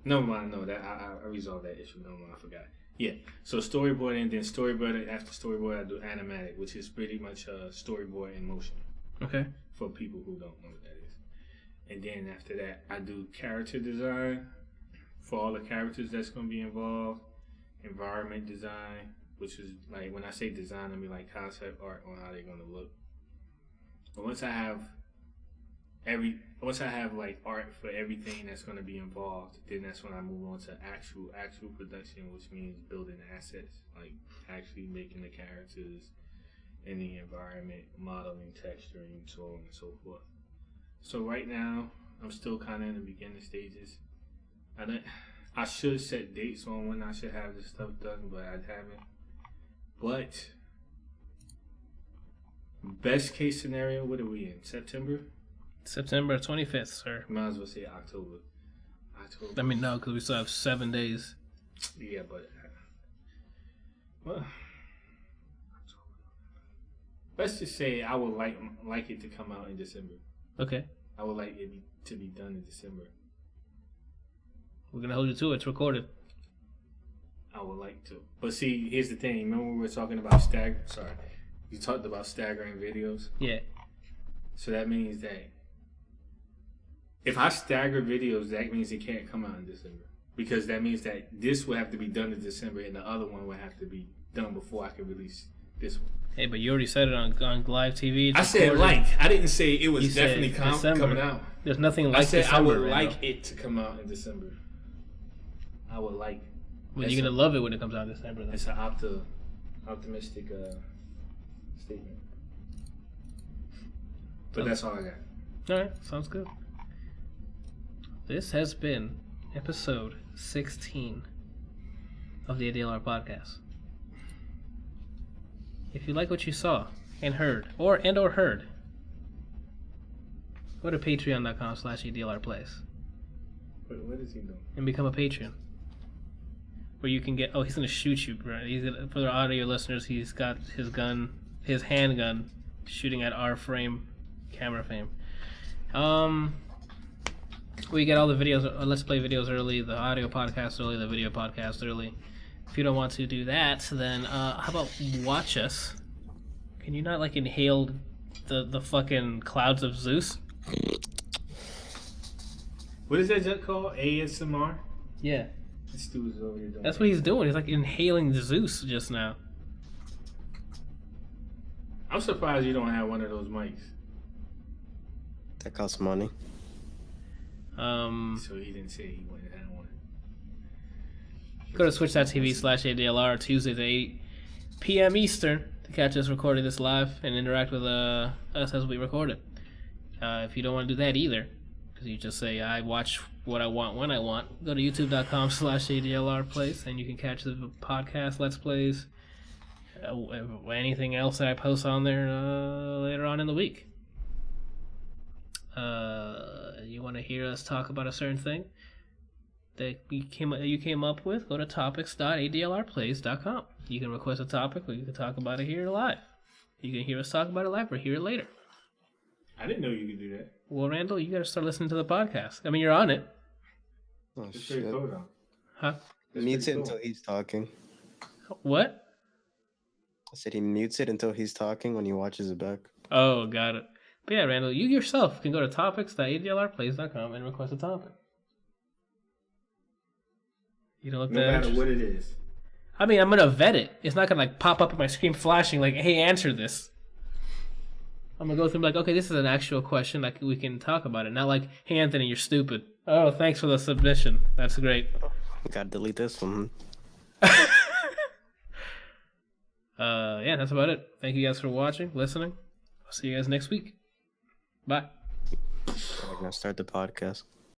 Speaker 3: no mind, no, that I resolved that issue. No mind, I forgot. Yeah, so storyboarding, then storyboarding. After storyboard, I do animatic, which is pretty much storyboard in motion.
Speaker 1: Okay.
Speaker 3: For people who don't know what that is. And then after that, I do character design for all the characters that's going to be involved, environment design, which is like when I say design, I mean like concept art on how they're going to look. But once I have like art for everything that's going to be involved, then that's when I move on to actual production, which means building assets, like actually making the characters in the environment, modeling, texturing, so on and so forth. So right now, I'm still kind of in the beginning stages. I should set dates on when I should have this stuff done, but I haven't. But best case scenario, what are we in? September?
Speaker 1: September 25th, sir.
Speaker 3: Might as well say October.
Speaker 1: I mean, no, because we still have 7 days.
Speaker 3: Yeah, but well, let's just say I would like it to come out in December.
Speaker 1: Okay.
Speaker 3: I would like it to be done in December.
Speaker 1: We're going to hold you to it. It's recorded.
Speaker 3: I would like to. But see, here's the thing. Remember we were talking about you talked about staggering videos?
Speaker 1: Yeah.
Speaker 3: So that means that if I stagger videos, that means it can't come out in December. Because that means that this will have to be done in December and the other one will have to be done before I can release this one.
Speaker 1: Hey, but you already said it on live TV.
Speaker 3: I said like. I didn't say it was definitely coming out.
Speaker 1: There's nothing like
Speaker 3: I said
Speaker 1: December,
Speaker 3: I would
Speaker 1: Randall.
Speaker 3: like it to come out in December. I would like.
Speaker 1: Well, you're going to love it when it comes out in December, then.
Speaker 3: It's an optimistic statement. But that's all I got.
Speaker 1: All right. Sounds good. This has been episode 16 of the ADLR Podcast. If you like what you saw and heard, or heard, go to patreon.com/ADLRplays
Speaker 3: What is he doing?
Speaker 1: and become a patron. Where you can get, he's going to shoot you, bro. For the audio listeners, he's got his handgun, shooting at our camera frame. We get all the videos, Let's Play videos early, the audio podcast early, the video podcast early. If you don't want to do that, then how about watch us? Can you not like inhale the fucking clouds of Zeus?
Speaker 3: What is that just called? ASMR?
Speaker 1: Yeah.
Speaker 3: This dude's over here doing
Speaker 1: That's what he's doing. He's like inhaling Zeus just now.
Speaker 3: I'm surprised you don't have one of those mics.
Speaker 2: That costs money.
Speaker 3: So he didn't say he wouldn't have one.
Speaker 1: Go to twitch.tv/ADLR Tuesdays at 8 p.m. Eastern to catch us recording this live and interact with us as we record it. If you don't want to do that either, because you just say, I watch what I want when I want, go to youtube.com/ADLR Plays and you can catch the podcast, Let's Plays, anything else that I post on there later on in the week. You want to hear us talk about a certain thing that you came up with, go to topics.adlrplays.com. You can request a topic, or you can talk about it here live. You can hear us talk about it live or hear it later.
Speaker 3: I didn't know you could do that.
Speaker 1: Well, Randall, you got to start listening to the podcast. I mean, you're on it.
Speaker 2: Oh,
Speaker 3: It's
Speaker 2: shit.
Speaker 3: pretty cool though.
Speaker 1: Huh?
Speaker 3: That's
Speaker 2: Mutes it
Speaker 3: pretty cool.
Speaker 2: until he's talking.
Speaker 1: What?
Speaker 2: I said he mutes it until he's talking when he watches it back.
Speaker 1: Oh, got it. But yeah, Randall, you yourself can go to topics.adlrplays.com and request a topic. You don't look
Speaker 3: No
Speaker 1: that
Speaker 3: matter
Speaker 1: interesting.
Speaker 3: what it is.
Speaker 1: I mean, I'm going to vet it. It's not going to like pop up on my screen flashing like, hey, answer this. I'm gonna go through and be like, okay, this is an actual question. Like we can talk about it. Not like, hey Anthony, you're stupid. Oh, thanks for the submission. That's great.
Speaker 2: Gotta delete this one.
Speaker 1: Yeah, that's about it. Thank you guys for watching, listening. I'll see you guys next week. Bye.
Speaker 2: I'm gonna start the podcast.